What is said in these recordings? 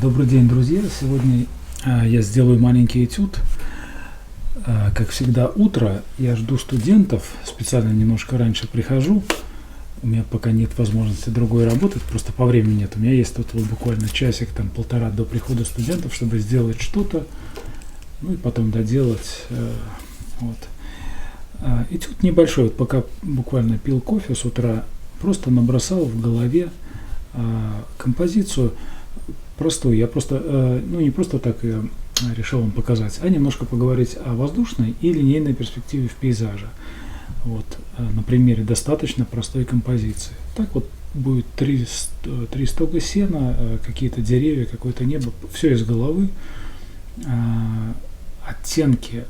Добрый день, друзья! Сегодня я сделаю маленький этюд. Как всегда, утро. Я жду студентов. Специально немножко раньше прихожу. У меня пока нет возможности другой работать, просто по времени нет. У меня есть тут вот буквально часик, там полтора до прихода студентов, чтобы сделать что-то, ну и потом доделать. Этюд небольшой. Вот пока буквально пил кофе с утра, просто набросал в голове композицию простую. Я просто, не просто так решил вам показать, а немножко поговорить о воздушной и линейной перспективе в пейзаже. Вот, на примере достаточно простой композиции. Так вот будет три стога сена, какие-то деревья, какое-то небо, все из головы. Оттенки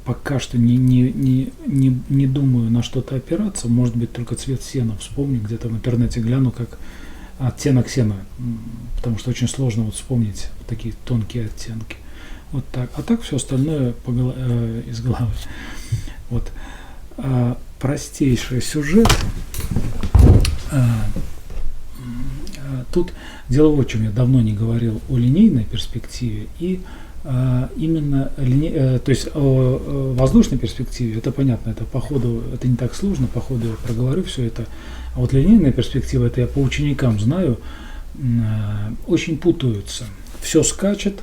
пока что не думаю на что-то опираться, может быть только цвет сена вспомню, где-то в интернете гляну, как оттенок сена, потому что очень сложно вот вспомнить вот такие тонкие оттенки. Вот так. А так все остальное из головы. Вот. Простейший сюжет. Тут дело в чем, я давно не говорил о линейной перспективе и именно то есть о воздушной перспективе. Это понятно, это по ходу, это не так сложно, по ходу я проговорю все это. А вот линейная перспектива, это я по ученикам знаю, очень путаются. Все скачет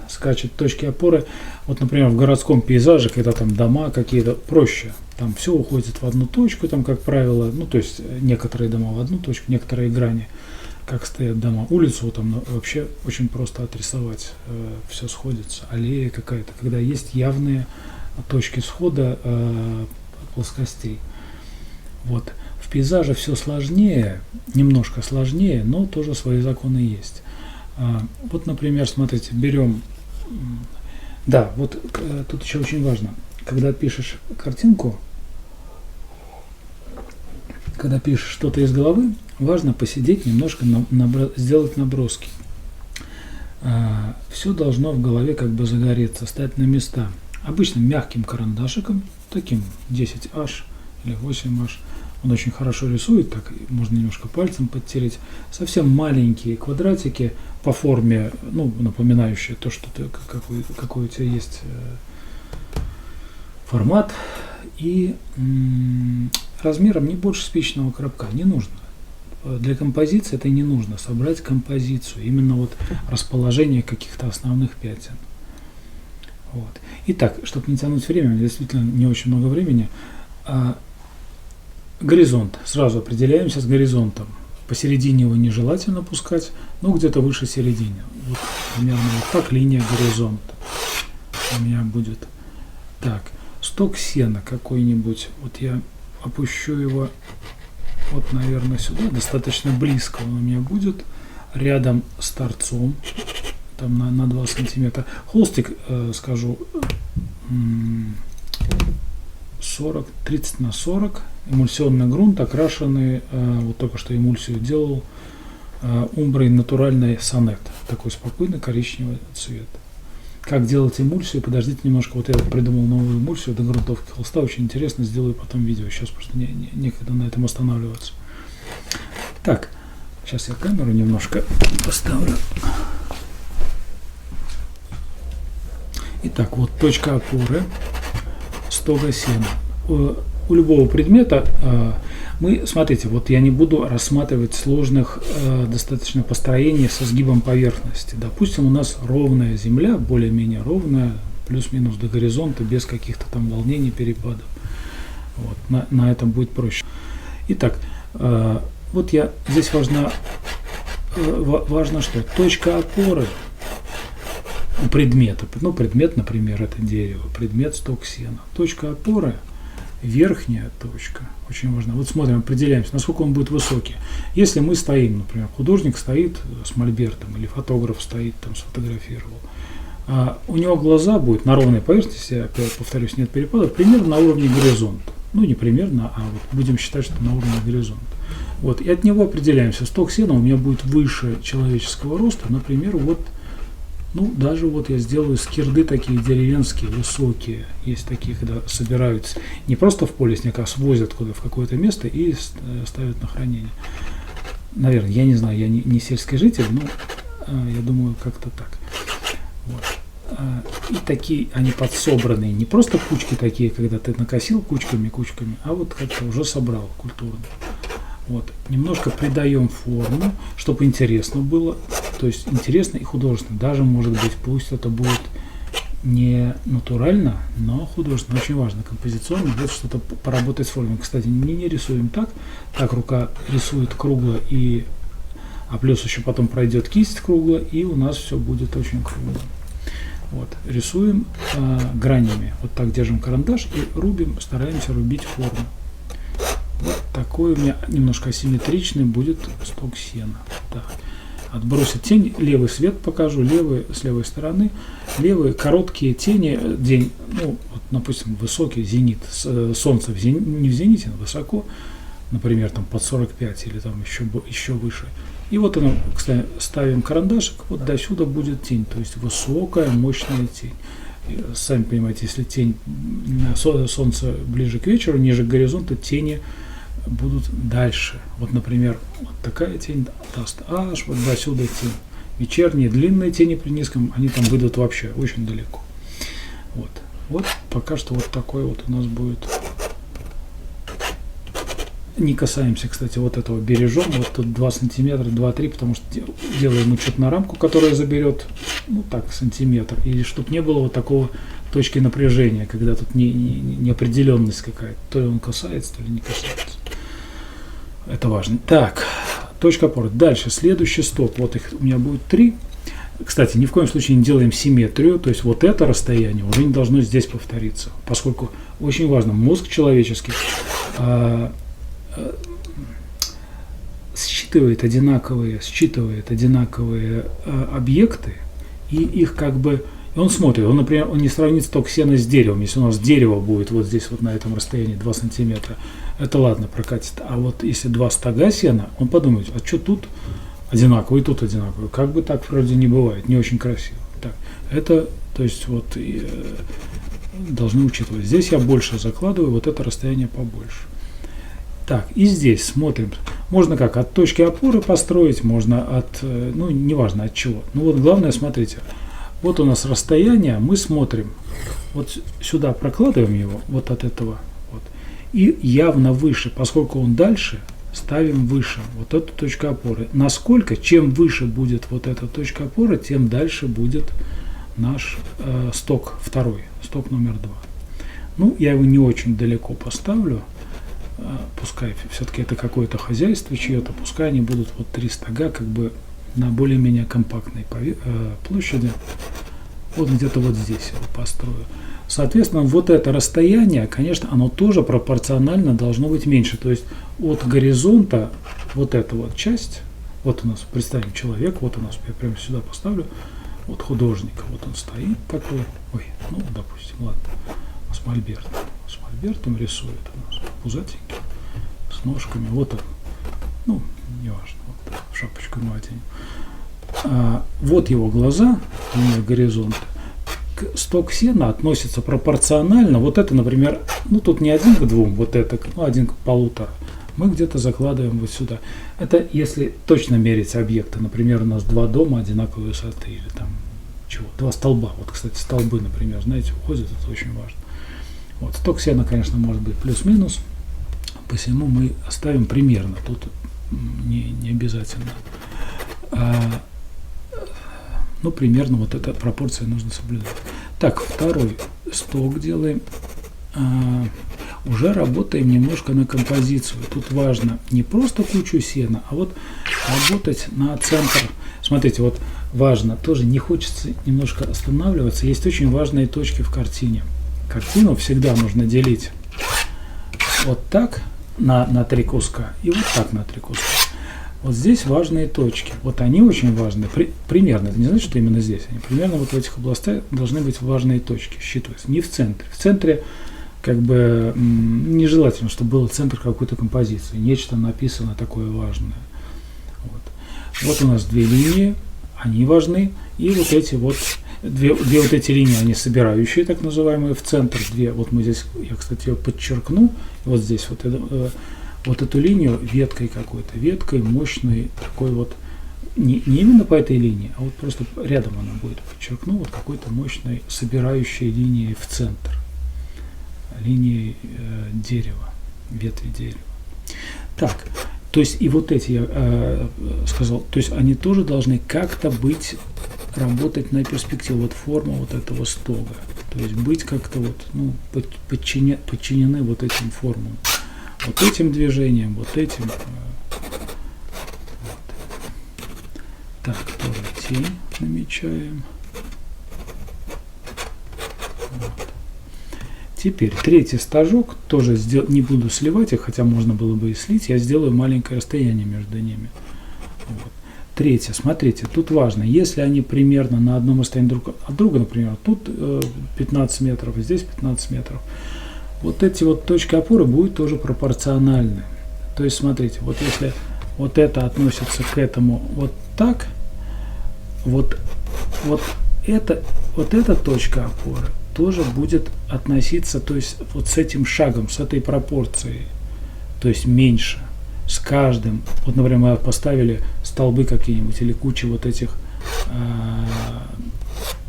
точки опоры. Вот, например, в городском пейзаже, когда там дома какие-то, проще. Там все уходит в одну точку, там, как правило, ну, то есть некоторые дома в одну точку, некоторые грани, как стоят дома. Улицу там вообще очень просто отрисовать, все сходится. Аллея какая-то, когда есть явные точки схода плоскостей. Вот. В пейзаже все сложнее, немножко сложнее, но тоже свои законы есть. Вот, например, смотрите, берем, да, вот тут еще очень важно, когда пишешь картинку, когда пишешь что-то из головы, важно посидеть немножко, сделать наброски. Все должно в голове как бы загореться, стать на места. Обычно мягким карандашиком, таким 10H или 8H, он очень хорошо рисует, так можно немножко пальцем подтереть. Совсем маленькие квадратики по форме, ну, напоминающие то, что какой у тебя есть формат. И размером не больше спичечного коробка, не нужно. Для композиции это не нужно, собрать композицию, именно вот расположение каких-то основных пятен. Вот. Итак, чтобы не тянуть время, действительно не очень много времени, горизонт. Сразу определяемся с горизонтом. Посередине его нежелательно пускать, но где-то выше середины. Вот примерно вот так линия горизонта у меня будет. Так, сток сена какой-нибудь. Вот я опущу его вот, наверное, сюда. Достаточно близко он у меня будет. Рядом с торцом. Там на 2 сантиметра. Холстик, скажу, 30 на 40. Эмульсионный грунт, окрашенный, вот только что эмульсию делал, умброй натуральный сонет. Такой спокойный коричневый цвет. Как делать эмульсию? Подождите немножко. Вот я придумал новую эмульсию до грунтовки холста. Очень интересно, сделаю потом видео. Сейчас просто некогда на этом останавливаться. Так, сейчас я камеру немножко поставлю. Итак, вот точка опоры стога сена. У любого предмета смотрите, вот я не буду рассматривать сложных достаточно построений со сгибом поверхности. Допустим, у нас ровная земля, более-менее ровная, плюс-минус до горизонта, без каких-то там волнений, перепадов. Вот, на этом будет проще. Итак, вот здесь важно что? Точка опоры у предмета. Ну, предмет, например, это дерево, предмет сток сена. Точка опоры, верхняя точка, очень важно. Вот смотрим, определяемся, насколько он будет высокий. Если мы стоим, например, художник стоит с мольбертом или фотограф стоит, там сфотографировал, у него глаза будут на ровной поверхности, опять повторюсь, нет перепадов, примерно на уровне горизонта. Ну, не примерно, а вот будем считать, что на уровне горизонта. Вот, и от него определяемся. Сток сена у меня будет выше человеческого роста, например, вот. Ну, даже вот я сделаю скирды такие деревенские, высокие. Есть такие, когда собираются не просто в поле снега, а свозят куда в какое-то место и ставят на хранение. Наверное, я не знаю, я не сельский житель, но Я думаю, как-то так. Вот. И такие они подсобранные, не просто кучки такие, когда ты накосил кучками, а вот как-то уже собрал культурно. Вот. Немножко придаем форму, чтобы интересно было, то есть интересно и художественно. Даже, может быть, пусть это будет не натурально, но художественно. Очень важно, композиционно, вот что-то поработать с формой. Кстати, не рисуем так рука рисует кругло, а плюс еще потом пройдет кисть кругло, и у нас все будет очень кругло. Вот. Рисуем гранями. Вот так держим карандаш и рубим, стараемся рубить форму. Вот такой у меня немножко асимметричный будет сток сена. Так. Отбросить тень, левый свет покажу, левый с левой стороны. Левые короткие тени, день, ну, вот, допустим, высокий зенит, солнце не в зените, но высоко, например, там под 45 или там еще выше. И вот оно, кстати, ставим карандашик, вот до сюда будет тень, то есть высокая, мощная тень. И, сами понимаете, если тень солнце ближе к вечеру, ниже к горизонту, тени будут дальше. Вот, например, вот такая тень даст аж вот до сюда тень. Вечерние длинные тени при низком, они там выйдут вообще очень далеко. Вот пока что вот такой вот у нас будет. Не касаемся, кстати, вот этого, бережем. Вот тут 2 сантиметра, 2-3, потому что делаем учет на рамку, которая заберет, ну так, сантиметр. И чтобы не было вот такого точки напряжения, когда тут неопределенность какая-то. То ли он касается, то ли не касается. Это важно. Так, точка опоры. Дальше, следующий стоп. Вот их у меня будет 3. Кстати, ни в коем случае не делаем симметрию, то есть вот это расстояние уже не должно здесь повториться, поскольку очень важно, мозг человеческий считывает одинаковые объекты, и их как бы, и он смотрит, он, например, он не сравнит сток сена с деревом. Если у нас дерево будет вот здесь вот на этом расстоянии 2 сантиметра, это ладно, прокатит. А вот если 2 стога сена, он подумает, а что тут одинаково и тут одинаково, как бы так вроде не бывает, не очень красиво. Так, это, то есть вот должны учитывать. Здесь я больше закладываю, вот это расстояние побольше. Так, и здесь смотрим. Можно как, от точки опоры построить, можно от, ну, неважно от чего. Ну вот главное, смотрите, вот у нас расстояние, мы смотрим, вот сюда прокладываем его, вот от этого, вот, и явно выше, поскольку он дальше, ставим выше, вот эту точку опоры. Насколько, чем выше будет вот эта точка опоры, тем дальше будет наш сток второй, сток номер 2. Ну, я его не очень далеко поставлю. Пускай все-таки это какое-то хозяйство чье-то, пускай они будут вот 3 стога как бы на более-менее компактной площади. Вот где-то вот здесь его построю. Соответственно, вот это расстояние, конечно, оно тоже пропорционально должно быть меньше. То есть от горизонта вот эта вот часть, вот у нас, представим, человек, вот у нас, я прямо сюда поставлю, вот художник, вот он стоит такой, ой, ну, допустим, ладно, с мольбертом рисует у нас, пузатенький, с ножками, вот он, ну, неважно, вот шапочку ему оденем. Вот его глаза, линия горизонта. Сток сена относится пропорционально. Вот это, например, ну тут не 1 к 2, вот это, ну 1 к 1,5. Мы где-то закладываем вот сюда. Это если точно мерить объекты. Например, у нас 2 дома одинаковой высоты или там чего. 2 столба. Вот, кстати, столбы, например, знаете, уходят, это очень важно. Вот сток сена, конечно, может быть плюс-минус. Посему мы оставим примерно. Тут не обязательно. Ну, примерно вот эта пропорция нужно соблюдать. Так, второй сток делаем. Уже работаем немножко на композицию. Тут важно не просто кучу сена, а вот работать на центр. Смотрите, вот важно, тоже не хочется немножко останавливаться. Есть очень важные точки в картине. Картину всегда нужно делить вот так на 3 куска и вот так на 3 куска. Вот здесь важные точки. Вот они очень важны. Примерно, это не значит, что именно здесь. Они примерно вот в этих областях должны быть важные точки. Считываются. Не в центре. В центре как бы нежелательно, чтобы был центр какой-то композиции. Нечто написано такое важное. Вот у нас 2 линии. Они важны. И вот эти вот две вот эти линии, они собирающие, так называемые, в центр. 2. Вот мы здесь, я, кстати, ее подчеркну. Вот здесь вот это. Вот эту линию веткой какой-то, веткой мощной, такой вот не именно по этой линии, а вот просто рядом она будет, подчеркну, вот какой-то мощной собирающей линией в центр, линией дерева, ветви дерева. Так, то есть и вот эти, я сказал, то есть они тоже должны как-то быть, работать на перспективу, вот форма вот этого стога, то есть быть как-то вот, ну, подчинены вот этим формам, вот этим движением, вот этим. Так, тоже тень намечаем. Вот. Теперь третий стажок, тоже не буду сливать их, хотя можно было бы и слить, я сделаю маленькое расстояние между ними. Вот. Третье, смотрите, тут важно, если они примерно на одном расстоянии друг от друга, например, тут 15 метров, здесь 15 метров, вот эти вот точки опоры будут тоже пропорциональны. То есть, смотрите, вот если вот это относится к этому вот так, вот эта точка опоры тоже будет относиться, то есть вот с этим шагом, с этой пропорцией, то есть меньше, с каждым. Вот, например, мы поставили столбы какие-нибудь или кучи вот этих,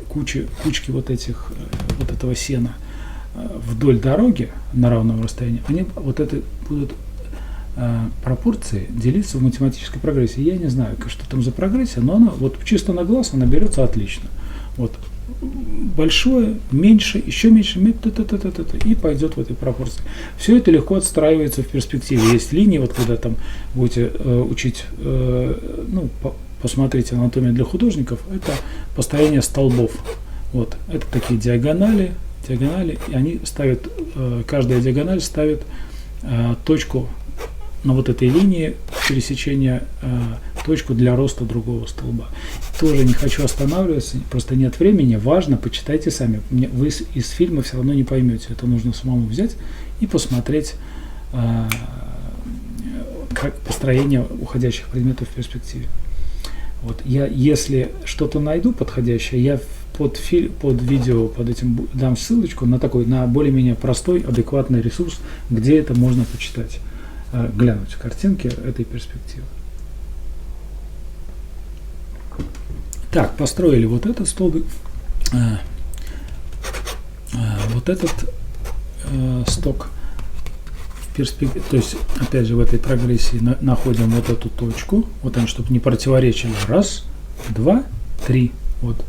кучки вот этих, вот этого сена вдоль дороги на равном расстоянии, они вот это будут пропорции делиться в математической прогрессии. Я не знаю, что там за прогрессия, но она вот чисто на глаз она берется отлично. Вот большое, меньше, еще меньше, и пойдет в этой пропорции. Все это легко отстраивается в перспективе. Есть линии, вот когда там будете учить, ну, посмотрите анатомию для художников, это построение столбов. Вот, это такие диагонали, и они ставят, каждая диагональ ставит точку на вот этой линии пересечения, точку для роста другого столба. Тоже не хочу останавливаться, просто нет времени, важно, почитайте сами. Вы из фильма все равно не поймете, это нужно самому взять и посмотреть, как построение уходящих предметов в перспективе. Вот. Я, если что-то найду подходящее, я под видео, под этим дам ссылочку на такой, на более-менее простой, адекватный ресурс, где это можно почитать, глянуть картинки этой перспективы. Так, построили вот этот столбик, вот этот сток в перспективе, то есть опять же в этой прогрессии находим вот эту точку, вот они, чтобы не противоречили, 1, 2, 3, вот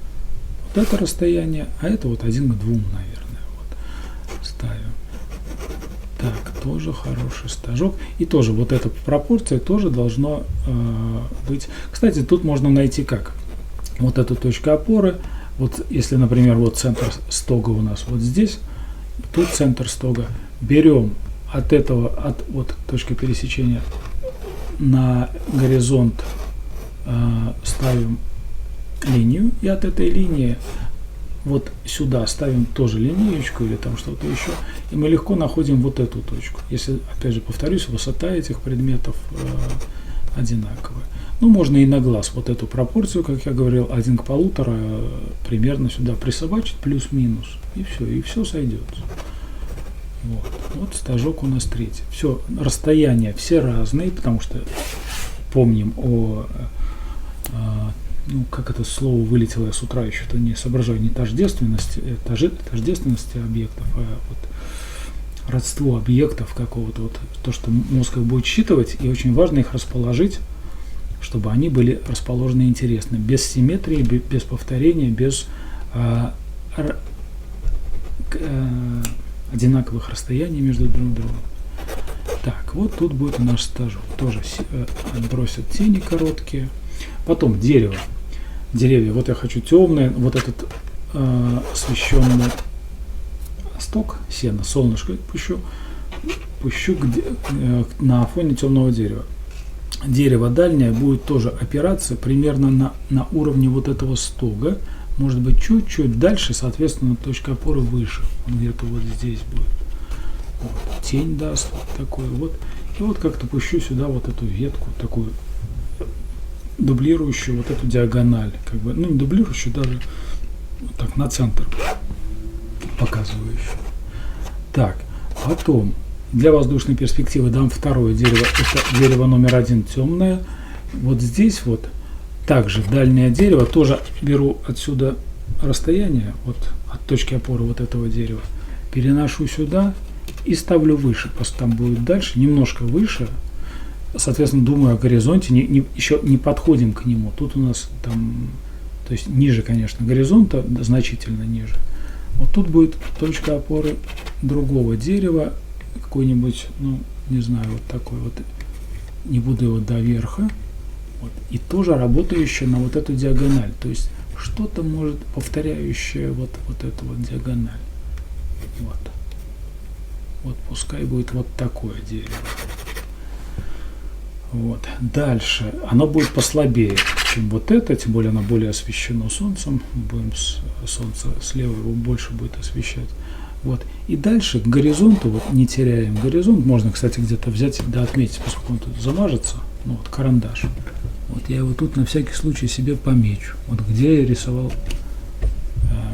это расстояние, а это вот 1 к 2, наверное, вот ставим. Так, тоже хороший стажок. И тоже вот эта пропорция тоже должно быть. Кстати, тут можно найти как. Вот эту точку опоры. Вот если, например, вот центр стога у нас вот здесь, тут центр стога. Берем от этого, от вот точки пересечения на горизонт, ставим линию, и от этой линии вот сюда ставим тоже линеечку или там что-то еще, и мы легко находим вот эту точку. Если, опять же, повторюсь, высота этих предметов одинаковая. Ну, можно и на глаз вот эту пропорцию, как я говорил, 1 к 1,5 примерно сюда присобачить, плюс-минус, и все сойдет. Вот стажок у нас третий. Все, расстояния все разные, потому что помним о ну, как это слово вылетело, я с утра еще-то не соображаю, не тождественности объектов, а вот родство объектов какого-то, вот то, что мозг их будет считывать, и очень важно их расположить, чтобы они были расположены интересно, без симметрии, без повторения, без одинаковых расстояний между друг другом. Так, вот тут будет наш стажок, тоже отбросят тени короткие. Потом дерево. Деревья. Вот я хочу темное, вот этот освещенный сток сена, солнышко пущу на фоне темного дерева. Дерево дальнее будет тоже опираться примерно на уровне вот этого стога. Может быть чуть-чуть дальше, соответственно, точка опоры выше. Где-то вот здесь будет. Вот. Тень даст вот такой вот. И вот как-то пущу сюда вот эту ветку, такую дублирующую вот эту диагональ, как бы, ну не дублирующую, даже вот так на центр показывающую. Так, потом для воздушной перспективы дам второе дерево, это дерево номер 1 темное. Вот здесь вот также дальнее дерево, тоже беру отсюда расстояние вот, от точки опоры вот этого дерева, переношу сюда и ставлю выше, просто там будет дальше, немножко выше. Соответственно, думаю о горизонте, еще не подходим к нему. Тут у нас там, то есть ниже, конечно, горизонта, значительно ниже. Вот тут будет точка опоры другого дерева, какой-нибудь, ну, не знаю, вот такой вот, не буду его до верха. Вот, и тоже работающее на вот эту диагональ. То есть что-то может повторяющее вот эту вот диагональ. Вот. Вот пускай будет вот такое дерево. Вот. Дальше оно будет послабее, чем вот это, тем более оно более освещено солнцем. Будем солнце слева его больше будет освещать. Вот. И дальше к горизонту, вот не теряем горизонт, можно, кстати, где-то взять, да, отметить, поскольку он тут замажется, ну вот карандаш. Вот я его тут на всякий случай себе помечу, вот где я рисовал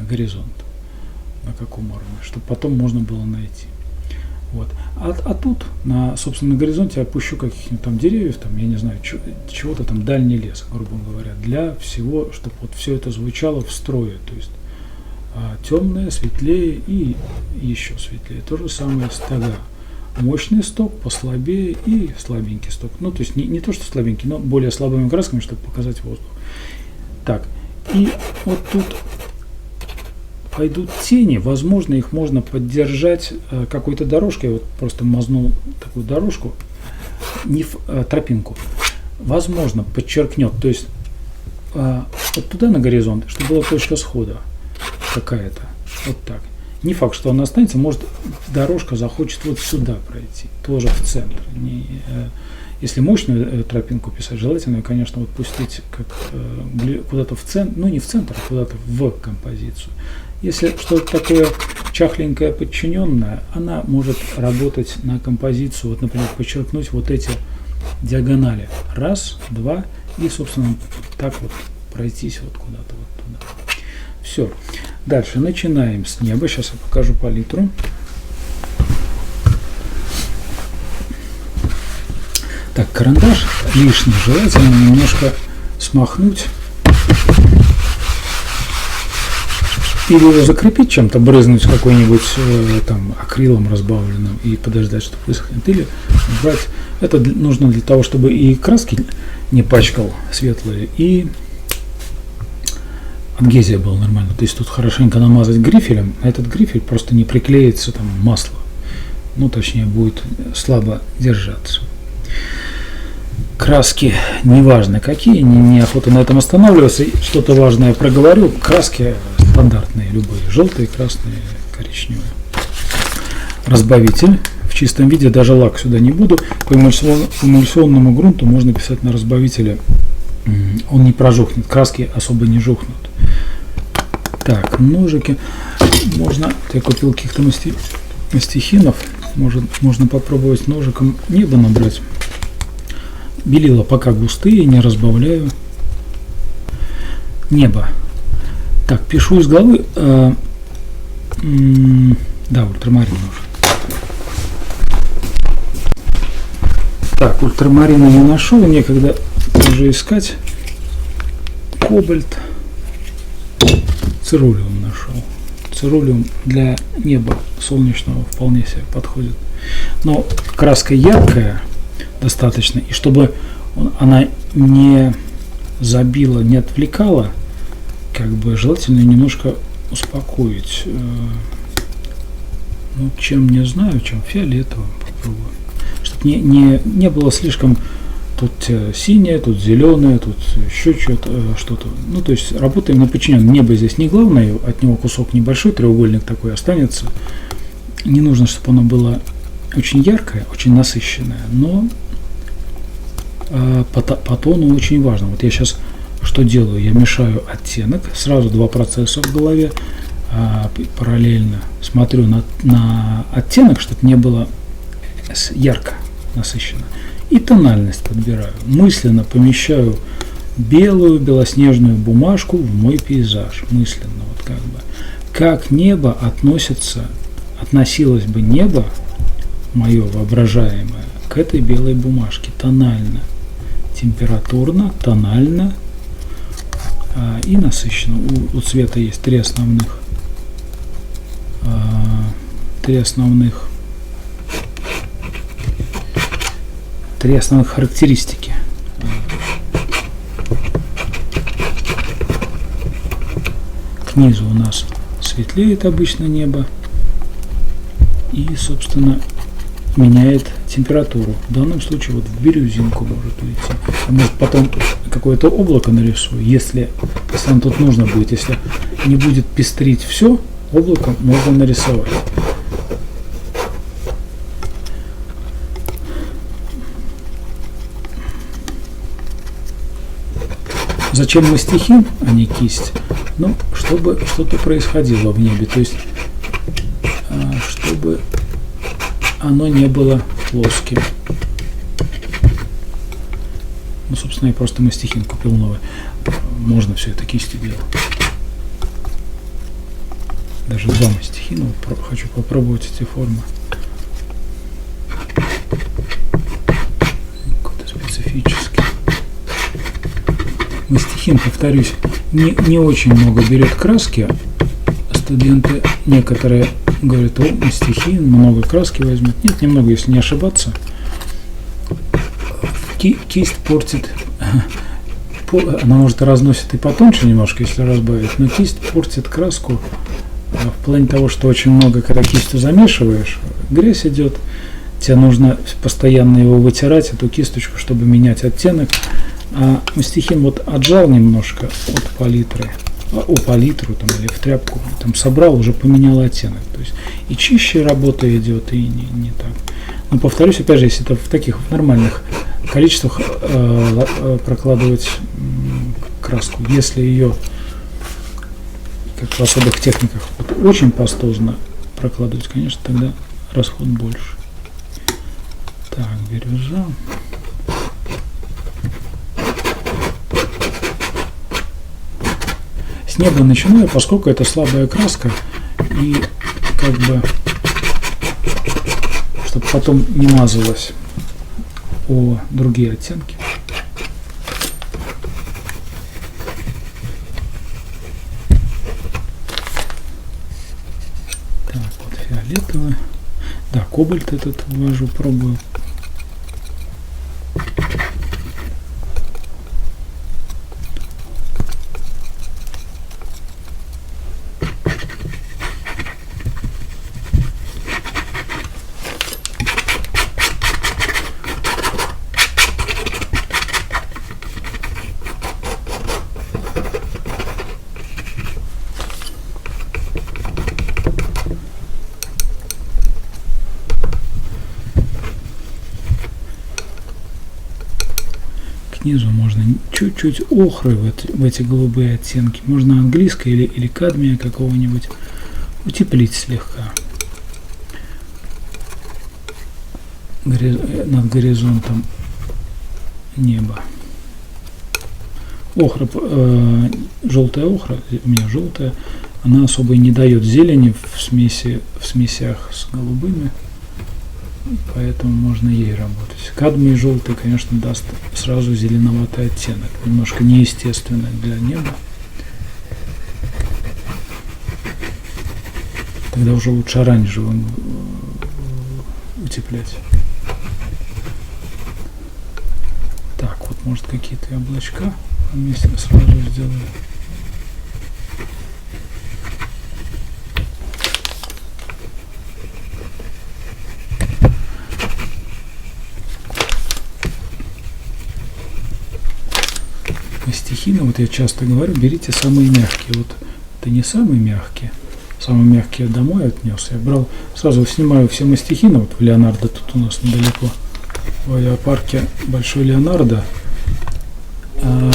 горизонт, на каком уровне, чтобы потом можно было найти. Вот. А тут, собственно, на горизонте я опущу каких-нибудь там деревьев, там, я не знаю, чего-то там, дальний лес, грубо говоря, для всего, чтобы вот все это звучало в строе, то есть темное, светлее и еще светлее. То же самое стога. Мощный сток, послабее и слабенький сток. Ну, то есть не то, что слабенький, но более слабыми красками, чтобы показать воздух. Так, и вот тут пойдут тени, возможно, их можно поддержать какой-то дорожкой. Вот просто мазнул такую дорожку, тропинку. Возможно, подчеркнет, то есть вот туда на горизонт, чтобы была точка схода какая-то. Вот так. Не факт, что она останется, может дорожка захочет вот сюда пройти, тоже в центр. Если мощную тропинку писать, желательно ее, конечно, вот пустить как куда-то в центр, ну не в центр, а куда-то в композицию. Если что-то такое чахленькое, подчиненное, она может работать на композицию, вот, например, подчеркнуть вот эти диагонали. Раз, два, и, собственно, так вот пройтись вот куда-то вот туда. Все. Дальше начинаем с неба. Сейчас я покажу палитру. Так, карандаш лишний, желательно немножко смахнуть. Или его закрепить чем-то, брызнуть какой-нибудь там акрилом разбавленным и подождать, чтобы высохнет. Или брать. Это нужно для того, чтобы и краски не пачкал светлые, и адгезия была нормально. То есть тут хорошенько намазать грифелем, а этот грифель просто не приклеится там масло. Ну, точнее, будет слабо держаться. Краски неважно какие, неохота на этом останавливаться. Что-то важное проговорю. Краски стандартные, любые. Желтые, красные, коричневые. Разбавитель. В чистом виде даже лак сюда не буду. По эмульсионному грунту можно писать на разбавителе. Он не прожухнет. Краски особо не жухнут. Так, ножики. Можно, я купил каких-то мастихинов. Можно попробовать ножиком небо набрать. Белила пока густые, не разбавляю. Небо. Так, пишу из головы. Да, ультрамарин уже. Так, ультрамарина не нашел, некогда уже искать. Кобальт. Цирулиум нашел. Цирулиум для неба солнечного вполне себе подходит. Но краска яркая достаточно, и чтобы она не забила, не отвлекала, как бы желательно немножко успокоить. Ну, чем не знаю, чем фиолетовым попробую. Чтобы не было слишком тут синее, тут зеленое, тут еще что-то. Ну, то есть работаем на подчиненном. Небо здесь не главное, от него кусок небольшой, треугольник такой останется. Не нужно, чтобы оно было очень яркое, очень насыщенное, но по тону очень важно. Вот я сейчас что делаю? Я мешаю оттенок, сразу два процесса в голове, параллельно смотрю на оттенок, чтобы не было ярко насыщенно, и тональность подбираю. Мысленно помещаю белую белоснежную бумажку в мой пейзаж, мысленно, вот как небо относилось бы небо мое воображаемое к этой белой бумажке, тонально, температурно, тонально, и насыщенно. У цвета есть три основных характеристики. К низу у нас светлеет обычно небо и, собственно, меняет температуру. В данном случае вот в бирюзинку может уйти. Может потом какое-то облако нарисую, если нам тут нужно будет. Если не будет пестрить все, облако можно нарисовать. Зачем мастихин, а не кисть? Ну, чтобы что-то происходило в небе, то есть чтобы оно не было плоским. Ну, собственно, я просто мастихин купил новый. Можно все это кистью делать. Даже два мастихина. Вот, хочу попробовать эти формы. Какой-то специфический. Мастихин, повторюсь, не очень много берет краски. Студенты некоторые говорят: о, мастихин, много краски возьмет. Нет, немного, если не ошибаться. Кисть портит. Она, может, разносит и потоньше немножко, если разбавить, но кисть портит краску в плане того, что очень много, когда кистью замешиваешь, грязь идет, тебе нужно постоянно его вытирать, эту кисточку, чтобы менять оттенок. А мастихин вот отжал немножко от палитры, палитру там, или в тряпку, там собрал, уже поменял оттенок. То есть и чище работа идет, и не так. Но повторюсь, опять же, если это в таких нормальных количествах прокладывать краску, если ее, как в особых техниках, вот, очень пастозно прокладывать, конечно, тогда расход больше. Так, бирюза. С неба начинаю, поскольку это слабая краска, и как бы, чтобы потом не мазалось о другие оттенки. Так, вот фиолетовый. Да, кобальт этот ввожу, пробую. Снизу можно чуть-чуть охры в эти голубые оттенки. Можно английское или кадмия какого-нибудь утеплить слегка над горизонтом неба. Охра, желтая охра, у меня желтая, она особо и не дает зелени в смесях с голубыми. Поэтому можно ей работать. Кадмий желтый, конечно, даст сразу зеленоватый оттенок, немножко неестественный для неба. Тогда уже лучше оранжевым утеплять. Так, вот может какие-то облачка вместе сразу сделаем. Мастихины, вот я часто говорю, берите самые мягкие. Вот это не самые мягкие. Самые мягкие я домой отнес. Я брал, сразу снимаю все мастихины. Вот в Леонардо тут у нас недалеко. В авиапарке Большой Леонардо.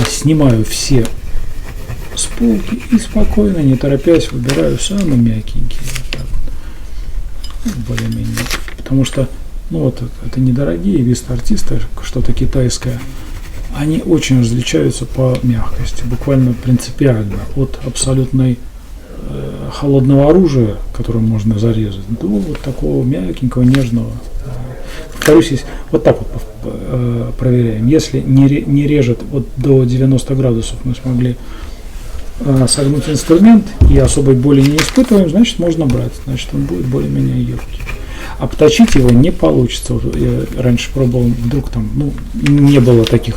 Снимаю все с полки и спокойно, не торопясь, выбираю самые мягкенькие. Вот так вот. Более-менее. Потому что, ну вот, это недорогие вист-артисты, что-то китайское. Они очень различаются по мягкости, буквально принципиально, от абсолютной холодного оружия, которое можно зарезать, до вот такого мягенького, нежного. Повторюсь, вот так вот проверяем. Если не режет вот до 90 градусов, мы смогли согнуть инструмент и особой боли не испытываем, значит можно брать, значит он будет более-менее емкий. Обточить его не получится. Я раньше пробовал, вдруг там не было таких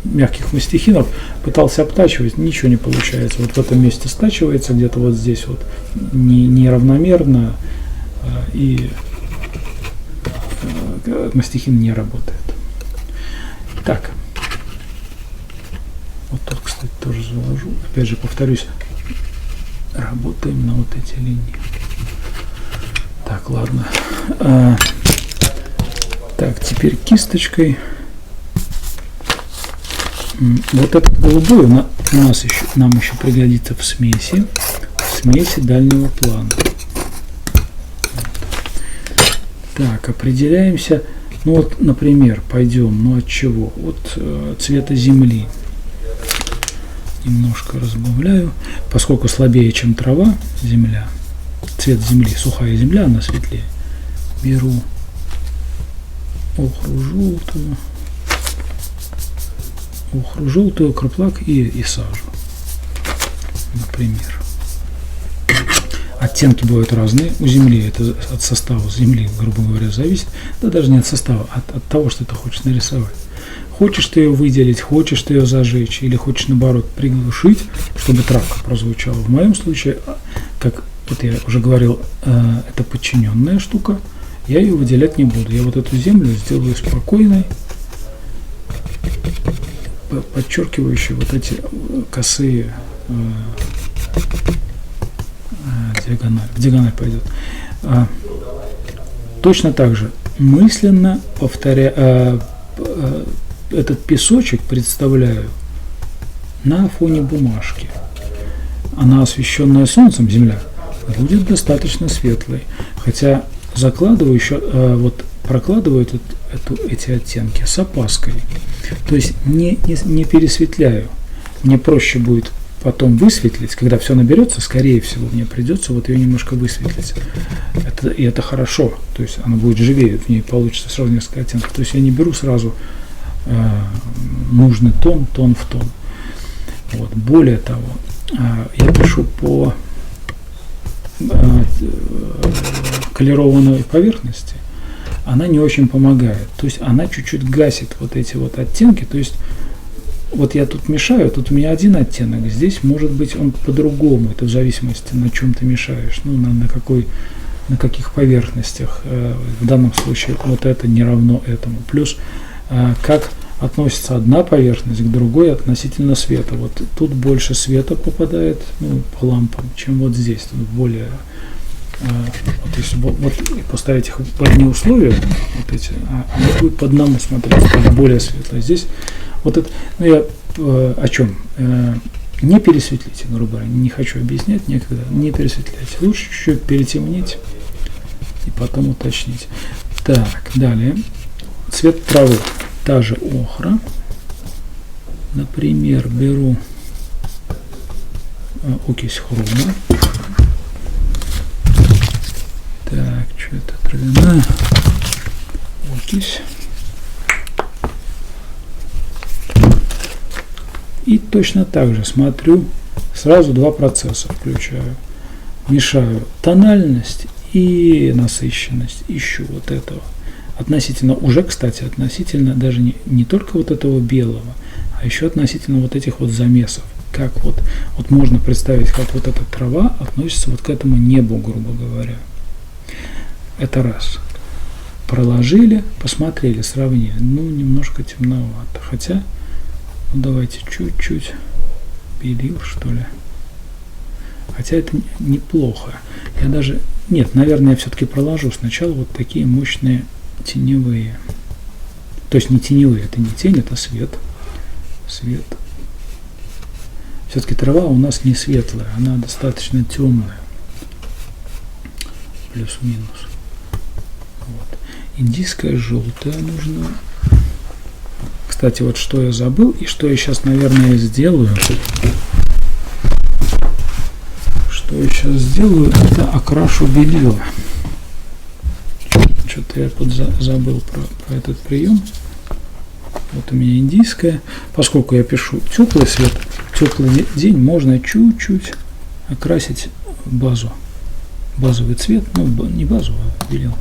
мягких мастихинов, пытался обтачивать, ничего не получается. Вот в этом месте стачивается, где-то вот здесь вот неравномерно, и мастихин не работает. Так. Вот тут, кстати, тоже заложу. Опять же, повторюсь, работаем на вот эти линии. Так, ладно. Так, теперь кисточкой. Вот этот голубой нам еще пригодится в смеси дальнего плана. Так, определяемся. Ну вот, например, пойдем, от чего? От цвета земли. Немножко разбавляю, поскольку слабее, чем трава, земля, цвет земли, сухая земля, она светлее. Беру охру желтую, краплак и сажу, например. Оттенки бывают разные у земли, это от состава земли, грубо говоря, зависит, да даже не от состава, от того, что ты хочешь нарисовать. Хочешь ты ее выделить, хочешь ты ее зажечь, или хочешь, наоборот, приглушить, чтобы травка прозвучала. В моем случае, как вот я уже говорил, это подчиненная штука, я ее выделять не буду. Я вот эту землю сделаю спокойной, подчеркивающей вот эти косые диагональ пойдет. Точно так же мысленно повторяю, этот песочек представляю на фоне бумажки. Она, освещенная солнцем, земля, будет достаточно светлой. Хотя закладываю еще, прокладываю эти оттенки с опаской. То есть не пересветляю. Мне проще будет потом высветлить, когда все наберется, скорее всего, мне придется вот ее немножко высветлить. И это хорошо. То есть она будет живее, в ней получится сразу несколько оттенков. То есть я не беру сразу нужный тон в тон. Вот. Более того, я пишу по колерованной поверхности, она не очень помогает. То есть она чуть-чуть гасит вот эти вот оттенки. То есть вот я тут мешаю, тут у меня один оттенок, здесь может быть он по-другому. Это в зависимости, на чем ты мешаешь, на каких поверхностях. В данном случае вот это не равно этому. Плюс как относится одна поверхность к другой относительно света. Вот тут больше света попадает по лампам, чем вот здесь. Тут более, вот если поставить их в одни условия, вот эти, они будут по одному смотреться, более светло. Здесь вот это, я о чем? Не пересветлите, грубо говоря, не хочу объяснять, некогда, не пересветляйте. Лучше чуть-чуть перетемнить и потом уточнить. Так, далее. Цвет травы. Та же охра. Например, беру окись хрома. Так, что это травяная окись. И точно так же смотрю, сразу два процесса включаю. Мешаю тональность и насыщенность. Ищу вот этого. Относительно, уже, кстати, относительно даже не только вот этого белого, а еще относительно вот этих вот замесов. Как вот можно представить, как вот эта трава относится вот к этому небу, грубо говоря. Это раз. Проложили, посмотрели, сравнили. Немножко темновато. Хотя, давайте чуть-чуть белил, что ли. Хотя это неплохо. Нет, наверное, я все-таки проложу сначала вот такие мощные теневые. То есть не теневые, это не тень, это свет. Свет. Все-таки трава у нас не светлая, она достаточно темная. Плюс-минус. Вот. Индийская желтая нужна. Кстати, вот что я забыл и что я сейчас, наверное, сделаю. Это окрашу белила. Что-то я забыл про этот прием. Вот у меня индийская. Поскольку я пишу теплый теплый день можно чуть-чуть окрасить базу. Базовый цвет, ну не базу, а белил.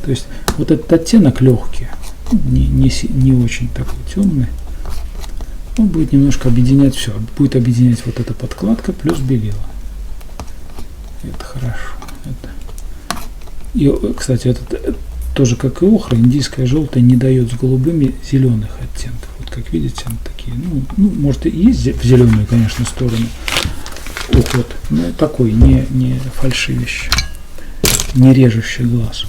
То есть вот этот оттенок легкий, не очень такой темный. Он будет немножко объединять все. Будет объединять вот эта подкладка плюс белила. Это хорошо. И, кстати, это тоже как и охра, индийская желтая не дает с голубыми зеленых оттенков. Вот как видите, они такие, ну может и есть в зеленую, конечно, сторону уход, но такой не фальшивящий, не режущий глаз.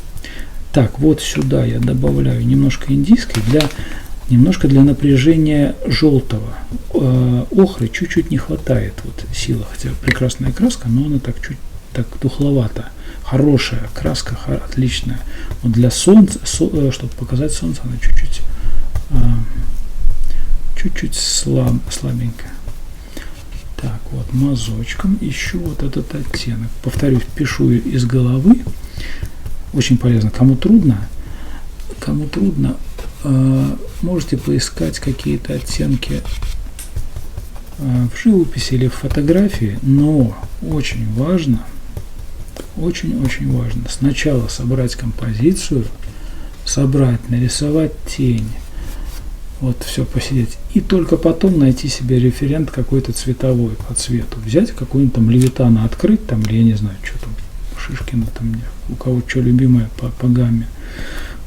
Так, вот сюда я добавляю немножко индийской немножко для напряжения желтого. Охры чуть-чуть не хватает вот силы, хотя прекрасная краска, но она так чуть духловата. Хорошая краска, отличная. Вот для солнца, чтобы показать солнце, она чуть-чуть слабенькая. Так, вот мазочком ищу вот этот оттенок. Повторюсь, пишу из головы. Очень полезно. Кому трудно, можете поискать какие-то оттенки в живописи или в фотографии, но очень важно сначала собрать композицию, нарисовать тень, вот все посидеть, и только потом найти себе референт какой-то цветовой по цвету. Взять какой-нибудь там Левитана, открыть там, или я не знаю, что там, Шишкина там, у кого что любимое по гамме,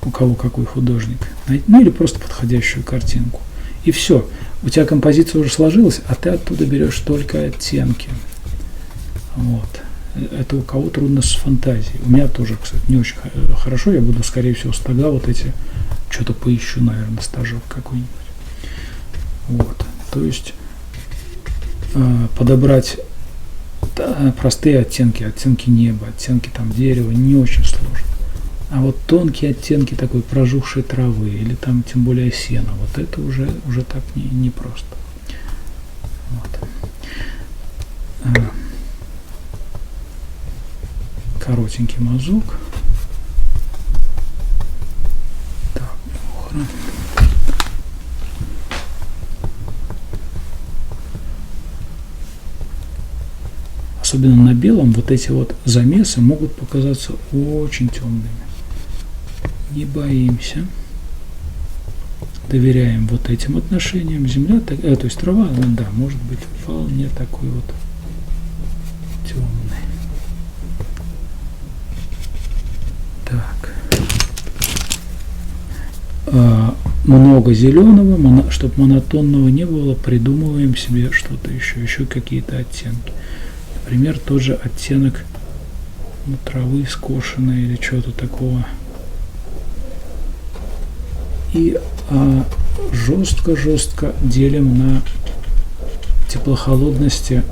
у кого какой художник, ну или просто подходящую картинку. И все, у тебя композиция уже сложилась, а ты оттуда берешь только оттенки. Вот. Это у кого трудно с фантазией. У меня тоже, кстати, не очень хорошо. Я буду, скорее всего, с тага вот эти, что-то поищу, наверное, стажок какой-нибудь. Вот. То есть подобрать простые оттенки неба, оттенки там дерева не очень сложно. А вот тонкие оттенки такой прожухшей травы или там тем более сена, вот это уже так не просто. Вот. Коротенький мазок. Так, охра. Особенно на белом вот эти вот замесы могут показаться очень темными. Не боимся. Доверяем вот этим отношениям. Земля, то есть трава, да, может быть вполне такой вот темный. Так. Много зеленого, чтобы монотонного не было, придумываем себе что-то еще какие-то оттенки. Например, тоже оттенок травы скошенной или чего-то такого. И жестко делим на теплохолодности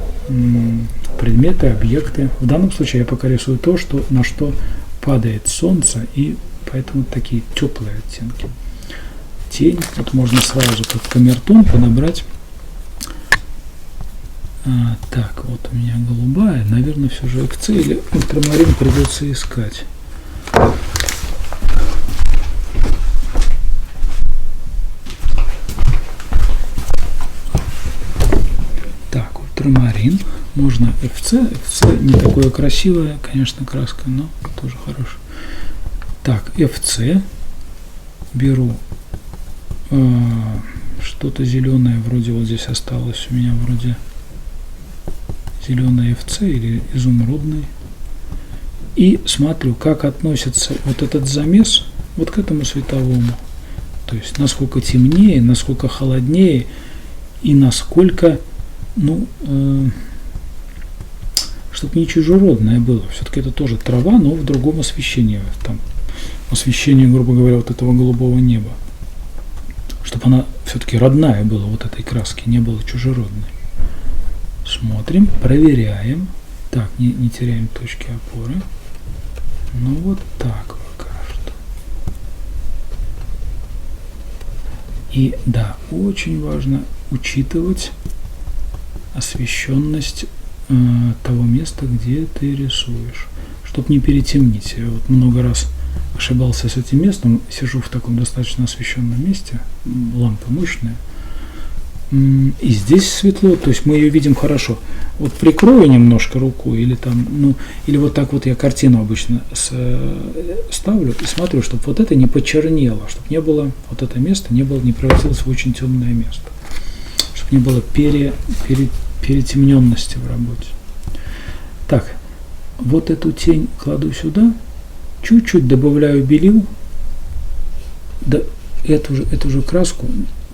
предметы, объекты. В данном случае я пока рисую то, на что падает солнце, и поэтому такие теплые оттенки. Тень, вот можно сразу как камертон подобрать. Так, вот у меня голубая, наверное, все же ЭКЦ или ультрамарин придется искать. Так, ультрамарин, можно FC не такое красивое, конечно, краска, но тоже хорошая. Так, FC, беру что-то зеленое, вроде вот здесь осталось у меня, вроде зеленый FC или изумрудный, и смотрю, как относится вот этот замес вот к этому световому, то есть насколько темнее, насколько холоднее и насколько, чтобы не чужеродное было. Все-таки это тоже трава, но в другом освещении, там освещение, грубо говоря, вот этого голубого неба, чтобы она все-таки родная была, вот этой краски, не была чужеродной. Смотрим, проверяем. Так, не теряем точки опоры. Ну вот так пока что. И да, очень важно учитывать освещенность того места, где ты рисуешь, чтобы не перетемнить. Я вот много раз ошибался с этим местом. Сижу в таком достаточно освещенном месте, лампа мощная. И здесь светло, то есть мы ее видим хорошо. Вот прикрою немножко руку, или там, ну, или вот так вот я картину обычно ставлю и смотрю, чтобы вот это не почернело, чтобы не было, вот это место не превратилось в очень темное место, чтобы не было перетемненности в работе. Так, вот эту тень кладу сюда, чуть-чуть добавляю белил, да, эту же краску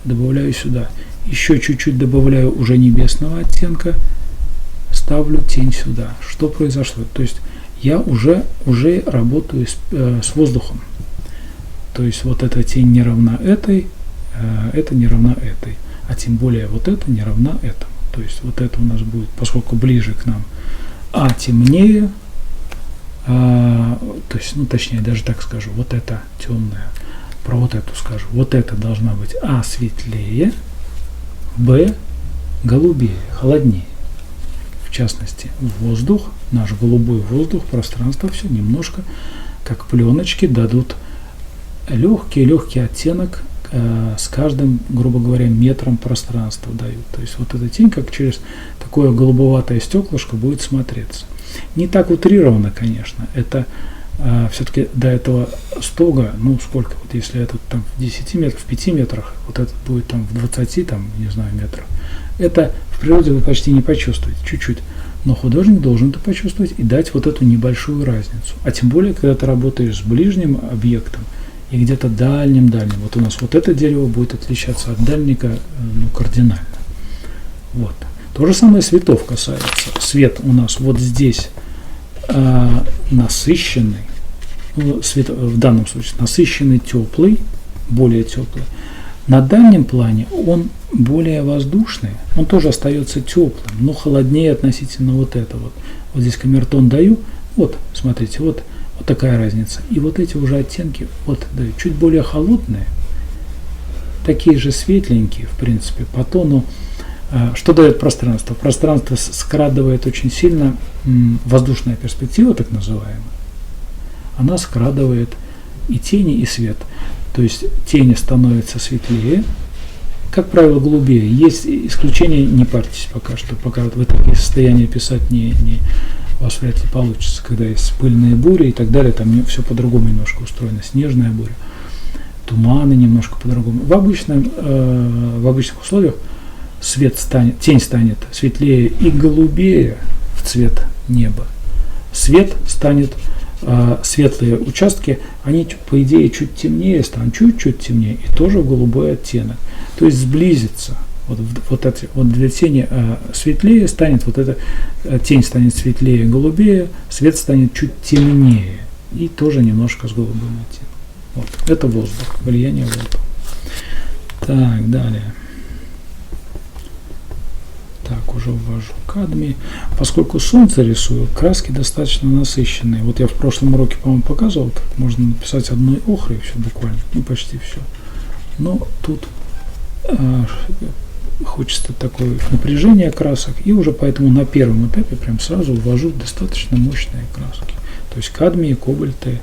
добавляю сюда. Еще чуть-чуть добавляю уже небесного оттенка, ставлю тень сюда. Что произошло? То есть я уже работаю с воздухом. То есть вот эта тень не равна этой, это не равна этой, а тем более вот это не равна этому. То есть вот это у нас будет, поскольку ближе к нам, темнее, то есть, ну точнее, даже так скажу, вот это темное, про вот эту скажу, вот это должна быть светлее, Б голубее, холоднее. В частности, воздух, наш голубой воздух, пространство, все немножко, как пленочки, дадут легкий оттенок с каждым, грубо говоря, метром пространства дают. То есть вот эта тень, как через такое голубоватое стеклышко, будет смотреться. Не так утрированно, конечно. Это все-таки до этого стога, ну сколько, вот если это там в 10 метрах, в 5 метрах, вот этот будет там в 20, там, не знаю, метрах, это в природе вы почти не почувствуете, чуть-чуть. Но художник должен это почувствовать и дать вот эту небольшую разницу. А тем более, когда ты работаешь с ближним объектом и где-то дальним. Вот у нас вот это дерево будет отличаться от дальника, ну, кардинально. Вот. То же самое светов касается. Свет у нас вот здесь насыщенный, ну, свет в данном случае насыщенный, теплый, более теплый. На дальнем плане он более воздушный, он тоже остается теплым, но холоднее относительно вот этого. Вот здесь камертон даю, вот, смотрите, вот такая разница. И вот эти уже оттенки, вот даю, чуть более холодные, такие же светленькие, в принципе, по тону. Что дает пространство? Пространство скрадывает очень сильно воздушная перспектива, так называемая. Она скрадывает и тени, и свет. То есть тени становятся светлее, как правило, голубее. Есть исключения, не парьтесь пока что, пока вы такие состояния писать у вас вряд ли получится, когда есть пыльные бури и так далее, там все по-другому немножко устроено, снежная буря, туманы немножко по-другому. В обычных условиях тень станет светлее и голубее в цвет неба. Свет станет, светлые участки, они по идее чуть темнее станут, чуть-чуть темнее, и тоже в голубой оттенок. То есть сблизится. Вот для тени светлее станет, вот эта тень станет светлее, голубее, свет станет чуть темнее и тоже немножко с голубым оттенком. Вот. Это воздух, влияние воздуха. Так, далее. Так, уже ввожу кадмий. Поскольку солнце рисую, краски достаточно насыщенные. Вот я в прошлом уроке, по-моему, показывал, как можно написать одной охрой, все буквально, ну почти все. Но тут хочется такое напряжение красок, и уже поэтому на первом этапе прям сразу ввожу достаточно мощные краски. То есть кадмии, кобальты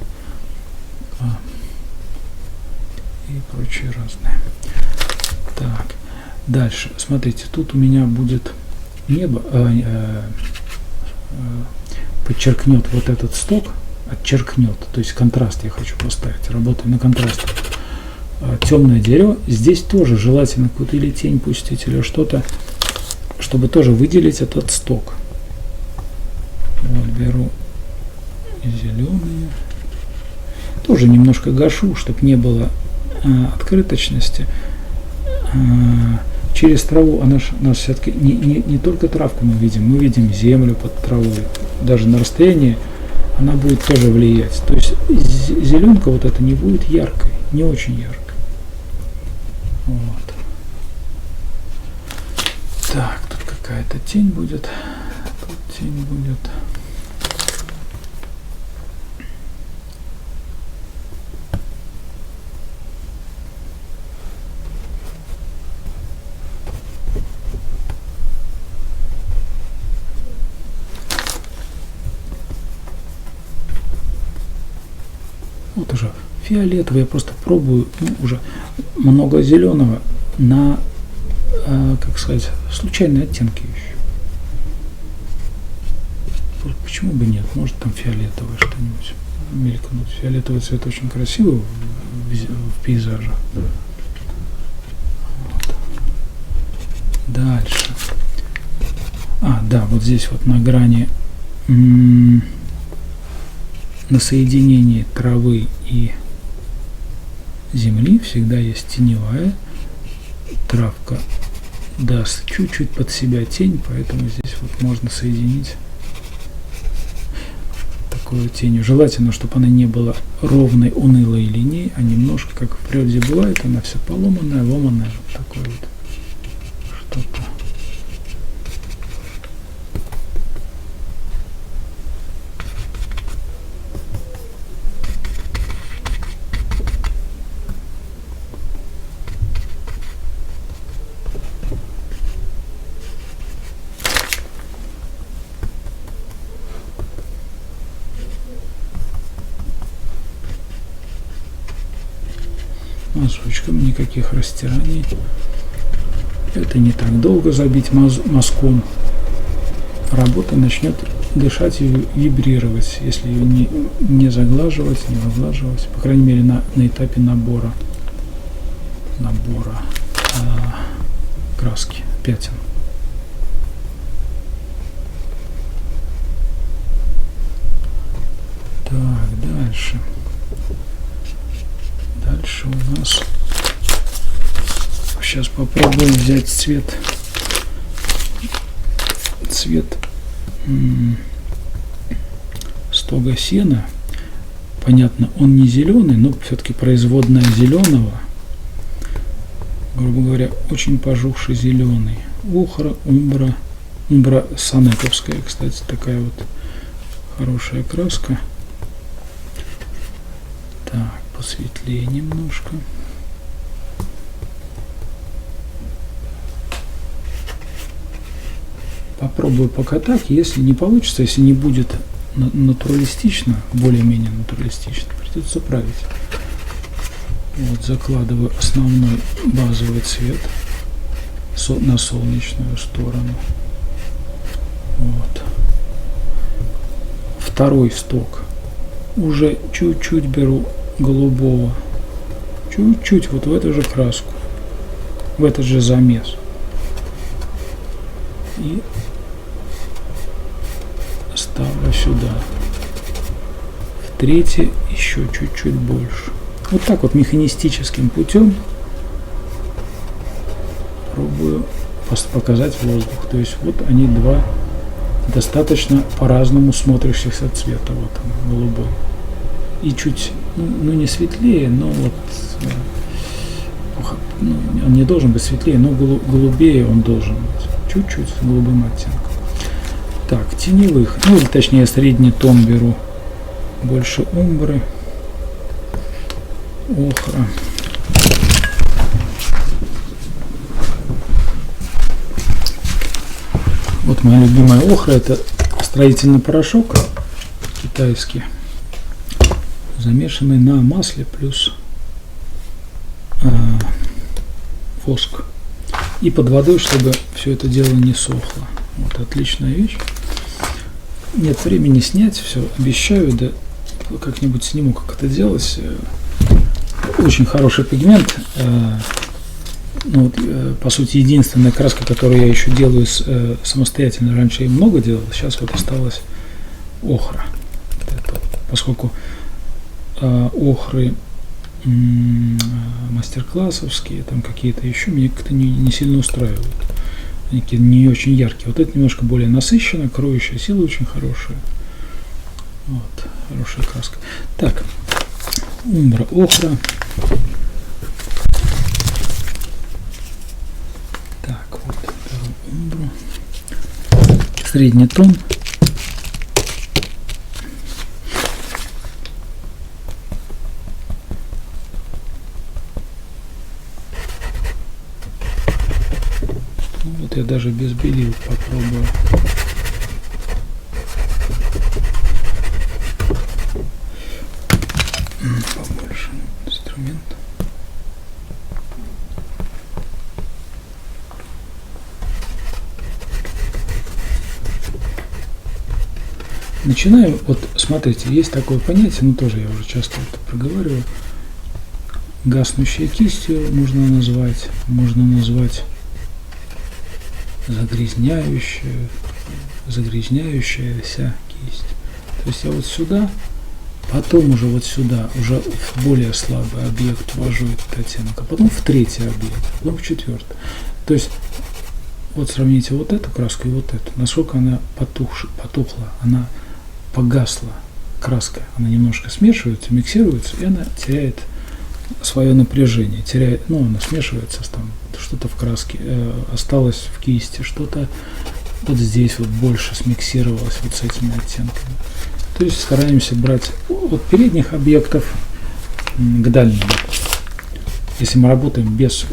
и прочие разные. Так, дальше, смотрите, тут у меня будет небо, подчеркнет вот этот сток, отчеркнет, то есть контраст я хочу поставить, работаю на контрасте. Темное дерево, здесь тоже желательно какую-то или тень пустить, или что-то, чтобы тоже выделить этот сток. Вот, беру зеленые, тоже немножко гашу, чтобы не было открыточности. Через траву, нас все-таки не только травку мы видим землю под травой, даже на расстоянии она будет тоже влиять. То есть зеленка вот эта не будет яркой, не очень яркой. Вот. Так, тут какая-то тень будет. Тут тень будет. Вот уже фиолетовый, я просто пробую, уже много зеленого на как сказать, случайные оттенки еще. Почему бы нет? Может там фиолетовое что-нибудь мелькнуть. Фиолетовый цвет очень красивый в пейзаже. Вот. Дальше. Да, вот здесь вот на грани, на соединении травы и земли всегда есть теневая. Травка даст чуть-чуть под себя тень, поэтому здесь вот можно соединить такую тенью. Желательно, чтобы она не была ровной, унылой линией, а немножко, как в природе бывает, она вся поломанная, ломаная, вот такое вот что-то. Мазочком, никаких растираний. Это не так долго забить мазком. Работа начнет дышать и вибрировать, если ее не заглаживать, не выглаживать, по крайней мере на этапе набора краски, пятен. Так, дальше. Дальше у нас, сейчас попробуем взять цвет стога сена. Понятно, он не зеленый, но все-таки производная зеленого. Грубо говоря, очень пожухший зеленый. Охра, умбра санековская, кстати, такая вот хорошая краска. Так, посветлее немножко. Попробую пока так. Если не получится, если не будет натуралистично, более-менее натуралистично, придется править. Вот, закладываю основной базовый цвет на солнечную сторону. Вот. Второй сток. Уже чуть-чуть беру голубого. Чуть-чуть вот в эту же краску. В этот же замес. И ставлю сюда. В третий еще чуть-чуть больше. Вот так вот механистическим путем пробую показать воздух. То есть вот они два достаточно по-разному смотрящихся цвета. Вот он, голубой. И чуть, ну не светлее, но вот он не должен быть светлее, но голубее он должен быть. Чуть-чуть с голубым оттенком. Так, теневых, ну или точнее средний тон беру. Больше умбры, охра. Вот моя любимая охра, это строительный порошок китайский, замешанный на масле плюс воск. И под водой, чтобы все это дело не сохло. Вот отличная вещь. Нет времени снять все, обещаю, да как-нибудь сниму, как это делать. Очень хороший пигмент. Ну, по сути, единственная краска, которую я еще делаю самостоятельно. Раньше я много делал, сейчас вот осталась охра. Поскольку охры мастер-классовские, там какие-то еще, меня как-то не сильно устраивают. Они не очень яркие. Вот это немножко более насыщенно, кроющая сила очень хорошая. Вот, хорошая краска. Так, умбра, охра. Так, вот, беру умбру. Средний тон. Вот я даже без белил попробую. Побольше инструмент. начинаем, вот смотрите, есть такое понятие, ну тоже я уже часто это проговариваю, гаснущей кистью можно назвать загрязняющаяся кисть. То есть я вот сюда, потом уже вот сюда, уже в более слабый объект ввожу этот оттенок, а потом в третий объект, потом в четвертый. То есть вот сравните вот эту краску и вот эту, насколько она потухла, она погасла, краска, она немножко смешивается, миксируется, и она теряет свое напряжение, она смешивается, там что-то в краске осталось в кисти, что-то вот здесь вот больше смиксировалось вот с этими оттенками. То есть стараемся брать от передних объектов к дальним, если мы работаем без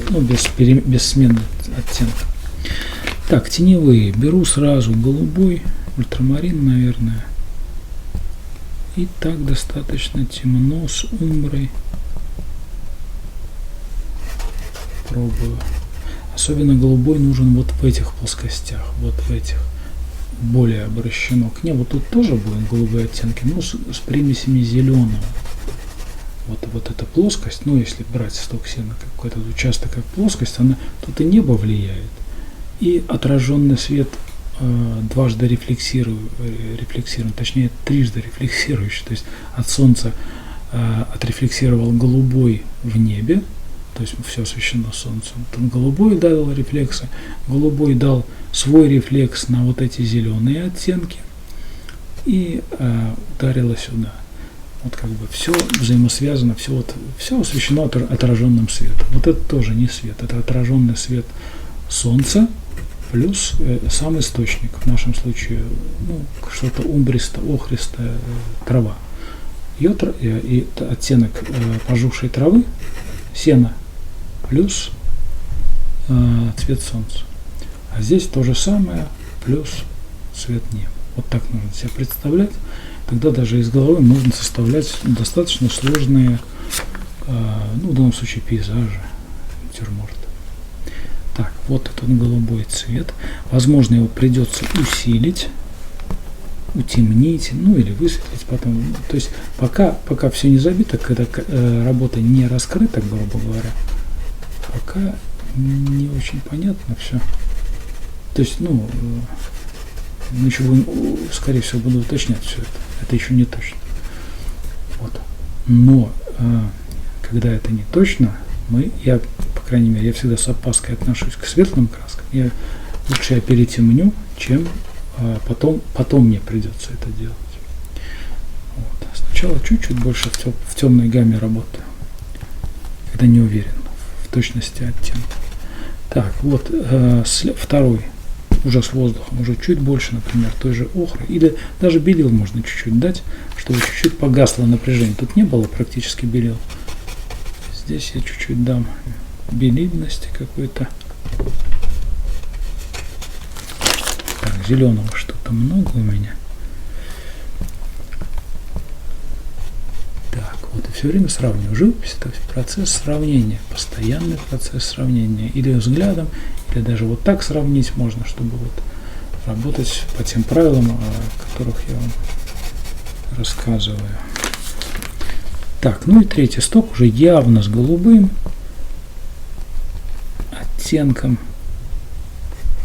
смены оттенка. Так, теневые. Беру сразу голубой, ультрамарин, наверное. И так достаточно темно с умброй. Пробую. Особенно голубой нужен вот в этих плоскостях, вот в этих. Более обращено к небу. Тут тоже будут голубые оттенки, но с примесями зеленого. Вот эта плоскость, если брать сток сена, какой-то участок как плоскость, она тут и небо влияет, и отраженный свет дважды рефлексируем, точнее трижды рефлексирующий, то есть от солнца отрефлексировал голубой в небе, то есть все освещено солнцем. Там голубой дал рефлексы, голубой дал свой рефлекс на вот эти зеленые оттенки и ударило сюда. Вот как бы все взаимосвязано, все освещено отраженным светом. Вот это тоже не свет, это отраженный свет солнца плюс сам источник, в нашем случае что-то умбристо-охристая трава. И оттенок пожухшей травы, сена, плюс цвет солнца. А здесь то же самое, плюс цвет неба. Вот так нужно себе представлять. Тогда даже из головы можно составлять достаточно сложные, в данном случае пейзажи, натюрморты. Так, вот этот голубой цвет. Возможно, его придется усилить, утемнить, или высветлить потом. То есть пока все не забито, когда работа не раскрыта, грубо говоря, пока не очень понятно все. То есть, скорее всего, буду уточнять все это. Это еще не точно. Вот. Но когда это не точно, я, по крайней мере, я всегда с опаской отношусь к светлым краскам. Лучше я перетемню, чем потом мне придется это делать. Вот. Сначала чуть-чуть больше в темной гамме работаю, когда не уверен в точности оттенка. Так, вот второй. Уже с воздухом, уже чуть больше, например, той же охры, или даже белил можно чуть-чуть дать, чтобы чуть-чуть погасло напряжение. Тут не было практически белил. Здесь я чуть-чуть дам белильности какой-то. Так, зеленого что-то много у меня. Так, вот и все время сравниваю. Живопись — это процесс сравнения, постоянный процесс сравнения. Или взглядом, или даже вот так сравнить можно, чтобы вот работать по тем правилам, о которых я вам рассказываю. Так, и третий сток уже явно с голубым оттенком.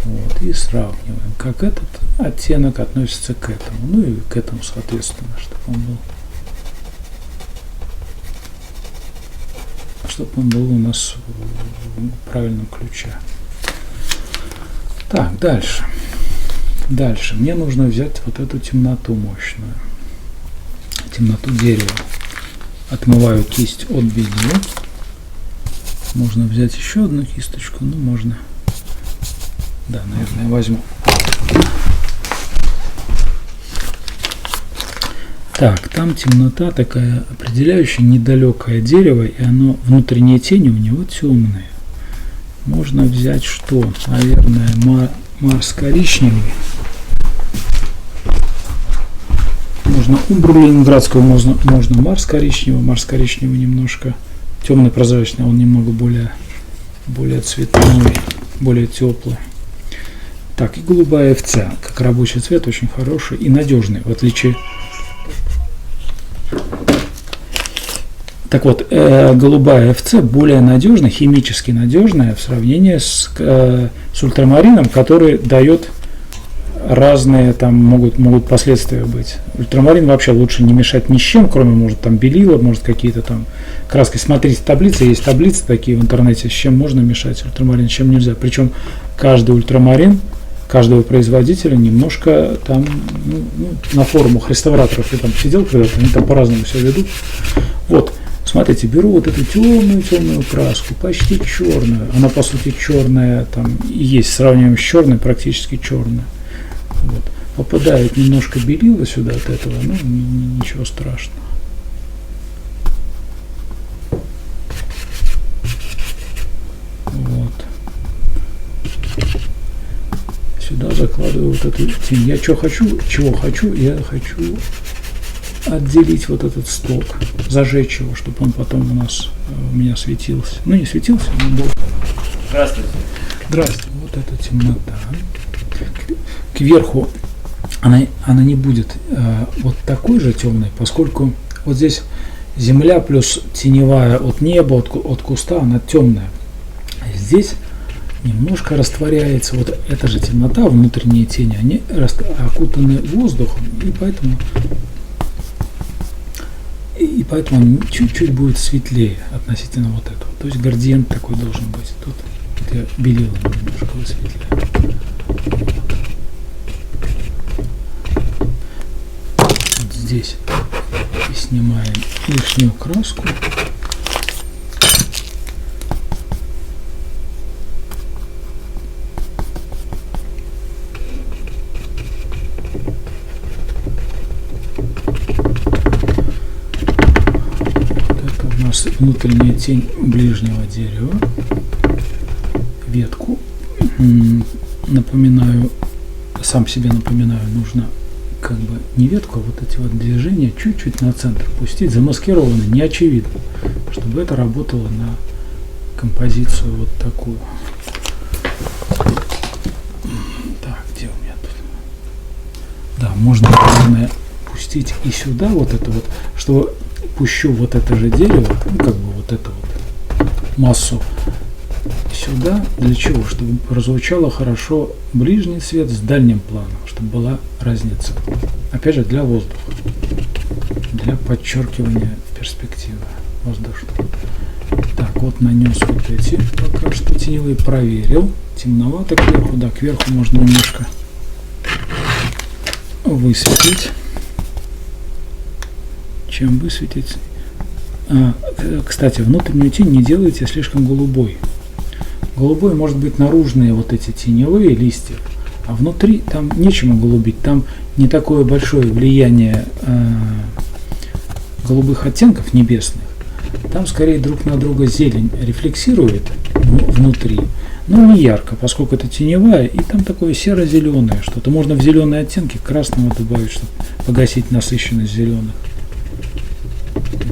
Вот, и сравниваем, как этот оттенок относится к этому. И к этому, соответственно, чтобы он был у нас в правильном ключе. Так, дальше. Мне нужно взять вот эту темноту мощную. Темноту дерева. Отмываю кисть от белил. Можно взять еще одну кисточку. Можно. Да, наверное, возьму. Так, там темнота такая определяющая, недалекое дерево, и оно, внутренние тени у него темные. Можно взять что? Наверное, Марс коричневый. Можно умбру ленинградскую, можно Марс коричневый немножко темный, прозрачный, он немного более цветной, более теплый. Так, и голубая ФЦ, как рабочий цвет, очень хороший и надежный, в отличие... Так вот, голубая ФЦ более надежная, химически надежная в сравнении с ультрамарином, который дает разные, там могут последствия быть. Ультрамарин вообще лучше не мешать ни с чем, кроме, может, там белила, может, какие-то там краски. Смотрите, таблицы, есть таблицы такие в интернете, с чем можно мешать ультрамарин, с чем нельзя. Причем каждый ультрамарин каждого производителя немножко там, на форумах реставраторов я там сидел когда-то, они там по-разному все ведут. Вот, смотрите, беру вот эту темную краску, почти черную, она по сути черная, там и есть, сравниваем с черной, практически черная. Вот. Попадает немножко белила сюда от этого, ну ничего страшного. Вот. Сюда закладываю вот эту тень. Я чего хочу, я хочу отделить вот этот сток, зажечь его, чтобы он потом у меня светился. Ну не светился, но был. Здравствуйте. Здравствуйте. Вот эта темнота. Кверху она не будет вот такой же темной, поскольку вот здесь земля плюс теневая от неба, от куста, она темная. Здесь немножко растворяется вот эта же темнота, внутренние тени, они окутаны воздухом, и поэтому чуть-чуть будет светлее относительно вот этого. То есть градиент такой должен быть. Тут я белила немножко высветляю. Вот здесь и снимаем лишнюю краску. Внутренняя тень ближнего дерева, ветку, напоминаю, сам себе напоминаю, нужно как бы не ветку, а вот эти вот движения чуть-чуть на центр пустить, замаскированно, не очевидно, чтобы это работало на композицию вот такую. Так, где у меня тут? Да, можно, наверное, пустить и сюда вот это вот, чтобы пущу вот это же дерево, ну, как бы вот эту вот массу сюда. Для чего? Чтобы прозвучало хорошо ближний свет с дальним планом, чтобы была разница. Опять же, для воздуха, для подчеркивания перспективы воздушной. Так, вот нанес вот эти пока что теневые, проверил. Темновато кверху, да, кверху можно немножко высветлить. Чем высветить. Кстати, внутреннюю тень не делайте слишком голубой. Голубой может быть наружные вот эти теневые листья, а внутри там нечему голубить. Там не такое большое влияние голубых оттенков небесных. Там скорее друг на друга зелень рефлексирует внутри, но не ярко, поскольку это теневая, и там такое серо-зеленое что-то. Можно в зеленые оттенки красного добавить, чтобы погасить насыщенность зеленых.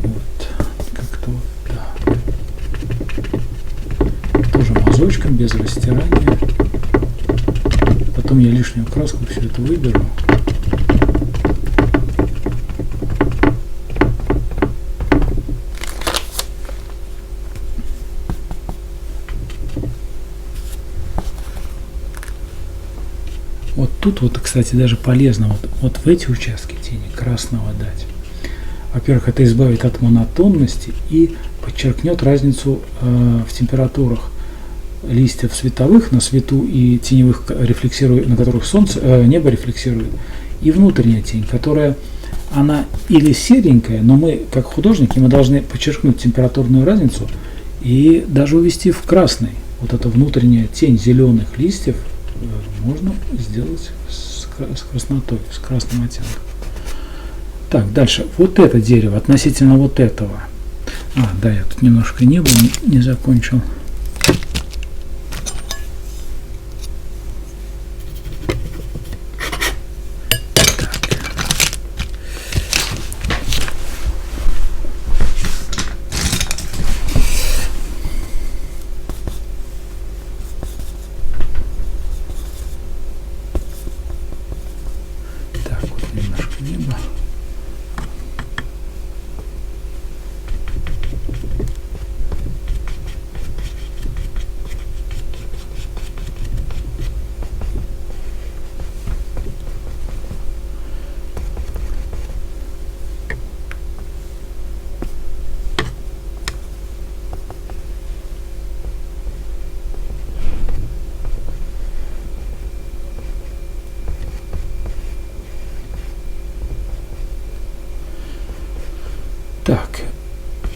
Вот, как-то вот так. Тоже мазочком, без растирания. Потом я лишнюю краску все это выберу. Вот тут вот, кстати, даже полезно вот в эти участки тени красного дать. Во-первых, это избавит от монотонности и подчеркнет разницу в температурах листьев световых на свету и теневых, на которых небо рефлексирует, и внутренняя тень, которая она или серенькая, но мы, как художники, мы должны подчеркнуть температурную разницу и даже увести в красный. Вот эта внутренняя тень зеленых листьев можно сделать с краснотой, с красным оттенком. Так, дальше. Вот это дерево относительно вот этого. Да, я тут немножко небо не закончил.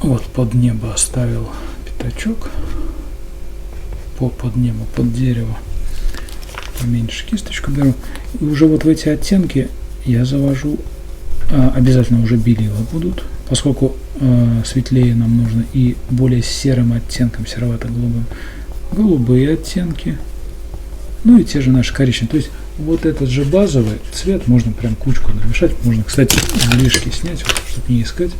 Вот под небо оставил пятачок. Под небо, под дерево. Поменьше кисточку беру. И уже вот в эти оттенки я завожу, обязательно уже белила будут, поскольку светлее нам нужно и более серым оттенком, серовато-голубым, голубые оттенки, ну и те же наши коричневые. То есть вот этот же базовый цвет можно прям кучку намешать. Можно, кстати, излишки снять, вот, чтобы не искать.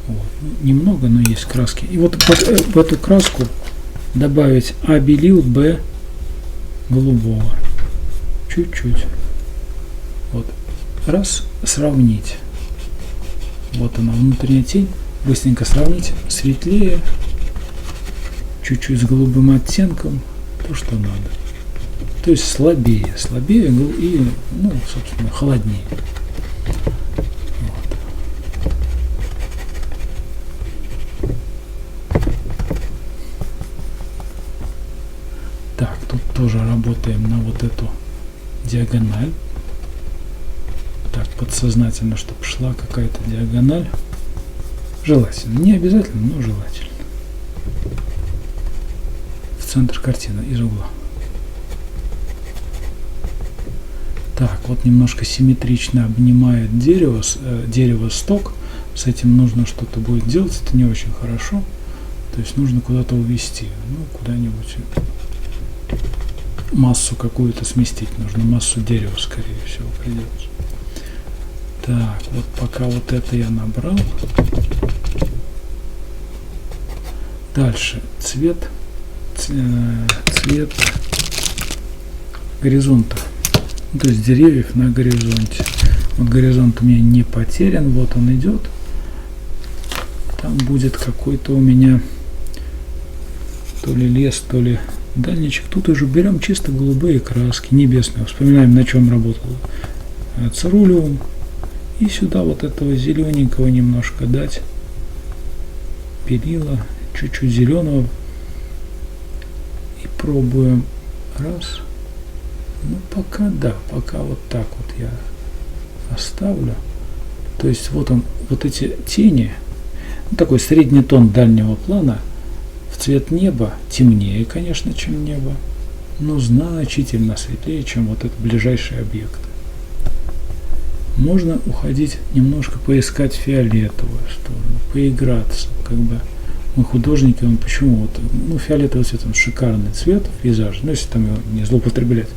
Вот. Немного, но есть краски. И вот в эту краску добавить А белил, Б голубого. Чуть-чуть. Вот. Раз, сравнить. Вот она, внутренняя тень. Быстренько сравнить. Светлее. Чуть-чуть с голубым оттенком. То, что надо. То есть слабее. Слабее и, ну, собственно, холоднее. Так, тут тоже работаем на вот эту диагональ. Так, подсознательно, чтобы шла какая-то диагональ. Желательно. Не обязательно, но желательно. В центр картины, из угла. Так, вот немножко симметрично обнимает дерево сток. С этим нужно что-то будет делать. Это не очень хорошо. То есть нужно куда-то увести. Ну, куда-нибудь массу какую-то сместить. Нужно массу дерева, скорее всего, придется. Так, вот пока вот это я набрал. Дальше цвет горизонта. То есть деревьев на горизонте. Вот горизонт у меня не потерян. Вот он идет. Там будет какой-то у меня то ли лес, то ли дальничек. Тут уже берем чисто голубые краски, небесные. Вспоминаем, на чем работал цирулиум. И сюда вот этого зелененького немножко дать. Белила. Чуть-чуть зеленого. И пробуем. Раз. Ну, пока да. Пока вот так вот я оставлю. То есть вот он, вот эти тени. Ну, такой средний тон дальнего плана. В цвет неба темнее, конечно, чем небо, но значительно светлее, чем вот этот ближайший объект. Можно уходить немножко, поискать фиолетовую сторону, поиграться, как бы мы художники, он почему вот, ну, фиолетовый цвет, он шикарный цвет в пейзаже, ну, если там его не злоупотреблять.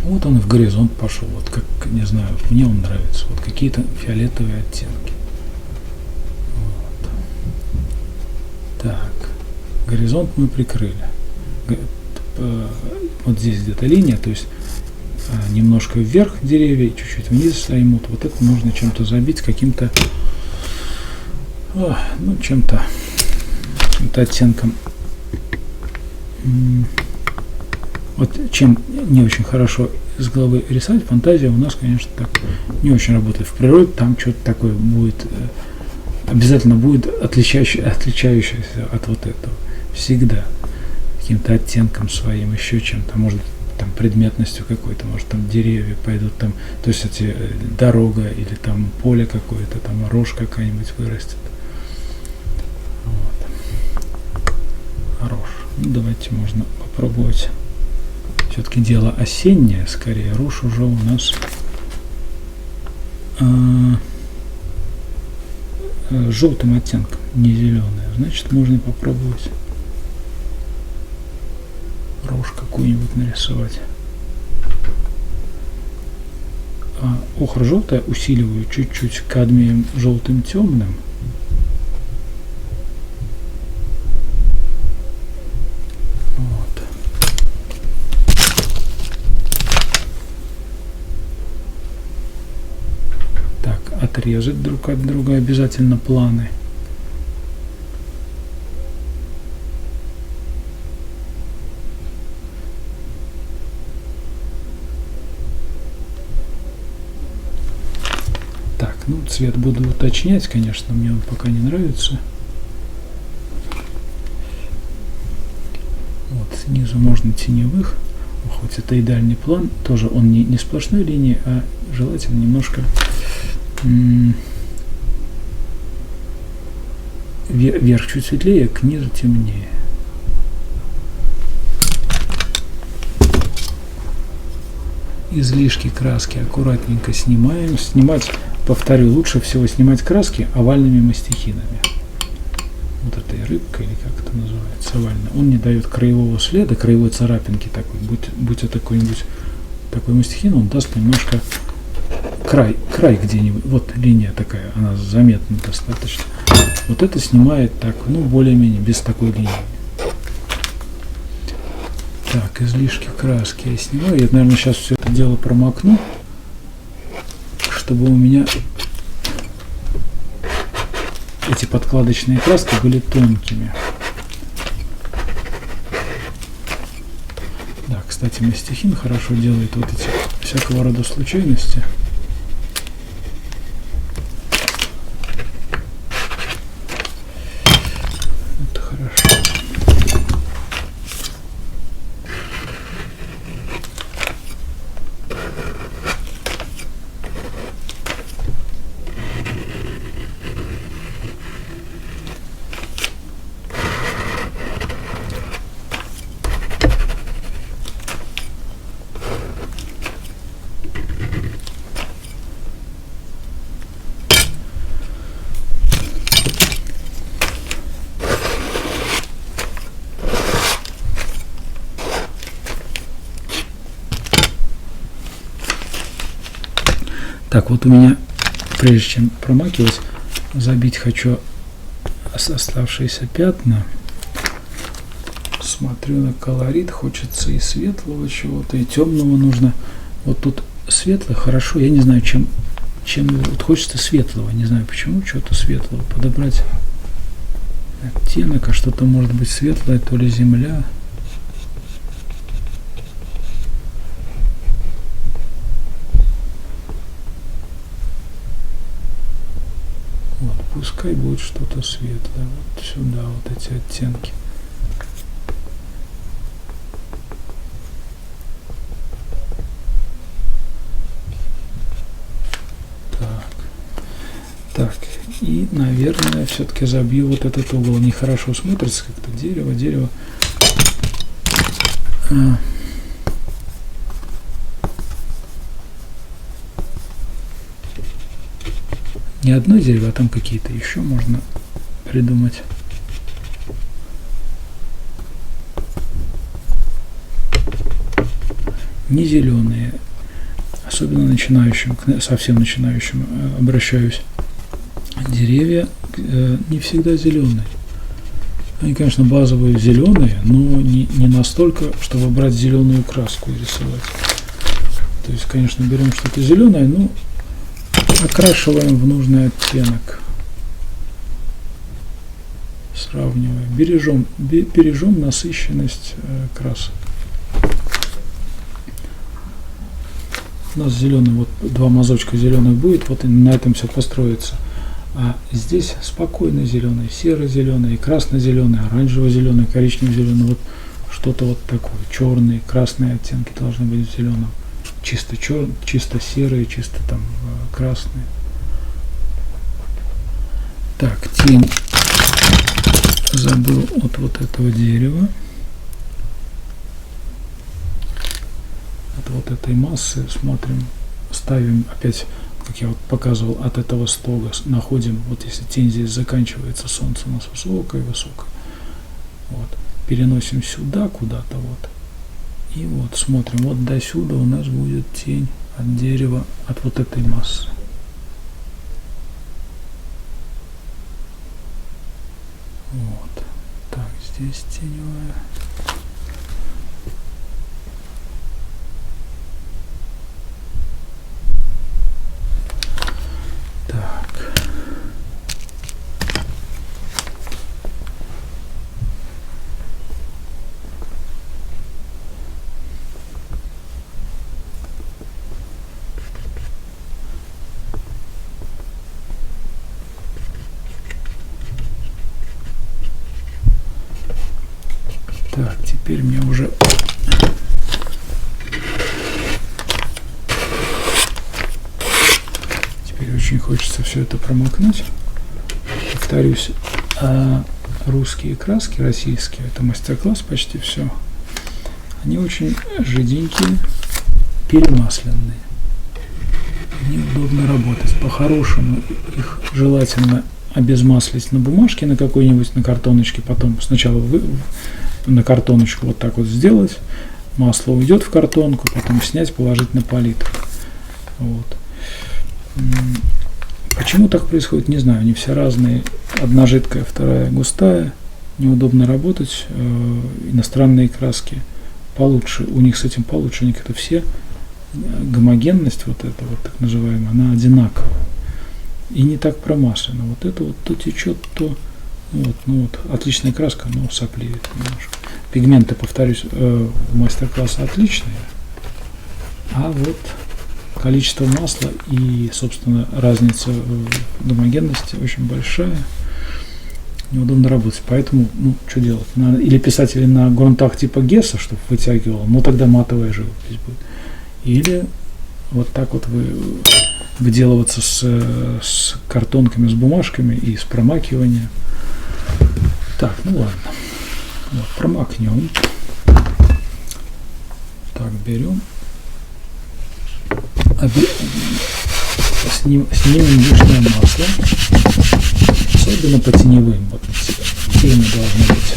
Вот он и в горизонт пошел, вот как, не знаю, мне он нравится, вот какие-то фиолетовые оттенки. Так, горизонт мы прикрыли. Вот здесь где-то линия, то есть немножко вверх деревья, чуть-чуть вниз займут. Вот это нужно чем-то забить, каким-то, ну, чем-то оттенком. Вот чем не очень хорошо из головы рисовать, фантазия у нас, конечно, так не очень работает. В природе там что-то такое будет. Обязательно будет отличающийся от вот этого. Всегда. Каким-то оттенком своим, еще чем-то. Может, там предметностью какой-то, может, там деревья пойдут, там, то есть эти дорога или там поле какое-то, там рожь какая-нибудь вырастет. Вот. Рожь. Ну, давайте можно попробовать. Все-таки дело осеннее, скорее. Рожь уже у нас желтым оттенком, не зеленая. Значит, можно попробовать рожь какую-нибудь нарисовать. Охра желтая усиливаю чуть-чуть кадмием желтым темным. Вот. Так, отрезать друг от друга обязательно планы. Так, ну цвет буду уточнять, конечно, мне он пока не нравится. Вот, снизу можно теневых, хоть это и дальний план, тоже он не сплошной линии, а желательно немножко вверх чуть светлее, к низу темнее. Излишки краски аккуратненько снимаем. Снимать, повторю, лучше всего снимать краски овальными мастихинами. Вот этой рыбкой, или как это называется, овальной. Он не дает краевого следа, краевой царапинки такой. Будь это какой-нибудь такой мастихин, он даст немножко край где-нибудь. Вот линия такая, она заметна достаточно. Вот это снимает так, ну, более-менее без такой линии. Так, излишки краски я снимаю. Я, наверное, сейчас все это дело промокну, чтобы у меня эти подкладочные краски были тонкими. Да, кстати, мастихин хорошо делает вот эти всякого рода случайности. Это хорошо. Так, вот у меня, прежде чем промакивать, забить хочу оставшиеся пятна. Смотрю на колорит, хочется и светлого чего-то, и темного нужно. Вот тут светло, хорошо, я не знаю, чем вот хочется светлого, не знаю почему, что-то светлого подобрать оттенок, а что-то может быть светлое, то ли земля. Вот, пускай будет что-то светлое, вот сюда, вот эти оттенки. Так, и, наверное, все-таки забью вот этот угол. Нехорошо смотрится, как-то дерево. Не одно дерево, а там какие-то еще можно придумать. Не зеленые, особенно начинающим, совсем начинающим обращаюсь. Деревья не всегда зеленые. Они, конечно, базовые зеленые, но не настолько, чтобы брать зеленую краску и рисовать. То есть, конечно, берем что-то зеленое, но окрашиваем в нужный оттенок. Сравниваем. Бережем насыщенность красок. У нас зеленый, вот два мазочка зеленых будет, вот и на этом все построится. А здесь спокойно зеленый, серо-зеленый, красно-зеленый, оранжево-зеленый, коричнево-зеленый. Вот что-то вот такое. Черные, красные оттенки должны быть в зеленом. Чисто черный, чисто серые, чисто там красные. Так, тень забыл от вот этого дерева. От вот этой массы смотрим, ставим опять, как я вот показывал, от этого стога находим, вот если тень здесь заканчивается, солнце у нас высокое, вот, переносим сюда куда-то вот, и вот смотрим, вот до сюда у нас будет тень от дерева, от вот этой массы. Вот, так, здесь теневая. Так, теперь мне уже очень хочется все это промокнуть. Повторюсь, А русские краски, российские, это мастер-класс почти все, они очень жиденькие, перемасленные. Неудобно работать. По-хорошему их желательно обезмаслить на бумажке, на какой-нибудь, на картоночке, потом сначала на картоночку вот так вот сделать, масло уйдет в картонку, потом снять, положить на палитру. Вот. Почему так происходит, не знаю, они все разные, одна жидкая, вторая густая, неудобно работать, иностранные краски получше, у них с этим получше, у них это все, гомогенность вот эта вот так называемая, она одинаковая и не так промаслена. Вот это вот то течет, то вот, отличная краска, но соплеет немножко. Пигменты, повторюсь, мастер-класса отличные, а вот количество масла и, собственно, разница в гомогенности очень большая. Неудобно работать. Поэтому, что делать? Надо или писать на грунтах типа Гесса, чтобы вытягивал, но тогда матовая живопись будет. Или вот так вот выделываться с картонками, с бумажками и с промакиванием. Так, ладно. Вот, промакнем. Так, берем. Снимем лишнее масло. Особенно по теневым. Вот тени должны быть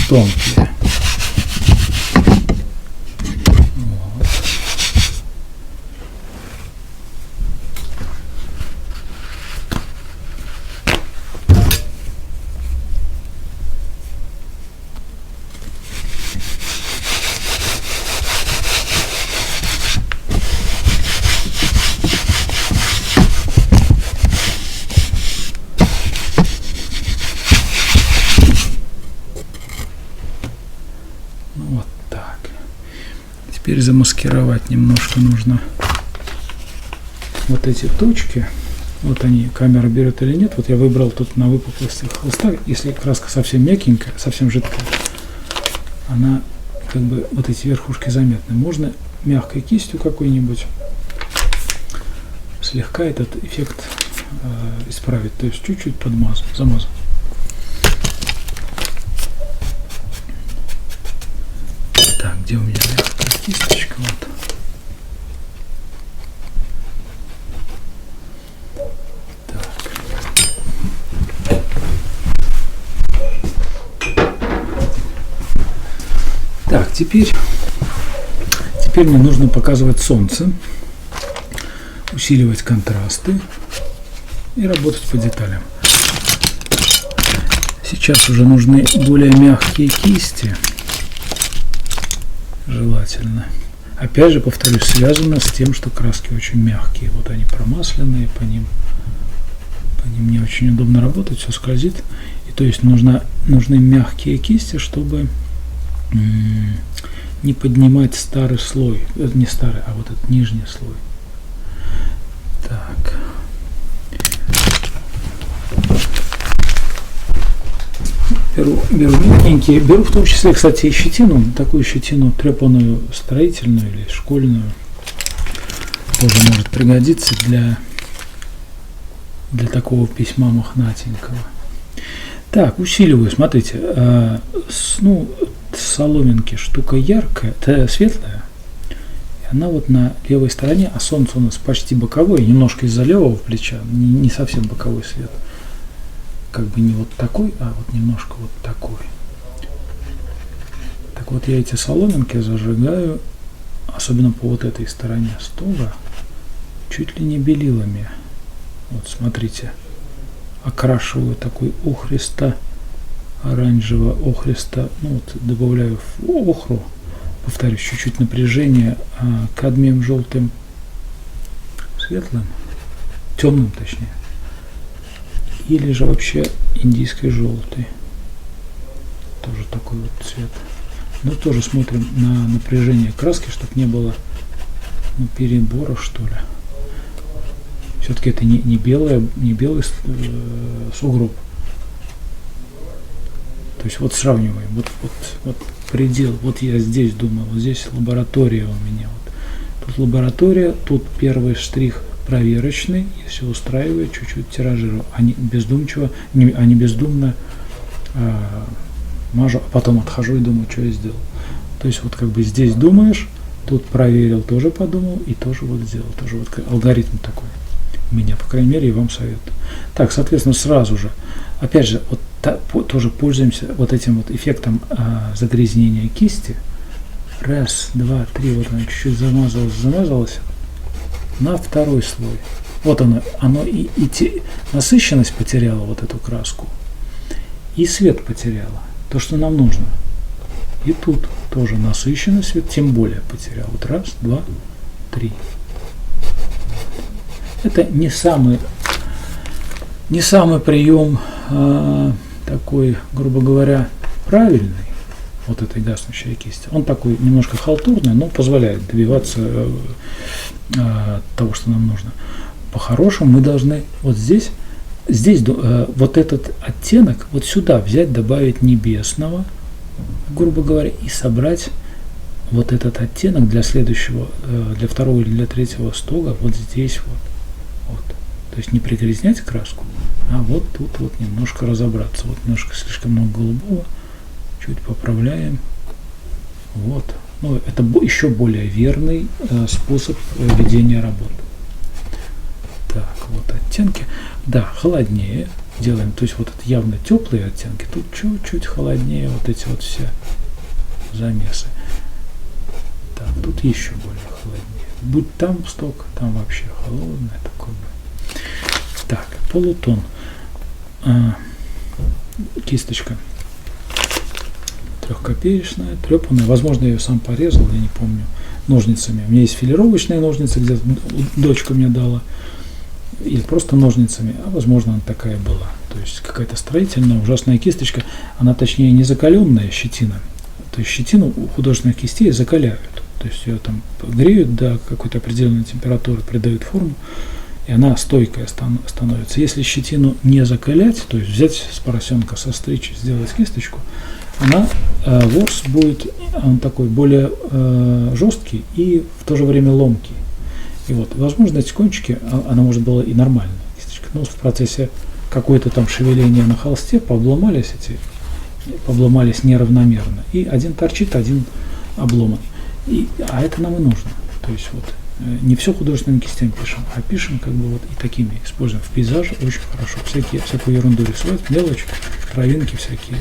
тонкие. Вот. Вот так. Теперь замаскировать немножко нужно вот эти точки. Вот они, камера берет или нет. Вот я выбрал тут на выпуклости холста. Если краска совсем мягенькая, совсем жидкая, она как бы вот эти верхушки заметны. Можно мягкой кистью какой-нибудь слегка этот эффект исправить. То есть чуть-чуть замазать. Так, где у меня мягкая кисточка? Вот. Так, теперь мне нужно показывать солнце, усиливать контрасты и работать по деталям. Сейчас уже нужны более мягкие кисти, желательно. Опять же, повторюсь, связано с тем, что краски очень мягкие. Вот они промасленные, по ним не очень удобно работать, все скользит. И то есть нужны мягкие кисти, чтобы не поднимать старый слой, не старый, а вот этот нижний слой. Так. Беру мягенькие, беру в том числе, кстати, и щетину, такую щетину трепаную, строительную или школьную, тоже может пригодиться для такого письма мохнатенького. Так, усиливаю, смотрите, соломинки штука яркая, светлая, и она вот на левой стороне, а солнце у нас почти боковое, немножко из-за левого плеча, не совсем боковой свет, как бы не вот такой, а вот немножко вот такой. Так вот я эти соломинки зажигаю, особенно по вот этой стороне стола, чуть ли не белилами. Вот смотрите, окрашиваю такой оранжево-охристо, добавляю в охру, повторюсь, чуть-чуть напряжение, кадмием желтым, светлым, темным точнее, или же вообще индийской желтый, тоже такой вот цвет. Но тоже смотрим на напряжение краски, чтобы не было перебора, что ли. Все-таки это не белый сугроб. То есть вот сравниваем, вот предел, вот я здесь думал, вот здесь лаборатория у меня. Вот. Тут лаборатория, тут первый штрих проверочный, если устраивает, чуть-чуть тиражирую, а не бездумчиво, а не бездумно мажу, а потом отхожу и думаю, что я сделал. То есть вот как бы здесь думаешь, тут проверил, тоже подумал и тоже вот сделал. Тоже вот алгоритм такой у меня, по крайней мере, и вам советую. Так, соответственно, сразу же, опять же, вот тоже пользуемся вот этим вот эффектом загрязнения кисти. Раз, два, три, вот она чуть-чуть замазалась на второй слой. Вот оно и насыщенность потеряла, вот эту краску, и свет потеряла, то, что нам нужно. И тут тоже насыщенный свет, тем более потерял. Вот раз, два, три. Это не самый прием такой, грубо говоря, правильный, вот этой гаснущей кисти. Он такой немножко халтурный, но позволяет добиваться того, что нам нужно. По-хорошему мы должны вот здесь вот этот оттенок вот сюда взять, добавить небесного, грубо говоря, и собрать вот этот оттенок для следующего, для второго или для третьего стога вот здесь вот. То есть не пригрязнять краску, а вот тут вот немножко разобраться. Вот немножко слишком много голубого, чуть поправляем. Вот. Ну, это еще более верный способ ведения работы. Так, вот оттенки. Да, холоднее делаем. То есть вот это явно теплые оттенки. Тут чуть-чуть холоднее вот эти вот все замесы. Так, тут еще более холоднее. Будь там сток, там вообще холодное такое. Так, полутон. Кисточка трехкопеечная, трепанная. Возможно, я ее сам порезал, я не помню, ножницами. У меня есть филировочные ножницы, где дочка мне дала, или просто ножницами, а возможно, она такая была. То есть какая-то строительная, ужасная кисточка. Она, точнее, не закаленная щетина. То есть щетину у художественных кистей закаляют. То есть ее там греют до какой-то определенной температуры, придают форму, и она стойкая становится. Если щетину не закалять, то есть взять с поросенка, состричь, сделать кисточку, она, ворс будет он такой более жесткий и в то же время ломкий. И вот, возможно, эти кончики, она может была и нормальная кисточка, но в процессе какое-то там шевеления на холсте пообломались неравномерно. И один торчит, один обломан. А это нам и нужно. То есть вот не все художественными кистями пишем, а пишем как бы вот и такими используем. В пейзаже очень хорошо. Всякую ерунду рисовать, мелочь, травинки всякие.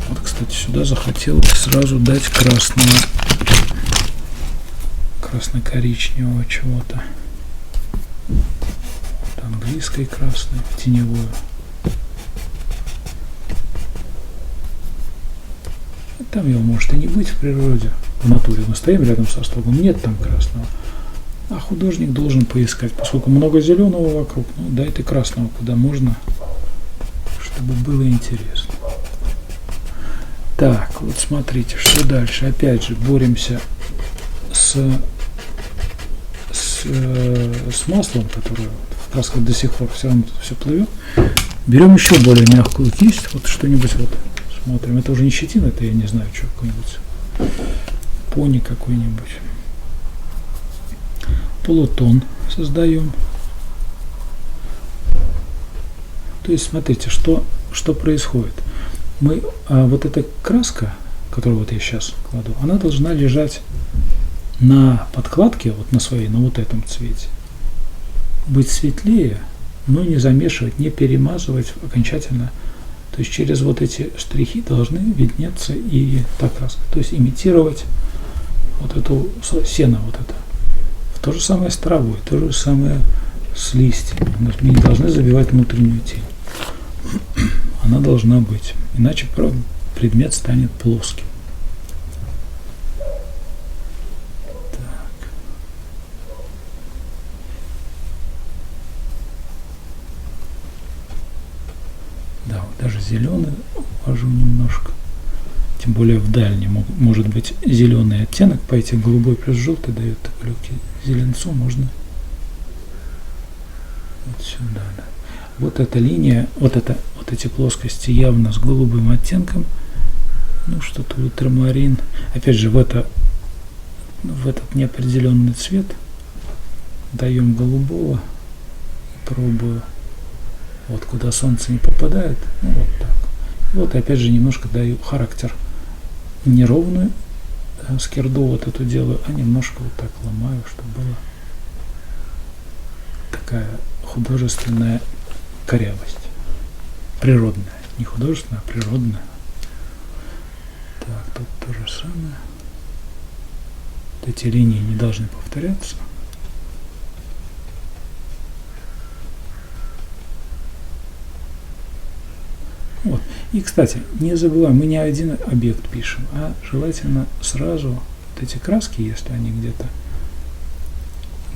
Вот, кстати, сюда захотелось сразу дать красно-коричневого чего-то. Вот английской красной, теневую. Там его может и не быть в природе. В натуре мы стоим рядом со стогом, нет там красного. А художник должен поискать, поскольку много зеленого вокруг, ну дай ты красного куда можно, чтобы было интересно. Так, вот смотрите, что дальше. Опять же, боремся с маслом, которое в красках до сих пор все равно все плывет. Берем еще более мягкую кисть, вот что-нибудь вот смотрим. Это уже не щетина, это я не знаю, что какой-нибудь пони какой-нибудь. Полутон создаем. То есть смотрите, что происходит. Вот эта краска, которую вот я сейчас кладу, она должна лежать на подкладке, вот на своей, на вот этом цвете. Быть светлее, но не замешивать, не перемазывать окончательно. То есть через вот эти штрихи должны виднеться и та краска. То есть имитировать вот эту сено, вот это. То же самое с травой, то же самое с листьями. Мы не должны забивать внутреннюю тень. Она должна быть. Иначе предмет станет плоским. Так. Да, вот даже зеленый ввожу немножко. Тем более в дальнем может быть зеленый оттенок, пойти голубой плюс желтый дает такой легкий зеленцу, можно вот сюда, да. Вот эта линия, вот эти плоскости явно с голубым оттенком, ну что-то ультрамарин. Опять же, в это в этот неопределенный цвет даем голубого и пробую. Вот куда солнце не попадает, ну вот так. И вот опять же немножко даю характер. Неровную скирду вот эту делаю, а немножко вот так ломаю, чтобы была такая художественная корявость. Природная. Не художественная, а природная. Так, тут то же самое. Вот эти линии не должны повторяться. Вот. И, кстати, не забываем, мы не один объект пишем, а желательно сразу вот эти краски, если они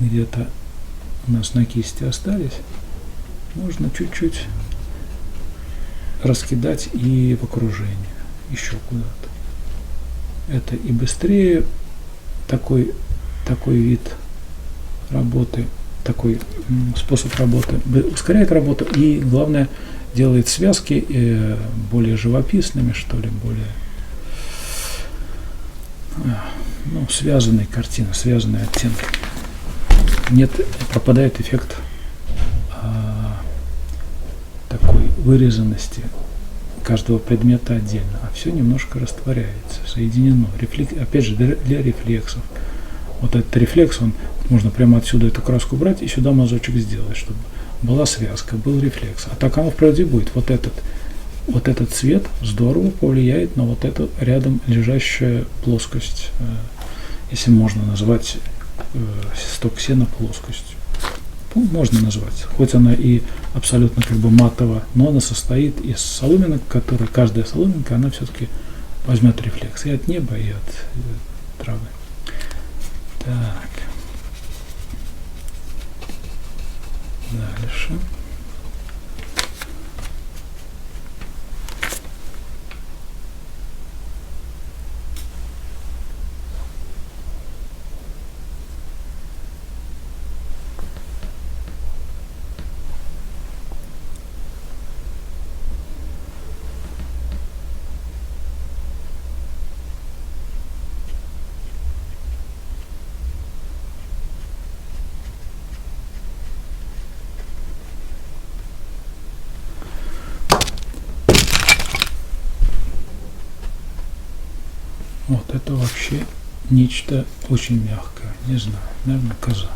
где-то у нас на кисти остались, можно чуть-чуть раскидать и в окружение, еще куда-то. Это и быстрее такой вид работы, такой способ работы ускоряет работу и, главное, делает связки более живописными, что ли, более связанные картины, связанные оттенки. Нет, пропадает эффект такой вырезанности каждого предмета отдельно, а все немножко растворяется, соединено. Опять же, для рефлексов. Вот этот рефлекс, можно прямо отсюда эту краску брать и сюда мазочек сделать, чтобы была связка, был рефлекс. А так оно в природе будет. Вот этот цвет здорово повлияет на вот эту рядом лежащую плоскость, если можно назвать сток сена плоскостью. Можно назвать. Хоть она и абсолютно как бы матовая, но она состоит из соломинок, которые каждая соломинка, она все-таки возьмет рефлекс и от неба, и от травы. Так. Дальше. Вот это вообще нечто очень мягкое. Не знаю, наверное, коза.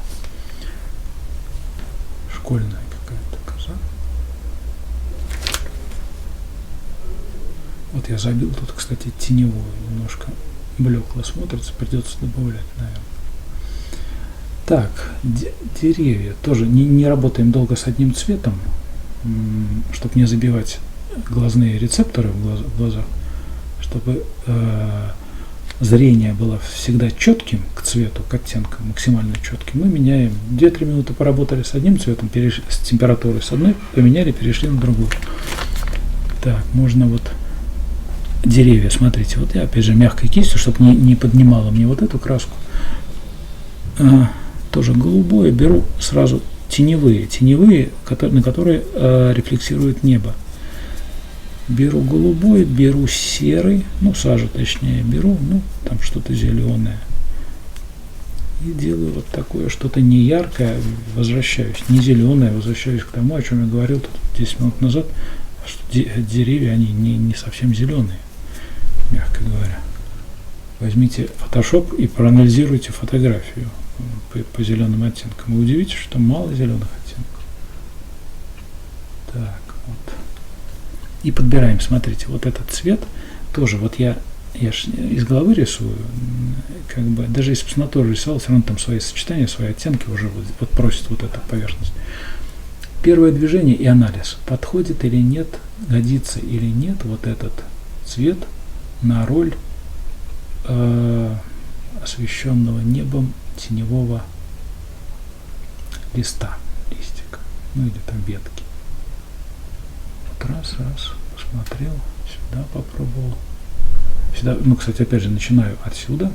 Школьная какая-то коза. Вот я забил тут, кстати, теневую. Немножко блекло смотрится, придется добавлять, наверное. Так, деревья. Тоже не работаем долго с одним цветом, чтобы не забивать глазные рецепторы в глазах, чтобы зрение было всегда четким к цвету, к оттенкам, максимально четким. Мы меняем. 2-3 минуты поработали с одним цветом, с температурой с одной, поменяли, перешли на другую. Так, можно вот деревья, смотрите, вот я опять же мягкой кистью, чтобы не поднимало мне вот эту краску. Тоже голубое беру сразу теневые, на которые рефлексирует небо. Беру голубой, беру серый, сажу точнее, беру, там что-то зеленое. И делаю вот такое что-то не яркое, возвращаюсь, не зеленое, возвращаюсь к тому, о чем я говорил тут 10 минут назад, что деревья, они не совсем зеленые, мягко говоря. Возьмите Photoshop и проанализируйте фотографию по зеленым оттенкам. Вы удивитесь, что мало зеленых оттенков. Так, вот. И подбираем, смотрите, вот этот цвет тоже, вот я из головы рисую, как бы, даже если бы с натуры рисовал, все равно там свои сочетания, свои оттенки уже вот просит вот эта поверхность. Первое движение и анализ, подходит или нет, годится или нет вот этот цвет на роль освещенного небом теневого листика, или там ветки. Раз, посмотрел, сюда попробовал. Сюда, кстати, опять же, начинаю отсюда.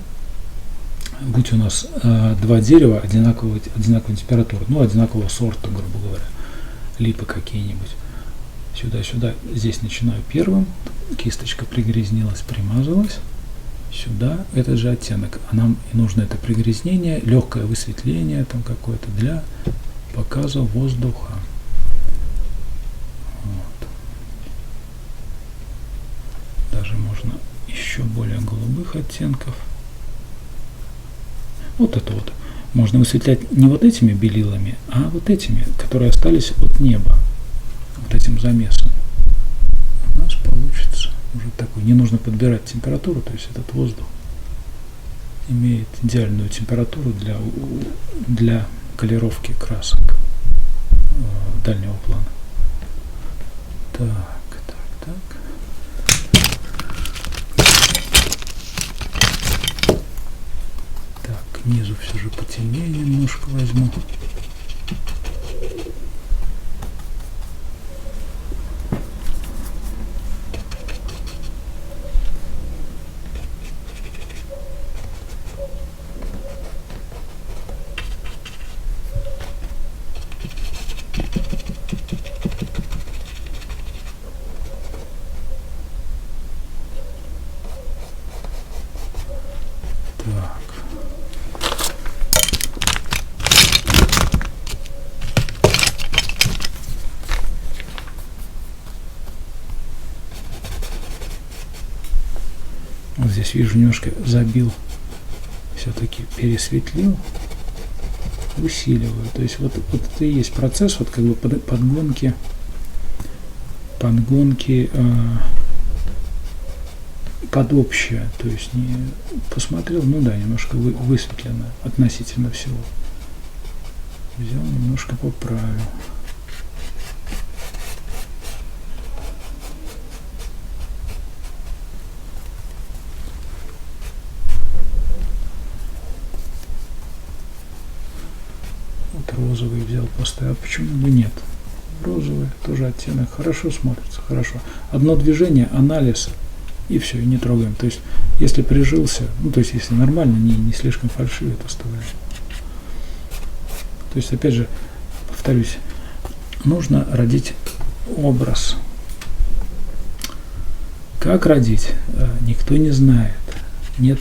Будь у нас два дерева одинаковой температуры, одинакового сорта, грубо говоря, липы какие-нибудь. Сюда, здесь начинаю первым. Кисточка пригрязнилась, примазалась. сюда этот же оттенок. А нам и нужно это пригрязнение, легкое высветление там какое-то для показа воздуха. Вот. Даже можно еще более голубых оттенков. Вот это вот. Можно высветлять не вот этими белилами, а вот этими, которые остались от неба. Вот этим замесом. У нас получится уже такой. Не нужно подбирать температуру, то есть этот воздух имеет идеальную температуру для колировки красок дальнего плана. Так. Так, к низу все же потемнее немножко возьму. Вот здесь вижу, немножко забил, все-таки пересветлил, усиливаю. То есть вот это и есть процесс вот как бы подгонки под общее. То есть не посмотрел, ну да, немножко высветлено относительно всего. Взял, немножко поправил. Розовый взял, поставил. Почему бы нет? Розовый тоже оттенок хорошо смотрится, хорошо. Одно движение, анализ, и все, и не трогаем. То есть, если прижился, ну, то есть, если нормально, не слишком фальшивит, оставляем. То есть, опять же, повторюсь, нужно родить образ. Как родить? Никто не знает. Нет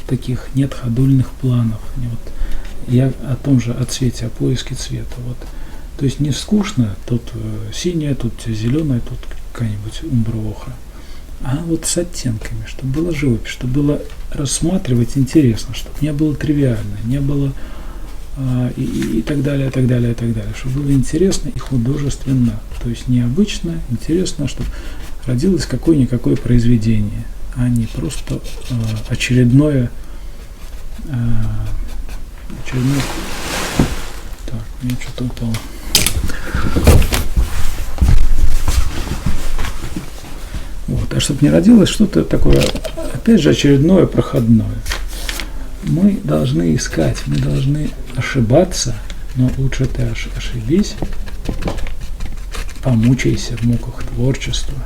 ходульных планов. Вот. Я о том же, о цвете, о поиске цвета. Вот. То есть не скучно, тут синее, тут зеленое, тут какая-нибудь умбра-охра. А вот с оттенками, чтобы было живопись, чтобы было рассматривать интересно, чтобы не было тривиально, не было и так далее, и так далее, и так далее. Чтобы было интересно и художественно. То есть необычно, интересно, чтобы родилось какое-никакое произведение, а не просто очередное. Так, мне что-то упало. Вот, а чтобы не родилось что-то такое, опять же, очередное, проходное. Мы должны искать, мы должны ошибаться, но лучше ты ошибись, помучайся в муках творчества,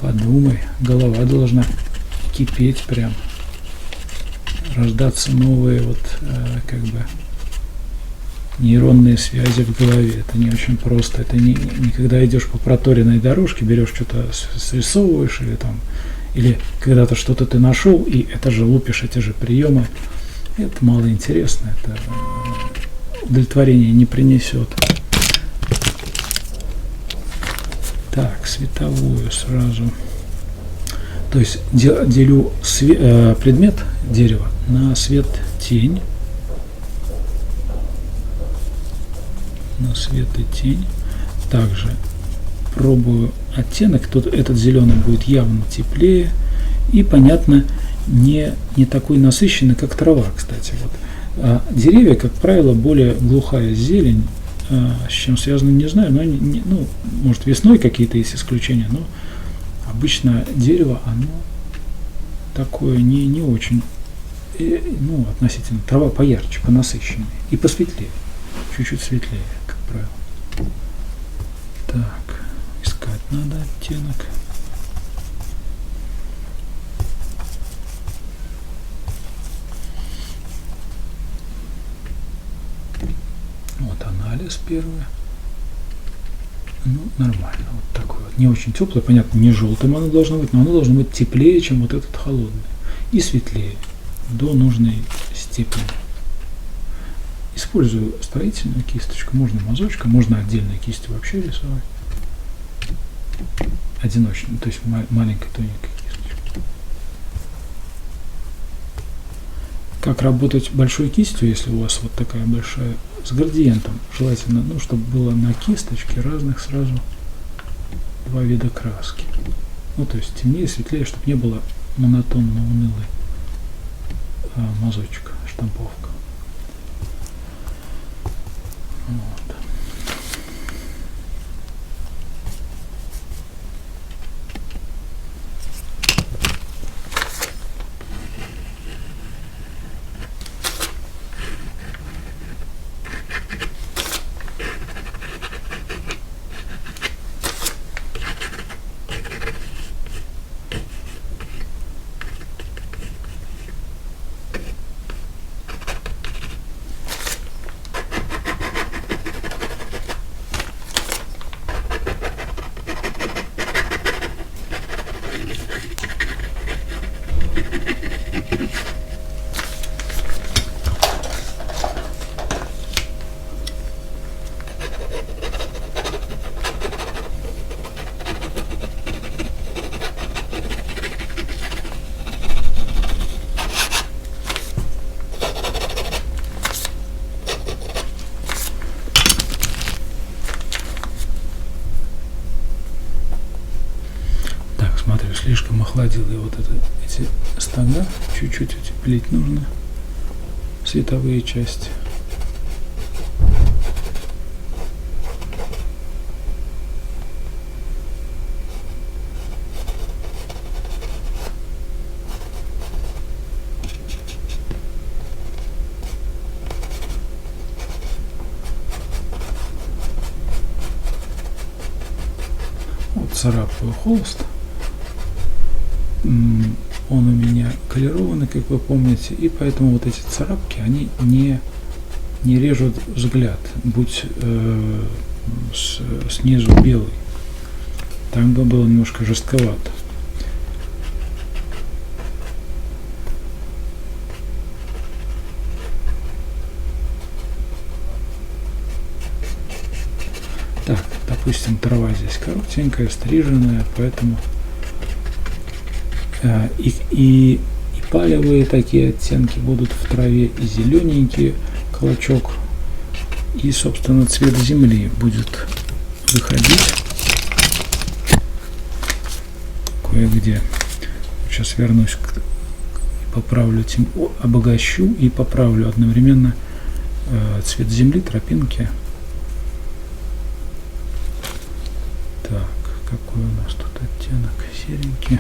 подумай, голова должна кипеть прям. Рождаться новые как бы нейронные связи в голове. Это не очень просто. Это не когда идешь по проторенной дорожке, берешь что-то, срисовываешь или когда-то что-то ты нашел, и это же лупишь эти же приемы. Это мало интересно. Это удовлетворение не принесет. Так, световую сразу. То есть делю предмет дерева на свет-тень. На свет и тень. Также пробую оттенок. Тут этот зеленый будет явно теплее. И, понятно, не такой насыщенный, как трава, кстати. Вот. А деревья, как правило, более глухая зелень. С чем связано, не знаю. Но может, весной какие-то есть исключения, но обычно дерево, оно такое не очень, относительно, трава поярче, понасыщеннее и посветлее, чуть-чуть светлее, как правило. Так, искать надо оттенок. Вот анализ первый. Нормально, вот такой вот. Не очень теплый, понятно, не желтым оно должно быть, но оно должно быть теплее, чем вот этот холодный. и светлее до нужной степени. Использую строительную кисточку, можно мазочком, можно отдельной кистью вообще рисовать. Одиночной, то есть маленькой тоненькой кисточкой. Как работать большой кистью, если у вас вот такая большая, с градиентом? Желательно, ну, чтобы было на кисточке разных сразу два вида краски. Ну, то есть темнее, светлее, чтобы не было монотонно унылый мазочек, штамповка. Вот. Слишком охладил, и вот эти стога чуть-чуть утеплить нужно, световые части. Вот царапаю холст. Он у меня колерованный, как вы помните, и поэтому вот эти царапки, они не режут взгляд, будь снизу белый. Там бы было немножко жестковато. Так, допустим, трава здесь коротенькая, стриженная, поэтому и палевые такие оттенки будут в траве, и зелененький клочок, и, собственно, цвет земли будет выходить кое-где. Сейчас вернусь, поправлю, обогащу и поправлю одновременно цвет земли, тропинки. Так, какой у нас тут оттенок? Серенький.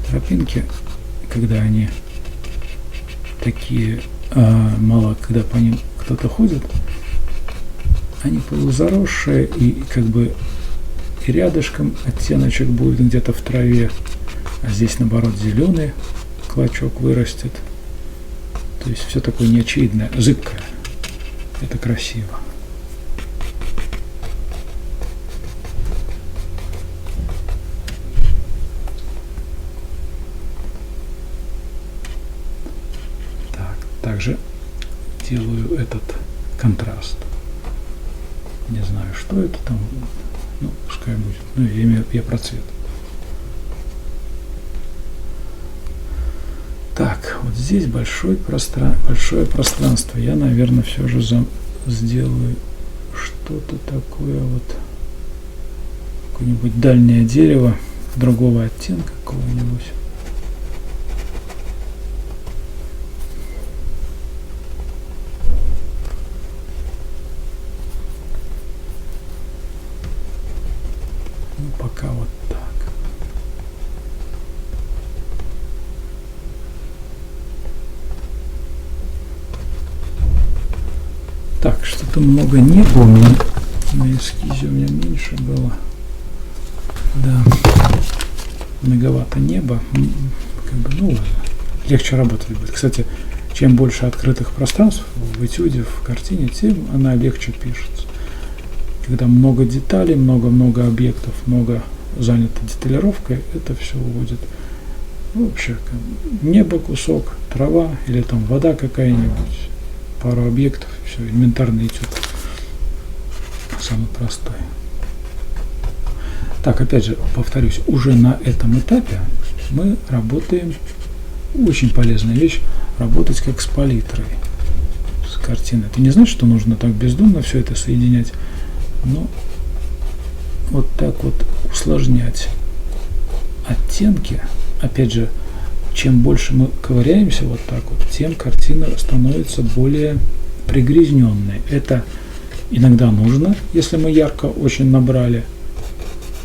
Тропинки, когда они такие, мало когда по ним кто-то ходит, они полузаросшие, и как бы и рядышком оттеночек будет где-то в траве, а здесь наоборот зеленый клочок вырастет. То есть все такое неочевидное, зыбкое. Это красиво. Также делаю этот контраст. Не знаю, что это там, ну, пускай будет. Ну, я про цвет. Так, вот здесь большое пространство. Я, наверное, все же сделаю что-то такое вот, какое-нибудь дальнее дерево другого оттенка какого-нибудь. Пока вот так. Так, что-то много не было. На эскизе у меня меньше было. Да. Многовато неба. Как бы, ну ладно. Легче работать будет. Кстати, чем больше открытых пространств в этюде, в картине, тем она легче пишется. Когда много деталей, много объектов, много занято деталировкой, это все уводит. Вообще, небо, кусок, трава или там вода какая-нибудь, пару объектов, все, инвентарный этюд. Самый простой. Так, опять же, повторюсь, уже на этом этапе мы работаем, очень полезная вещь, работать как с палитрой, с картиной. Это не значит, что нужно так бездумно все это соединять, но вот так вот усложнять оттенки. Опять же, чем больше мы ковыряемся вот так вот, тем картина становится более пригрязненной. Это иногда нужно, если мы ярко очень набрали,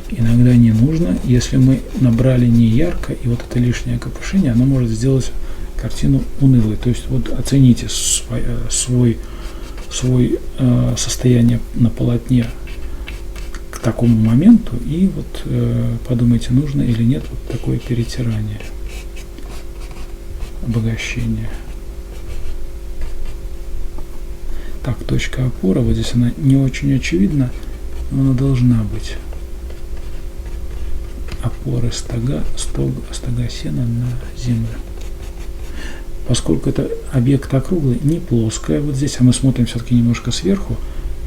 иногда не нужно, если мы набрали не ярко, и вот это лишнее копошение, оно может сделать картину унылой. То есть вот оцените свое состояние на полотне к такому моменту и вот подумайте, нужно или нет вот такое перетирание, обогащение. Так, точка опоры, вот здесь она не очень очевидна, но она должна быть. Опоры стога сена на землю. Поскольку это объект округлый, не плоская, вот здесь, а мы смотрим все-таки немножко сверху,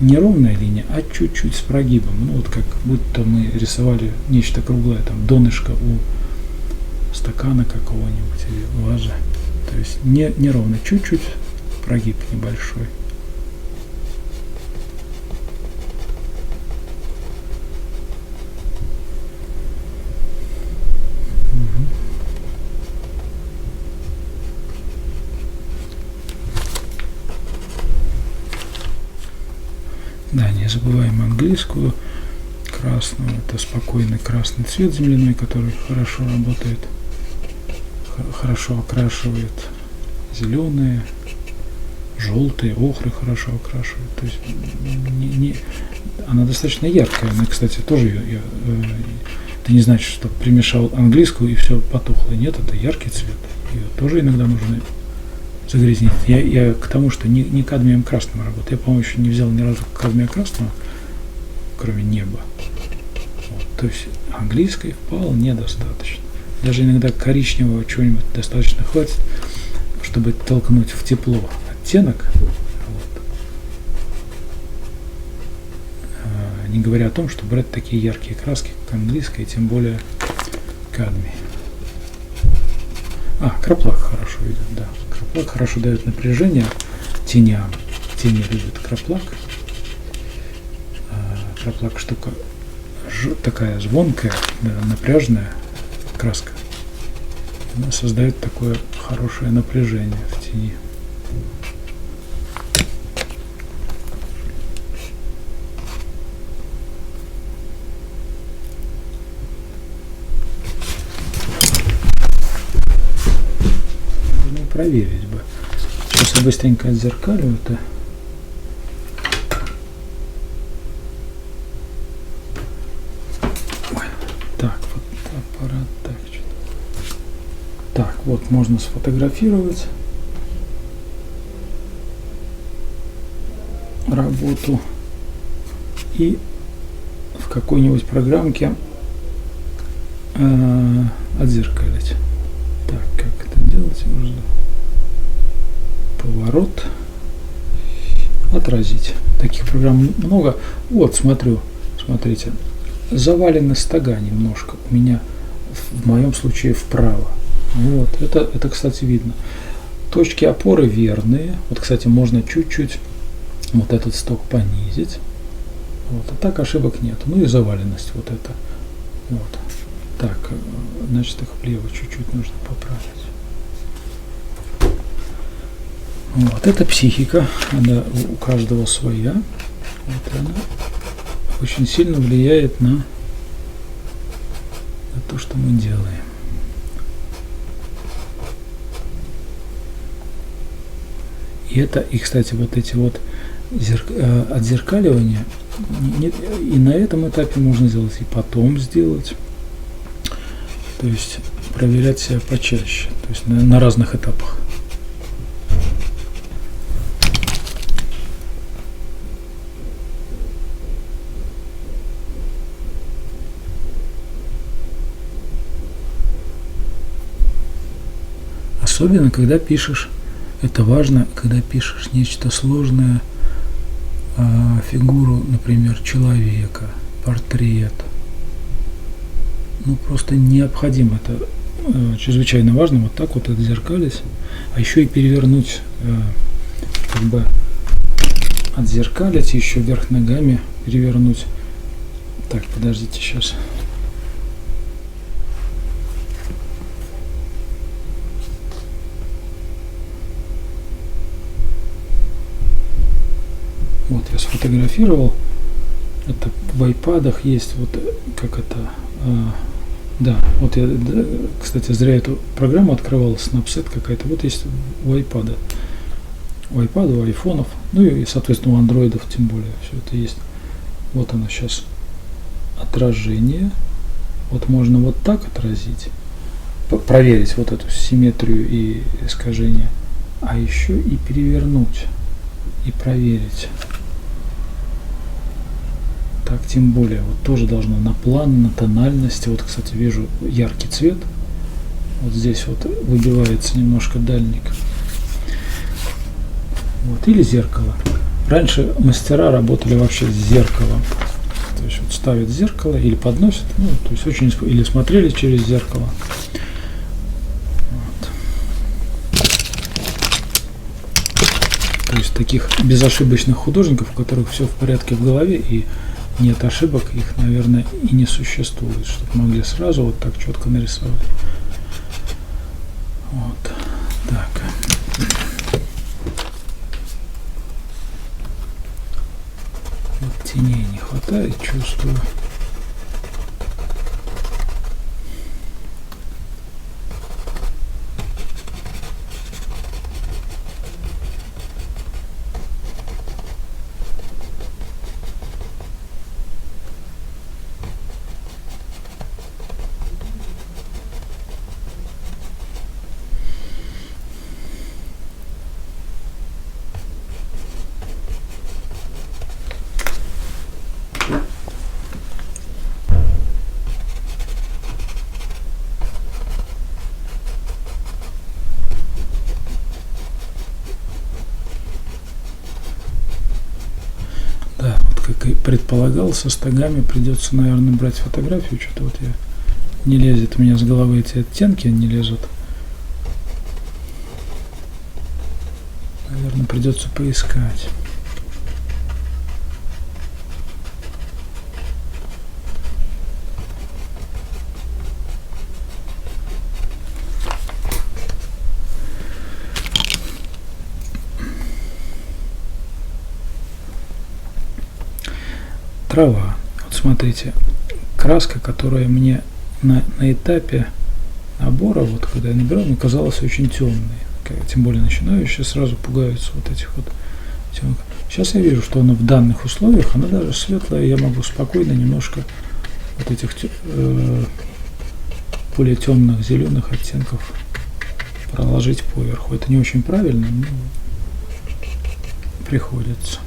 не ровная линия, а чуть-чуть с прогибом. Ну вот как будто мы рисовали нечто круглое, там донышко у стакана какого-нибудь или вазы. То есть не ровно, чуть-чуть прогиб небольшой. Да, не забываем английскую, красную, это спокойный красный цвет земляной, который хорошо работает, хорошо окрашивает, зеленые, желтые, охры хорошо окрашивает, то есть она достаточно яркая, она, кстати, тоже это не значит, что примешал английскую и все потухло, нет, это яркий цвет, ее тоже иногда нужно загрязнить. Я к тому, что не кадмием красным работаю. Я, по-моему, еще не взял ни разу кадмия красного, кроме неба. Вот. То есть английской вполне достаточно. Даже иногда коричневого чего-нибудь достаточно хватит, чтобы толкнуть в тепло оттенок. Вот. Не говоря о том, что брать такие яркие краски, как английская, и тем более кадмий. Краплак хорошо идет, да. Краплак хорошо дает напряжение теням. Тени любят краплак. Краплак штука такая звонкая, да, напряжная краска. Она создает такое хорошее напряжение в тени. Проверить бы. Сейчас я быстренько отзеркалю это. Так, вот аппарат. Так, вот можно сфотографировать работу и в какой-нибудь программке отзеркалить. Так, как это делать? Можно поворот, отразить. Таких программ много. Вот, смотрите, завалены стога немножко. У меня, в моем случае, вправо. Вот, это, кстати, видно. Точки опоры верные. Вот, кстати, можно чуть-чуть вот этот сток понизить. Вот, а так ошибок нет. Ну и заваленность вот это. Вот. Так, значит, их влево чуть-чуть нужно поправить. Вот, это психика, она у каждого своя. Вот она очень сильно влияет на то, что мы делаем. И, кстати, вот эти вот отзеркаливания, и на этом этапе можно сделать, и потом сделать. То есть проверять себя почаще, то есть на разных этапах. Особенно, когда пишешь, это важно, когда пишешь нечто сложное, фигуру, например, человека, портрет. Ну, просто необходимо, это чрезвычайно важно, вот так вот отзеркалить, а еще и перевернуть, как бы отзеркалить, еще вверх ногами перевернуть. Так, подождите, сейчас. Вот я сфотографировал. Это в айпадах есть, вот как это. Да, вот я, кстати, зря эту программу открывал, Snapseed какая-то. Вот есть у айпада. У айпада, у айфонов, ну и, соответственно, у андроидов тем более все это есть. Вот оно сейчас. Отражение. Вот можно вот так отразить. Проверить вот эту симметрию и искажение. А еще и перевернуть. И проверить. Так, тем более, вот тоже должно на план, на тональности. Вот, кстати, вижу яркий цвет. Вот здесь вот выбивается немножко дальник. Вот, или зеркало. Раньше мастера работали вообще с зеркалом. То есть вот ставят зеркало или подносят, ну, то есть очень, или смотрели через зеркало. Вот. То есть таких безошибочных художников, у которых все в порядке в голове и нет ошибок, их, наверное, и не существует, чтобы могли сразу вот так четко нарисовать. Вот. Так. Вот теней не хватает, чувствую. Как и предполагал, со стогами придется, наверное, брать фотографию. Что-то вот я не лезет у меня с головы эти оттенки, не лезут. Наверное, придется поискать. Трава. Вот смотрите, краска, которая мне на этапе набора, вот когда я набирал, мне казалась очень темной. Тем более начинающие сразу пугаются вот этих вот темных. Сейчас я вижу, что она в данных условиях, она даже светлая, я могу спокойно немножко вот этих более темных зеленых оттенков проложить поверху. Это не очень правильно, но приходится.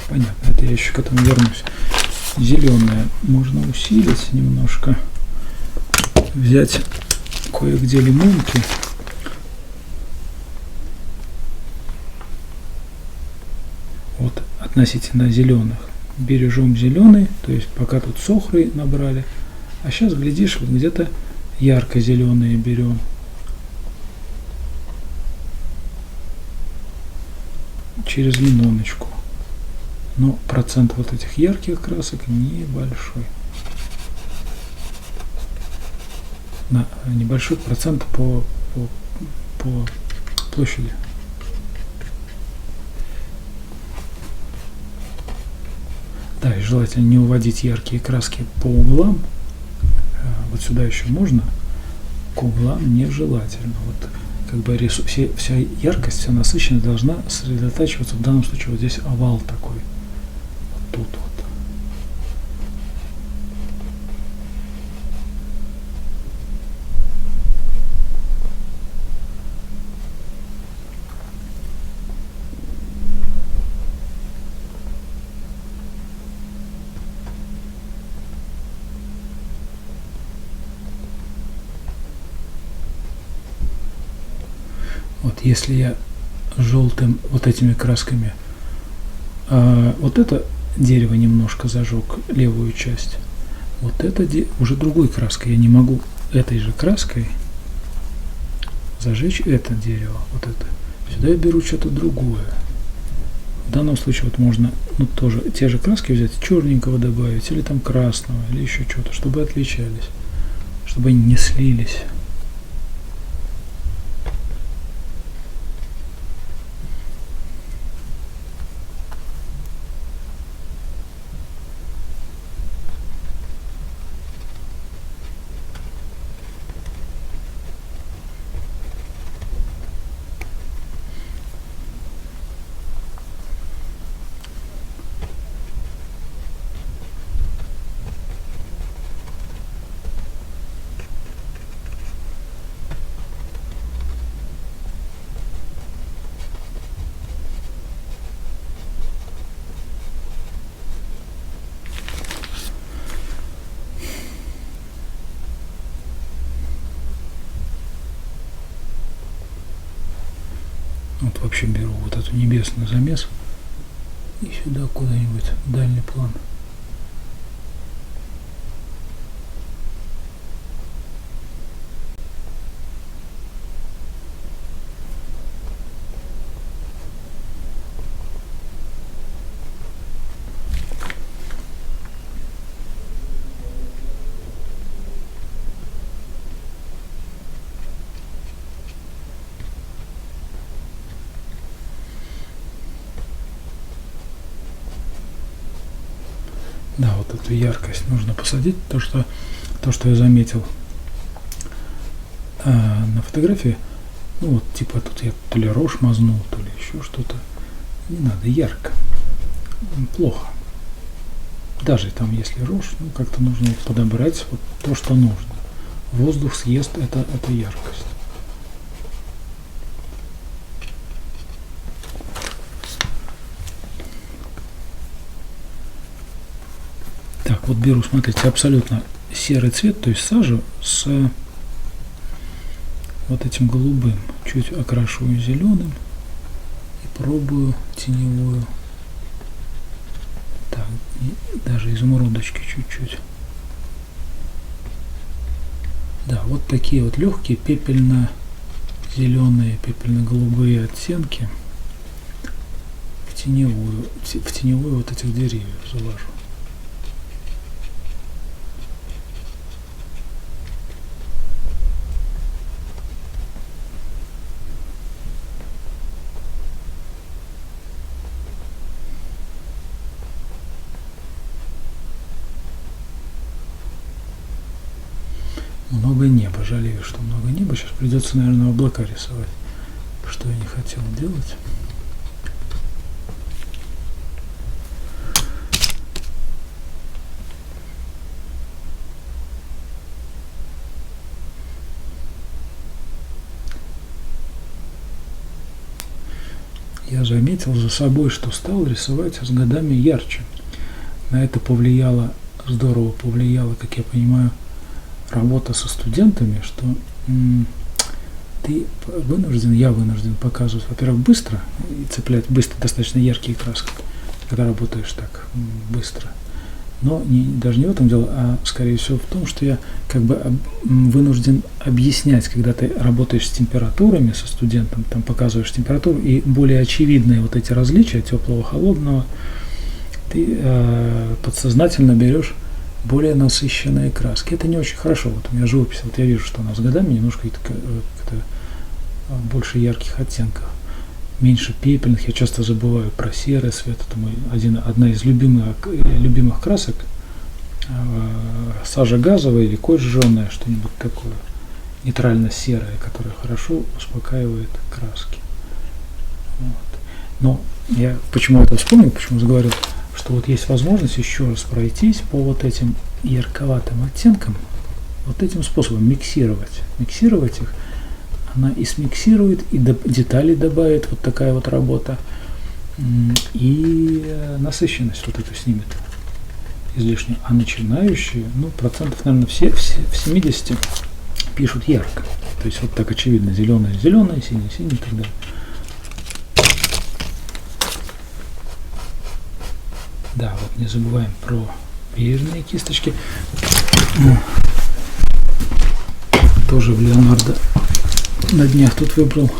Понятно, это я еще к этому вернусь. Зеленое можно усилить немножко. Взять кое-где лимонки. Вот относительно зеленых. Бережем зеленый, то есть пока тут сохры набрали. А сейчас, глядишь, вот где-то ярко-зеленые берем. Через лимоночку. Но процент вот этих ярких красок небольшой. Небольшой процент по площади. Да, и желательно не уводить яркие краски по углам. Вот сюда еще можно. К углам нежелательно. Вот как бы вся яркость, вся насыщенность должна сосредотачиваться в данном случае вот здесь овал такой. Тут вот. если я желтым вот этими красками вот это дерево немножко зажег, левую часть, вот это уже другой краской, я не могу этой же краской зажечь это дерево, вот это. Сюда я беру что-то другое. В данном случае вот можно тоже те же краски взять, черненького добавить, или там красного, или еще что-то, чтобы отличались, чтобы они не слились. Вот вообще беру вот эту небесную замес и сюда куда-нибудь в дальний план. Да, вот эту яркость нужно посадить, то, что я заметил на фотографии, ну вот типа тут я то ли рожь мазнул, то ли еще что-то. Не надо ярко, плохо. Даже там если рожь, как-то нужно подобрать вот то, что нужно. Воздух съест это яркость. Так, вот беру, смотрите, абсолютно серый цвет, то есть сажу с вот этим голубым. Чуть окрашиваю зеленым и пробую теневую. Так, и даже изумрудочки чуть-чуть. Да, вот такие вот легкие пепельно-зеленые, пепельно-голубые оттенки в теневую вот этих деревьев заложу. Много неба, жалею, что много неба. Сейчас придется, наверное, облака рисовать, что я не хотел делать. Я заметил за собой, что стал рисовать с годами ярче. На это здорово повлияла, как я понимаю, работа со студентами, что я вынужден показывать, во-первых, быстро и цеплять быстро достаточно яркие краски, когда работаешь так быстро. Но даже не в этом дело, а скорее всего в том, что я как бы вынужден объяснять, когда ты работаешь с температурами, со студентом, там показываешь температуру, и более очевидные вот эти различия теплого, холодного, ты подсознательно берешь более насыщенные краски. Это не очень хорошо. Вот у меня живопись, вот я вижу, что она с годами немножко больше ярких оттенков, меньше пепельных. Я часто забываю про серый цвет. Это одна из любимых красок. Сажа газовая или кость жженая, что-нибудь такое нейтрально-серое, которое хорошо успокаивает краски. Вот. Но я почему это вспомнил, почему заговорил, что вот есть возможность еще раз пройтись по вот этим ярковатым оттенкам, вот этим способом миксировать их. Она и смиксирует, и детали добавит, вот такая вот работа, и насыщенность вот эту снимет излишнюю. А начинающие, процентов, наверное, в 70 пишут ярко. То есть вот так очевидно, зеленый, зеленый, синий, синий и так далее. Да, вот не забываем про веерные кисточки. Тоже в Леонардо на днях тут выбрал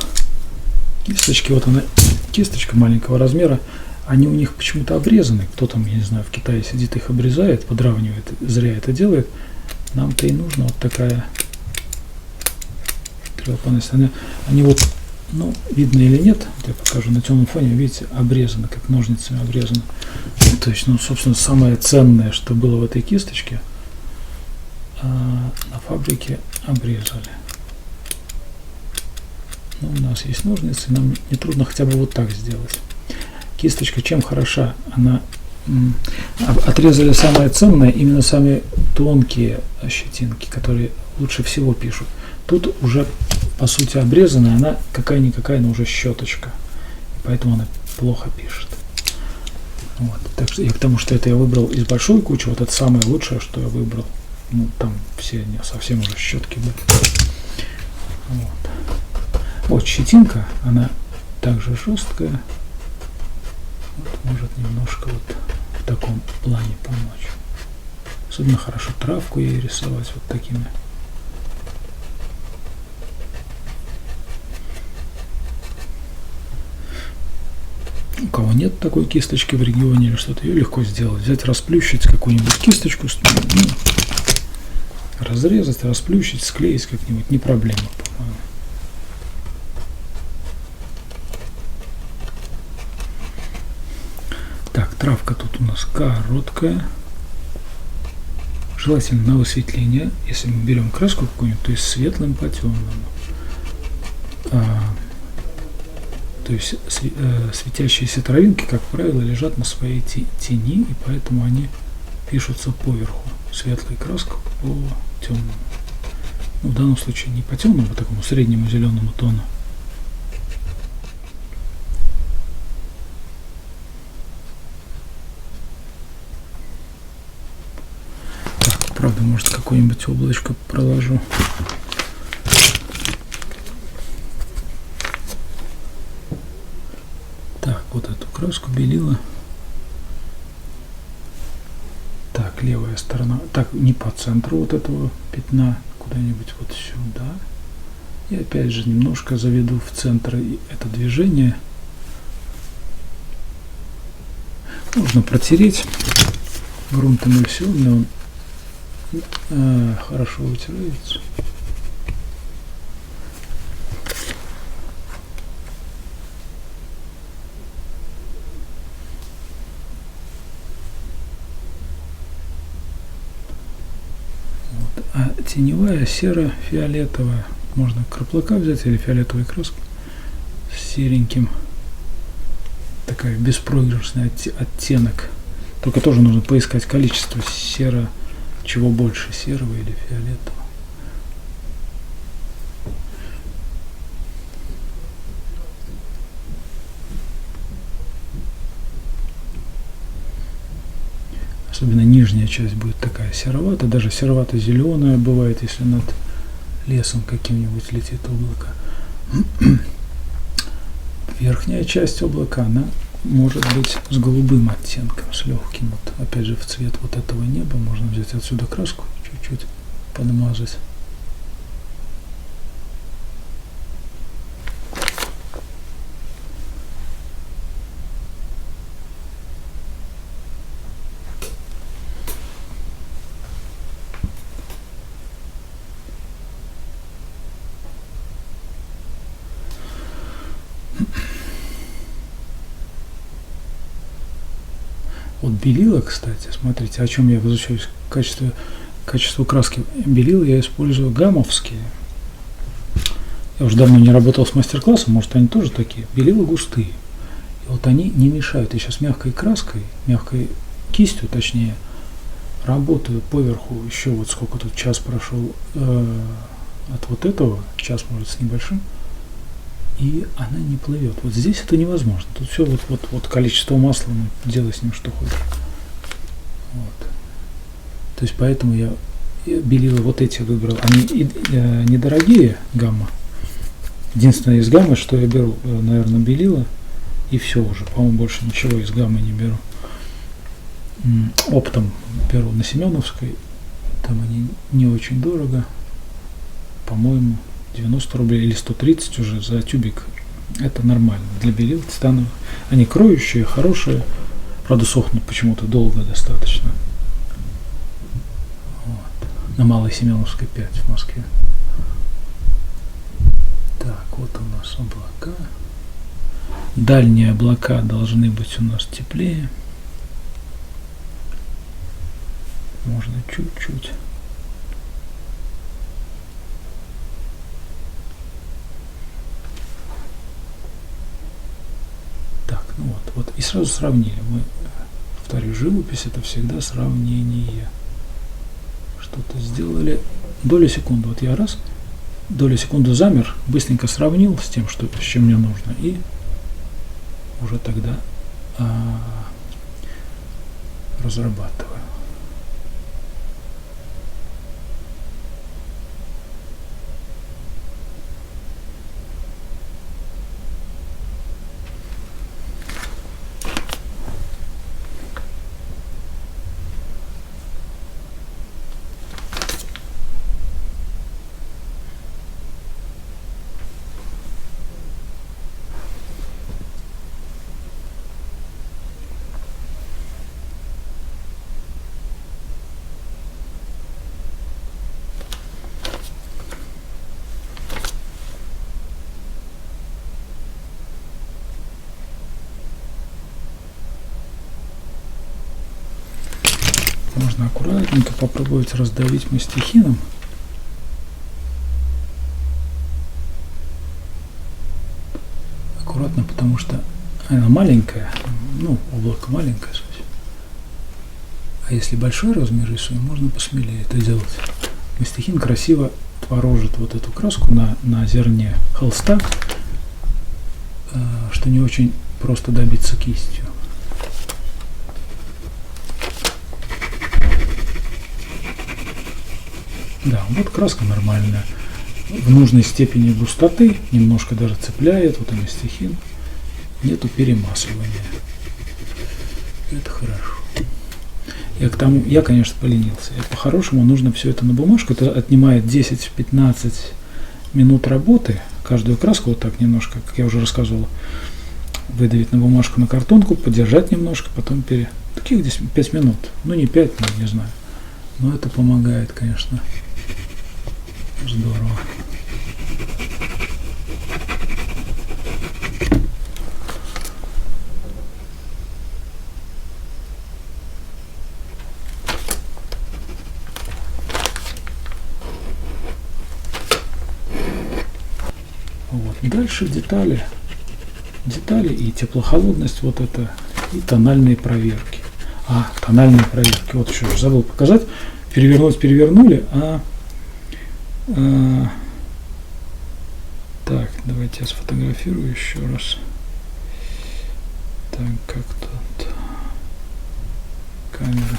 кисточки. Вот она, кисточка маленького размера. Они у них почему-то обрезаны. Кто там, я не знаю, в Китае сидит, их обрезает, подравнивает, зря это делает. Нам-то и нужно вот такая трелопанность. Они вот, ну, видно или нет, вот я покажу на темном фоне, видите, обрезаны, как ножницами обрезаны. То есть, ну, собственно, самое ценное, что было в этой кисточке, на фабрике обрезали. Ну, у нас есть ножницы, нам не трудно хотя бы вот так сделать. Кисточка чем хороша? Она отрезали самое ценное, именно самые тонкие щетинки, которые лучше всего пишут. Тут уже по сути обрезанная, она какая-никакая, но уже щеточка, поэтому она плохо пишет. Вот. Так что, и потому что это я выбрал из большой кучи, вот это самое лучшее, что я выбрал. Ну, там все не совсем уже щетки были. Вот щетинка, она также жесткая. Вот, может немножко вот в таком плане помочь. Особенно хорошо травку ей рисовать вот такими. У кого нет такой кисточки в регионе или что-то, ее легко сделать. Взять, расплющить какую-нибудь кисточку, ну, разрезать, расплющить, склеить как-нибудь, не проблема, по-моему. Так, травка тут у нас короткая. Желательно на высветление. Если мы берем краску какую-нибудь, то есть светлым по темному. То есть светящиеся травинки, как правило, лежат на своей тени, и поэтому они пишутся поверху. Светлой краской по темному. Ну, в данном случае не по темному, а такому среднему зеленому тону. Так, правда, может, какое-нибудь облачко проложу. Так, вот эту краску белила. Так, левая сторона. Так, не по центру вот этого пятна, куда-нибудь вот сюда. И опять же немножко заведу в центр это движение. Можно протереть грунтом и все, но он хорошо вытирается. А теневая серо-фиолетовая. Можно краплака взять или фиолетовой краску с сереньким. Такой беспроигрышный оттенок. Только тоже нужно поискать количество серо, чего больше, серого или фиолетового. Особенно нижняя часть будет такая сероватая, даже серовато-зеленая бывает, если над лесом каким-нибудь летит облако. Верхняя часть облака, она может быть с голубым оттенком, с легким. Вот, опять же, в цвет вот этого неба можно взять отсюда краску, чуть-чуть подмазать. Вот белила, кстати, смотрите, о чем я возвращаюсь к качеству краски. Белила я использую гамовские. Я уже давно не работал с мастер-классом, может они тоже такие. Белила густые. И вот они не мешают. Я сейчас мягкой краской, мягкой кистью, точнее, работаю поверху. Еще вот сколько тут час прошел от вот этого, час может с небольшим. И она не плывет. Вот здесь это невозможно. Тут все вот количество масла, ну, делай с ним что хочешь. Вот. То есть поэтому я белила вот эти выбрал. Они недорогие, гамма. Единственное из гаммы, что я беру, наверное, белила. И все уже. По-моему, больше ничего из гаммы не беру. Оптом беру на Семеновской. Там они не очень дорого. По-моему, 90 рублей или 130 уже за тюбик. Это нормально для белил титановых. Они кроющие, хорошие. Правда, сохнут почему-то долго достаточно. Вот. На Малой Семеновской 5 в Москве. Так, вот у нас облака. Дальние облака должны быть у нас теплее. Можно чуть-чуть. Так, ну вот. И сразу сравнили. Мы, повторю, живопись — это всегда сравнение. Что-то сделали. Долю секунды. Вот я раз, долю секунды замер, быстренько сравнил с тем, с чем мне нужно. И уже тогда разрабатываю. Можно аккуратненько попробовать раздавить мастихином. Аккуратно, потому что она маленькая, ну, облако маленькое совсем. А если большой размер рисуем, можно посмелее это делать. Мастихин красиво творожит вот эту краску на зерне холста, что не очень просто добиться кистью. Да, вот краска нормальная, в нужной степени густоты, немножко даже цепляет, вот и мастихин, нету перемасывания. Это хорошо. Я, конечно, поленился. По-хорошему нужно все это на бумажку, это отнимает 10-15 минут работы, каждую краску вот так немножко, как я уже рассказывал, выдавить на бумажку, на картонку, подержать немножко, потом таких здесь 5 минут, ну не 5, ну, не знаю, но это помогает, конечно. Здорово. Вот. Дальше детали. Детали и теплохолодность, вот это, и тональные проверки. Тональные проверки. Вот еще забыл показать. Перевернули, так, давайте я сфотографирую еще раз. Так, как тут камера.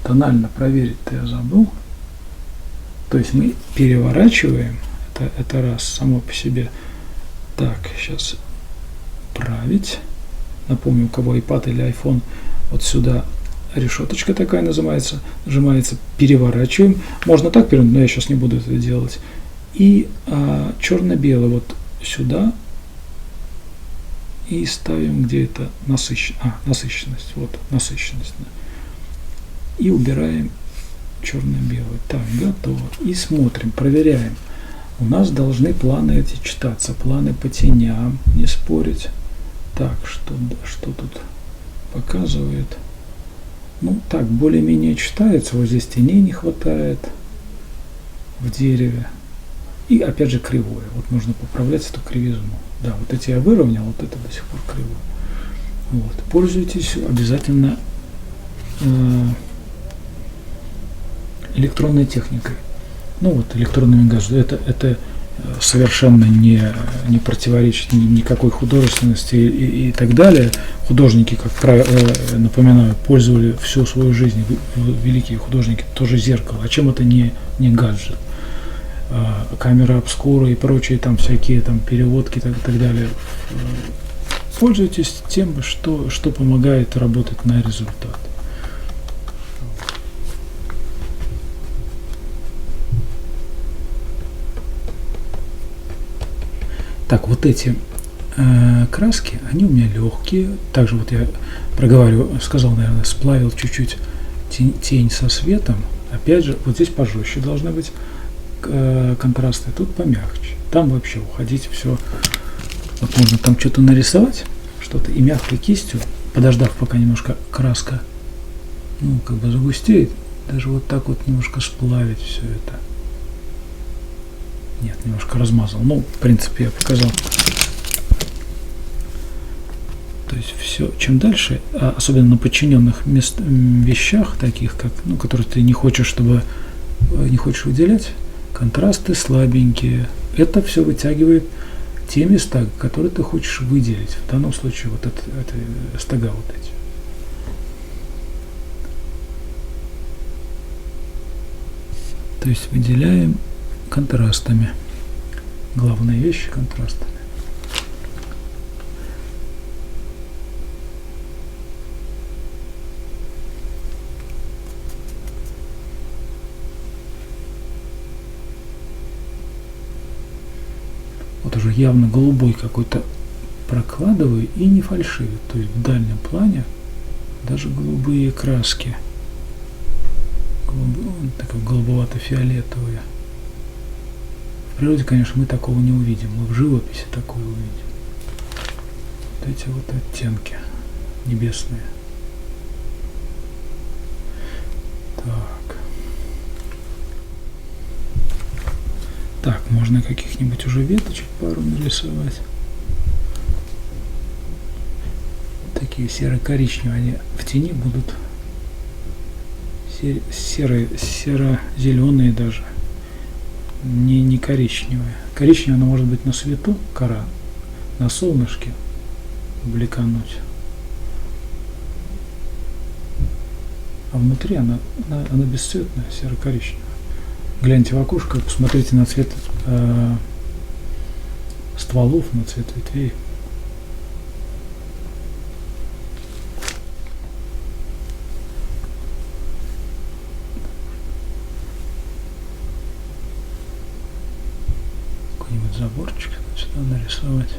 Тонально проверить-то я забыл. То есть мы переворачиваем, это раз само по себе. Так, сейчас править. Напомню, у кого iPad или iPhone, вот сюда решеточка такая нажимается, переворачиваем. Можно так перевернуть, но я сейчас не буду это делать. И черно-белый вот сюда. И ставим, где это насыщенность. Вот, насыщенность. И убираем черно-белый. Так, готово. И смотрим, проверяем. У нас должны планы эти читаться. Планы по теням, не спорить. Так, что тут показывает? Ну, так, более-менее читается. Вот здесь теней не хватает в дереве. И опять же кривое. Вот нужно поправлять эту кривизну. Да, вот эти я выровнял, вот это до сих пор кривое. Вот. Пользуйтесь обязательно электронной техникой. Ну вот, электронными гаджетами. Это совершенно не противоречит никакой художественности и так далее. Художники, как правило, напоминаю, пользовали всю свою жизнь, великие художники, тоже зеркало. А чем это не гаджет? Камера обскура и прочие там всякие там переводки и так далее. Пользуйтесь тем, что помогает работать на результат. Так, вот эти краски, они у меня легкие. Также вот я сказал, наверное, сплавил чуть-чуть тень со светом. Опять же, вот здесь пожестче должны быть контрасты, тут помягче. Там вообще уходить все. Вот можно там что-то нарисовать, что-то и мягкой кистью, подождав, пока немножко краска, как бы загустеет, даже вот так вот немножко сплавить все это. Нет, немножко размазал. В принципе, я показал. То есть все, чем дальше, особенно на подчиненных вещах, таких как, которые ты не хочешь выделять, контрасты слабенькие. Это все вытягивает те места, которые ты хочешь выделить. В данном случае вот это стога вот эти. То есть выделяем контрастами. Главные вещи контрастами. Вот уже явно голубой какой-то прокладываю и не фальшивит. То есть в дальнем плане даже голубые краски. Такое голубовато-фиолетовые. В природе, конечно, мы такого не увидим. Мы в живописи такое увидим. Вот эти вот оттенки небесные. Так, можно каких-нибудь уже веточек пару нарисовать. Такие серо-коричневые, они в тени будут серо-зеленые даже. Не коричневые. Коричневая она может быть на свету, кора, на солнышке бликануть. А внутри она бесцветная, серо-коричневая. Гляньте в окошко, посмотрите на цвет стволов, на цвет ветвей. Какой-нибудь заборчик сюда нарисовать.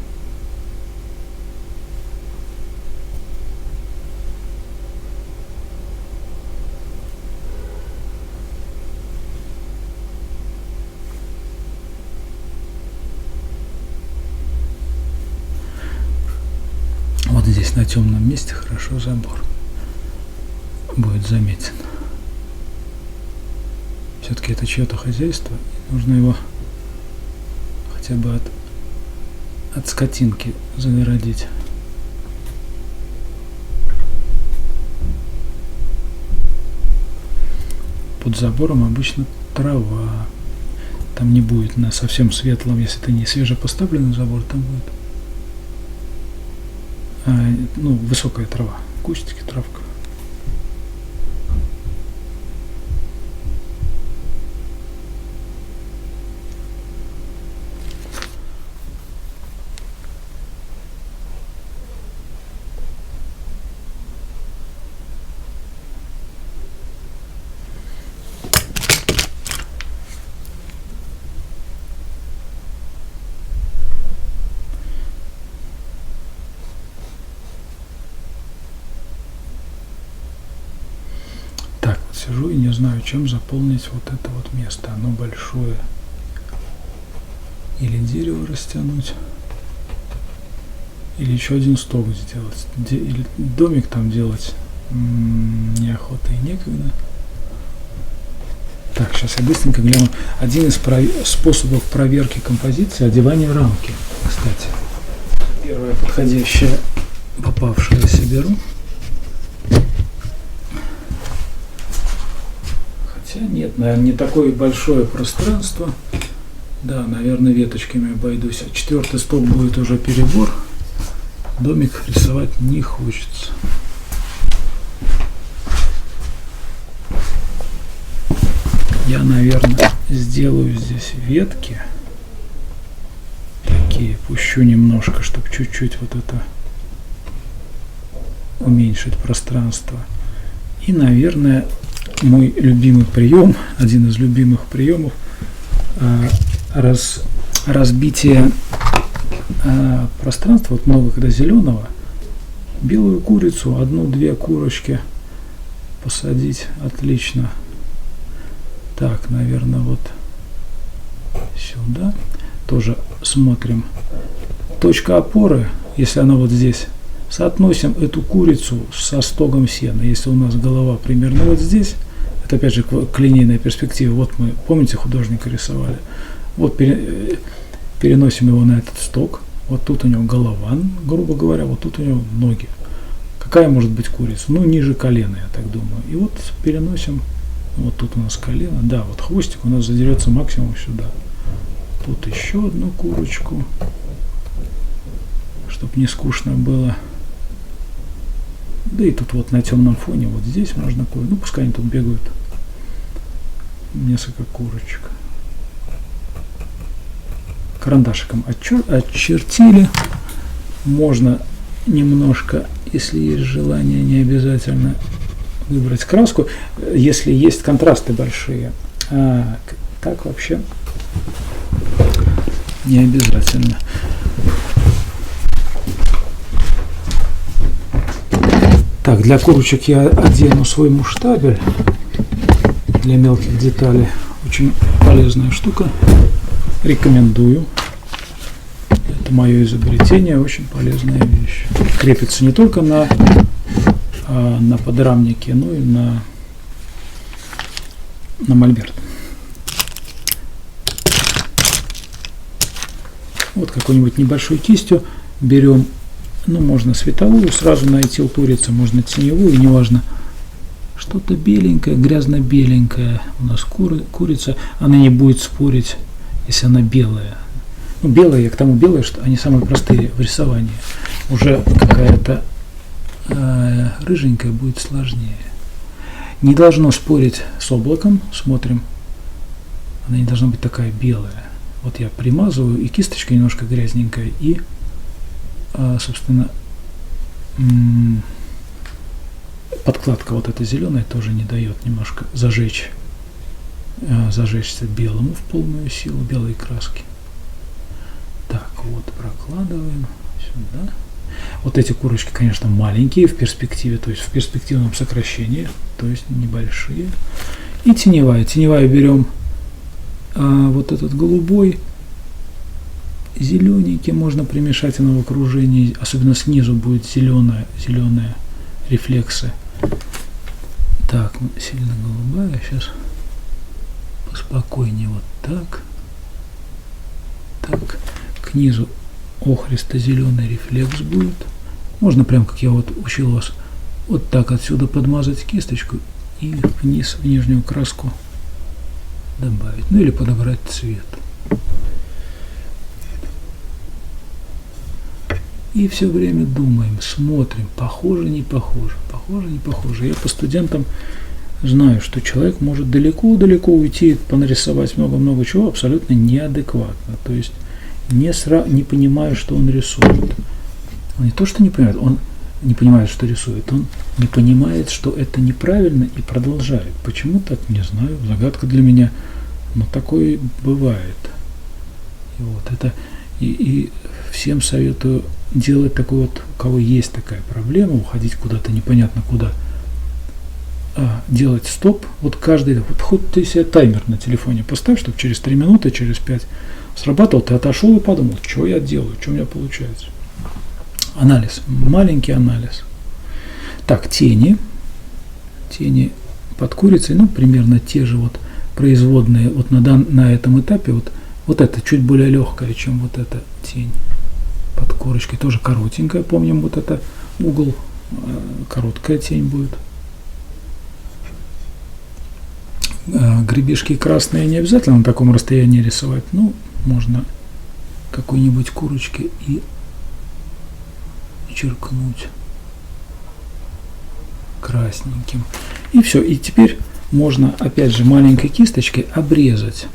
Вот здесь на темном месте хорошо забор будет заметен. Все-таки это чье-то хозяйство, нужно его хотя бы от скотинки загородить. Под забором обычно трава. Там не будет на совсем светлом, если это не свежепоставленный забор, там будет высокая трава, кустики, травка. Сижу и не знаю, чем заполнить вот это вот место. Оно большое. Или дерево растянуть, или еще один сток сделать, или домик там делать неохота и некогда. Так, сейчас я быстренько гляну. Один из способов проверки композиции — одевание рамки. Кстати, первое подходящее попавшееся беру. Нет, наверное, не такое большое пространство. Да, наверное, веточками обойдусь. Четвертый стоп будет уже перебор. Домик рисовать не хочется. Я, наверное, сделаю здесь ветки. Такие, пущу немножко, чтобы чуть-чуть вот это уменьшить пространство. И, наверное, мой любимый прием, один из любимых приемов, разбитие пространства, вот много когда зеленого, белую курицу, одну-две курочки посадить, отлично. Так, наверное, вот сюда тоже смотрим. Точка опоры, если она вот здесь, соотносим эту курицу со стогом сена. Если у нас голова примерно вот здесь, это опять же к линейной перспективе. Вот мы, помните, художника рисовали. Вот переносим его на этот сток. Вот тут у него голова, грубо говоря, вот тут у него ноги. Какая может быть курица? Ну, ниже колена, я так думаю. И вот переносим, вот тут у нас колено. Да, вот хвостик у нас задерется максимум сюда. Тут еще одну курочку, чтобы не скучно было. Да и тут вот на темном фоне, вот здесь можно курить. Ну, пускай они тут бегают. Несколько курочек. Карандашиком очертили. Можно немножко, если есть желание, не обязательно выбрать краску, если есть контрасты большие. А так вообще не обязательно. Так, для курочек я одену свой муштабель для мелких деталей. Очень полезная штука. Рекомендую. Это мое изобретение, очень полезная вещь. Крепится не только на подрамнике, но и на мольберт. Вот какой-нибудь небольшой кистью берем, ну, можно световую сразу найти у курицы, можно теневую, неважно. Что-то беленькое, грязно-беленькое у нас курица, она не будет спорить, если она белая. Ну, белая, я к тому белая, что они самые простые в рисовании. Уже какая-то рыженькая будет сложнее. Не должно спорить с облаком, смотрим. Она не должна быть такая белая. Вот я примазываю, и кисточка немножко грязненькая, и, собственно, подкладка вот эта зеленая тоже не дает немножко зажечься белому в полную силу, белой краски. Так, вот прокладываем сюда. Вот эти курочки, конечно, маленькие в перспективе, то есть в перспективном сокращении, то есть небольшие. И теневая. Теневая берем вот этот голубой, зелененький, можно примешать его в окружении, особенно снизу будет зеленые рефлексы. Так, сильно голубая, сейчас поспокойнее, вот так. Так, к низу охристо-зеленый рефлекс будет. Можно прям, как я вот учил вас, вот так отсюда подмазать кисточку и вниз, в нижнюю краску добавить. Ну или подобрать цвет. И все время думаем, смотрим, похоже, не похоже, похоже, не похоже. Я по студентам знаю, что человек может далеко-далеко уйти, понарисовать много-много чего абсолютно неадекватно. То есть не понимая, что он рисует. Он не то, что не понимает, он не понимает, что рисует, он не понимает, что это неправильно и продолжает. Почему так, не знаю, загадка для меня, но такое бывает. И вот это, и всем советую делать такой вот, у кого есть такая проблема, уходить куда-то непонятно куда, делать стоп, вот каждый, вот хоть ты себе таймер на телефоне поставь, чтобы через 3 минуты, через 5 срабатывал, ты отошел и подумал, что я делаю, что у меня получается. Анализ, маленький анализ. Так, тени под курицей, ну, примерно те же вот производные, вот на этом этапе, вот это чуть более легкая, чем вот эта тень под корочкой, тоже коротенькая, помним, вот это угол, короткая тень будет. Гребешки красные не обязательно на таком расстоянии рисовать, ну, можно какой-нибудь курочки и черкнуть красненьким. И все. И теперь можно опять же маленькой кисточкой обрезать.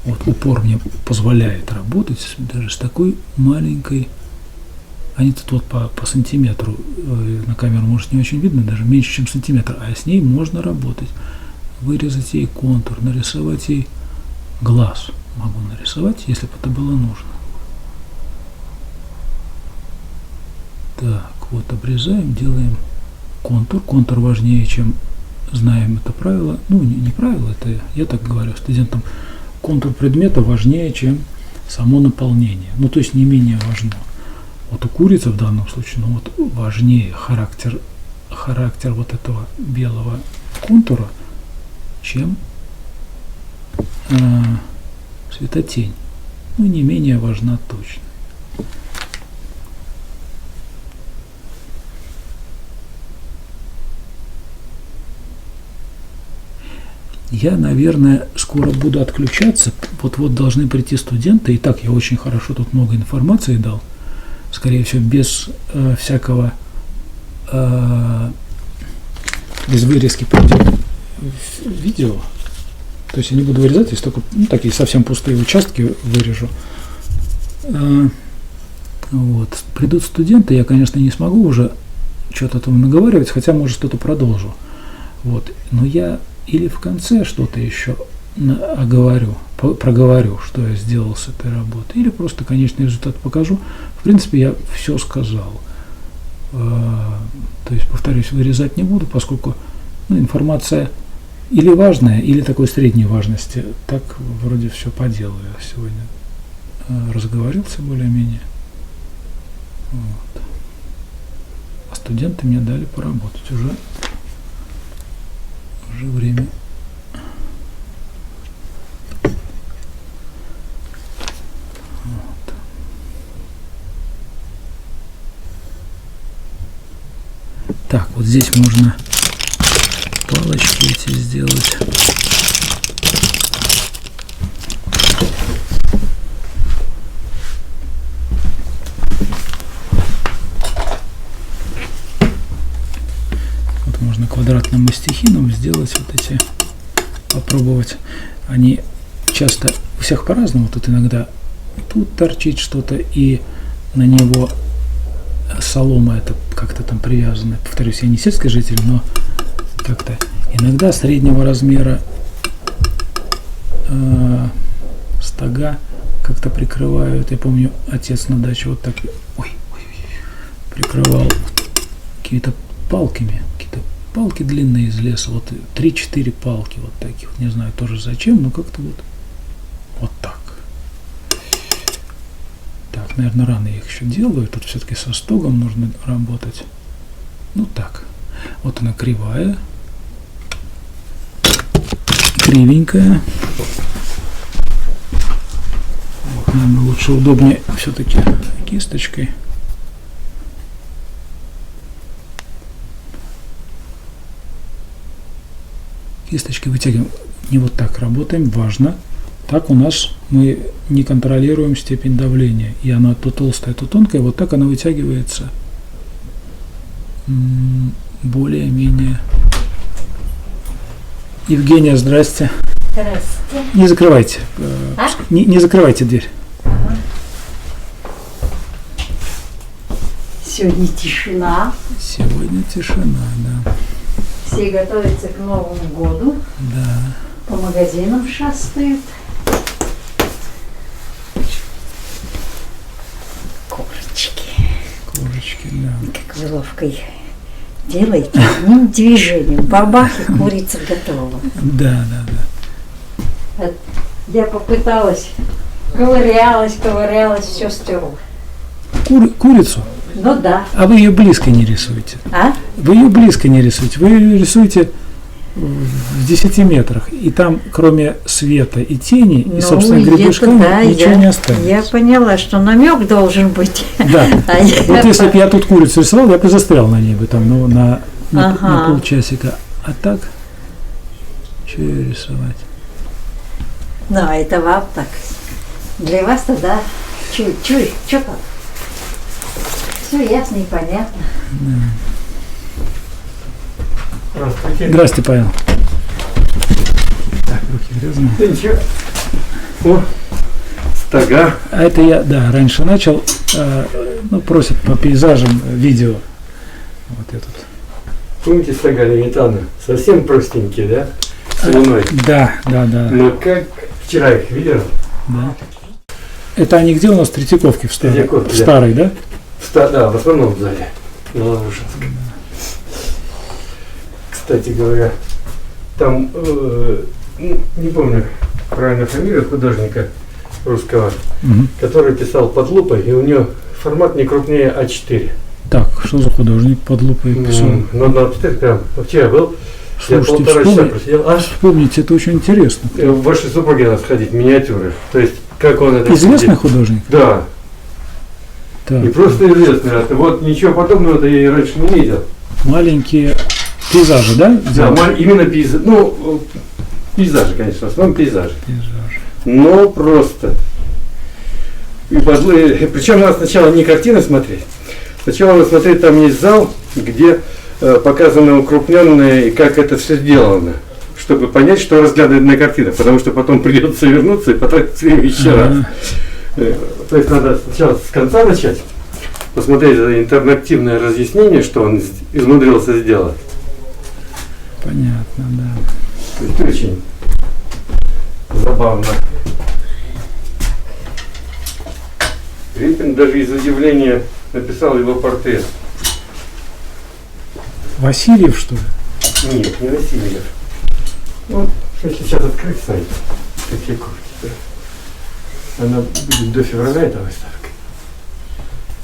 Вот упор мне позволяет работать даже с такой маленькой. Они тут вот по сантиметру, на камеру может не очень видно, даже меньше, чем сантиметр, а с ней можно работать. Вырезать ей контур, нарисовать ей глаз. Могу нарисовать, если бы это было нужно. Так, вот обрезаем, делаем контур. Контур важнее, чем знаем это правило. Ну, не правило, это я так говорю студентам. Контур предмета важнее, чем само наполнение. Ну, то есть не менее важно. Вот у курицы в данном случае, ну вот важнее характер вот этого белого контура, чем светотень. Ну, не менее важна точно. Я, наверное, скоро буду отключаться. Вот должны прийти студенты. И так я очень хорошо тут много информации дал. Скорее всего, без всякого, без вырезки пойдет видео. То есть я не буду вырезать, если только такие совсем пустые участки вырежу. Вот. Придут студенты, я, конечно, не смогу уже что-то там наговаривать, хотя, может, что-то продолжу. Вот. Но я или в конце что-то еще проговорю, что я сделал с этой работой, или просто конечный результат покажу. В принципе, я все сказал. То есть, повторюсь, вырезать не буду, поскольку информация или важная, или такой средней важности. Так вроде все по делу. Я сегодня разговорился более-менее. Вот. А студенты мне дали поработать. Уже время. Вот. Так, вот здесь можно палочки эти сделать. Вот можно квадратным мастихином сделать вот эти, попробовать. Они часто у всех по-разному. Тут иногда тут торчит что-то, и на него солома это как-то там привязана. Повторюсь, я не сельский житель, но как-то иногда среднего размера стога как-то прикрывают. Я помню, отец на даче вот так прикрывал какими-то палками, какие-то палки длинные из леса, вот 3-4 палки вот таких, не знаю тоже зачем, но как-то вот так. Так, наверное, рано я их еще делаю, тут все-таки со стогом нужно работать. Ну так, вот она кривая, кривенькая. Вот, наверное, лучше, удобнее все-таки кисточкой. Кисточкой вытягиваем. Не вот так работаем, важно. Так у нас мы не контролируем степень давления. И она то толстая, то тонкая. Вот так она вытягивается более-менее. Евгения, здрасте. Здрасте. Не закрывайте. Не закрывайте дверь. Ага. Сегодня тишина. Сегодня тишина, да. Все готовятся к Новому году. Да. По магазинам шастают. Курочки, да. Как вы ловко их делаете. Одним движением. Бабах, и курица готова. Да. Я попыталась, ковырялась, все стерла. Курицу? Ну да. А вы ее близко не рисуете. А? Вы ее близко не рисуете. Вы ее рисуете в 10 метрах. И там, кроме света и тени, и, собственно, гребешками, да, ничего не останется. Я поняла, что намек должен быть. Да. Вот если бы я тут курицу рисовал, я бы застрял на ней бы там, на полчасика. А так, что ее рисовать? Ну, это вам так. Для вас-то да. Чуть, что как? Все ясно и понятно. Здравствуйте. Здрасте, Павел. Так, руки грязные. Да ничего. О, стога. А это я, да, раньше начал, ну, просят по пейзажам видео. Вот я тут. Помните стога Левитана? Совсем простенькие, да? С луной. Да. Но как вчера их видел? Да. Это они где у нас в Третьяковке? В Третьяковке, да. старой, да? Да, в основном в зале. На Лавушинской. Кстати говоря, там, не помню правильную фамилию художника русского, который писал под лупой, и у него формат не крупнее А4. Так, что за художник под лупой писал? Ну, на А4 прям. Вчера был. Слушайте, я 1,5 часа просидел. вспомните, это очень интересно. В вашей супруге надо сходить, миниатюры. То есть, как он это Известный видит. художник? Да. Так. Не просто известный. Вот ничего подобного я и раньше не видел. Маленькие пейзажи, да? Да, именно пейзажи. Ну, пейзажи, конечно, в основном пейзажи. Пейзажи. Но просто. Причем надо сначала не картины смотреть. Сначала надо смотреть, там есть зал, где показано укрупненное и как это все сделано. Чтобы понять, что разглядывать на картинах. Потому что потом придется вернуться и потратить время еще раз. То есть надо сначала с конца начать. Посмотреть это интерактивное разъяснение, что он измудрился сделать. Понятно, да. То есть очень забавно. Репин даже из удивления написал его портрет. Васильев, что ли? Нет, не Васильев. Ну, если сейчас открыть сайт Третьяковки, она будет до февраля, эта выставка.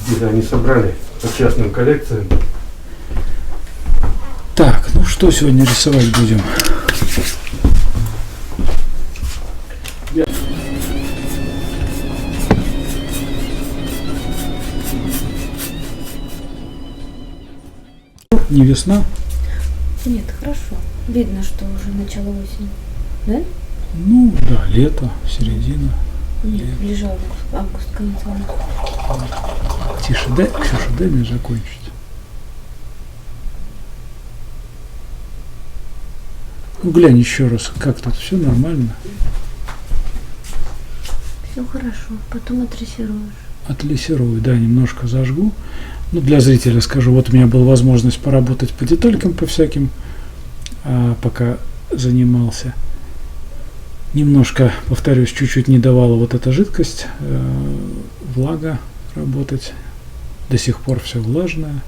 Где они собрали по частным коллекциям. Так, ну что сегодня рисовать будем? Не весна? Нет, хорошо. Видно, что уже начало осени. Да? Ну, да, лето, середина. Нет, ближе август, конец августа. Тише, дай, Ксюша, дай мне закончить. Ну, глянь еще раз, как тут все нормально. Все хорошо, потом отрисируешь. Отлессирую, да, немножко зажгу. Ну, для зрителя скажу, вот у меня была возможность поработать по деталькам, по всяким, пока занимался. Немножко, повторюсь, чуть-чуть не давала вот эта жидкость, влага работать. До сих пор все влажное.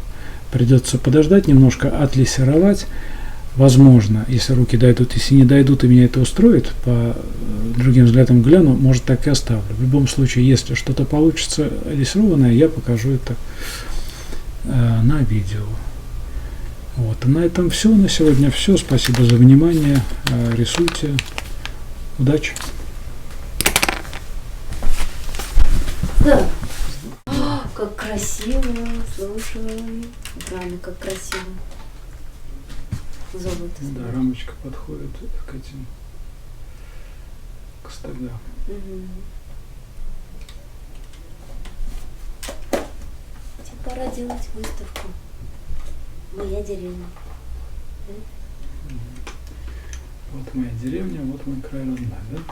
Придется подождать, немножко отлессировать. Возможно, если руки дойдут, если не дойдут и меня это устроит, по другим взглядам гляну, может, так и оставлю. В любом случае, если что-то получится лессированное, я покажу это на видео. Вот. А на этом все. На сегодня все. Спасибо за внимание. Рисуйте. Удачи. Да. Как красиво, слушай. Рано, как красиво. Золото. Да, рамочка подходит к этим, к стогам. Угу. Тебе пора делать выставку. Моя деревня. Да? Вот моя деревня, вот мой край родной, да? Угу.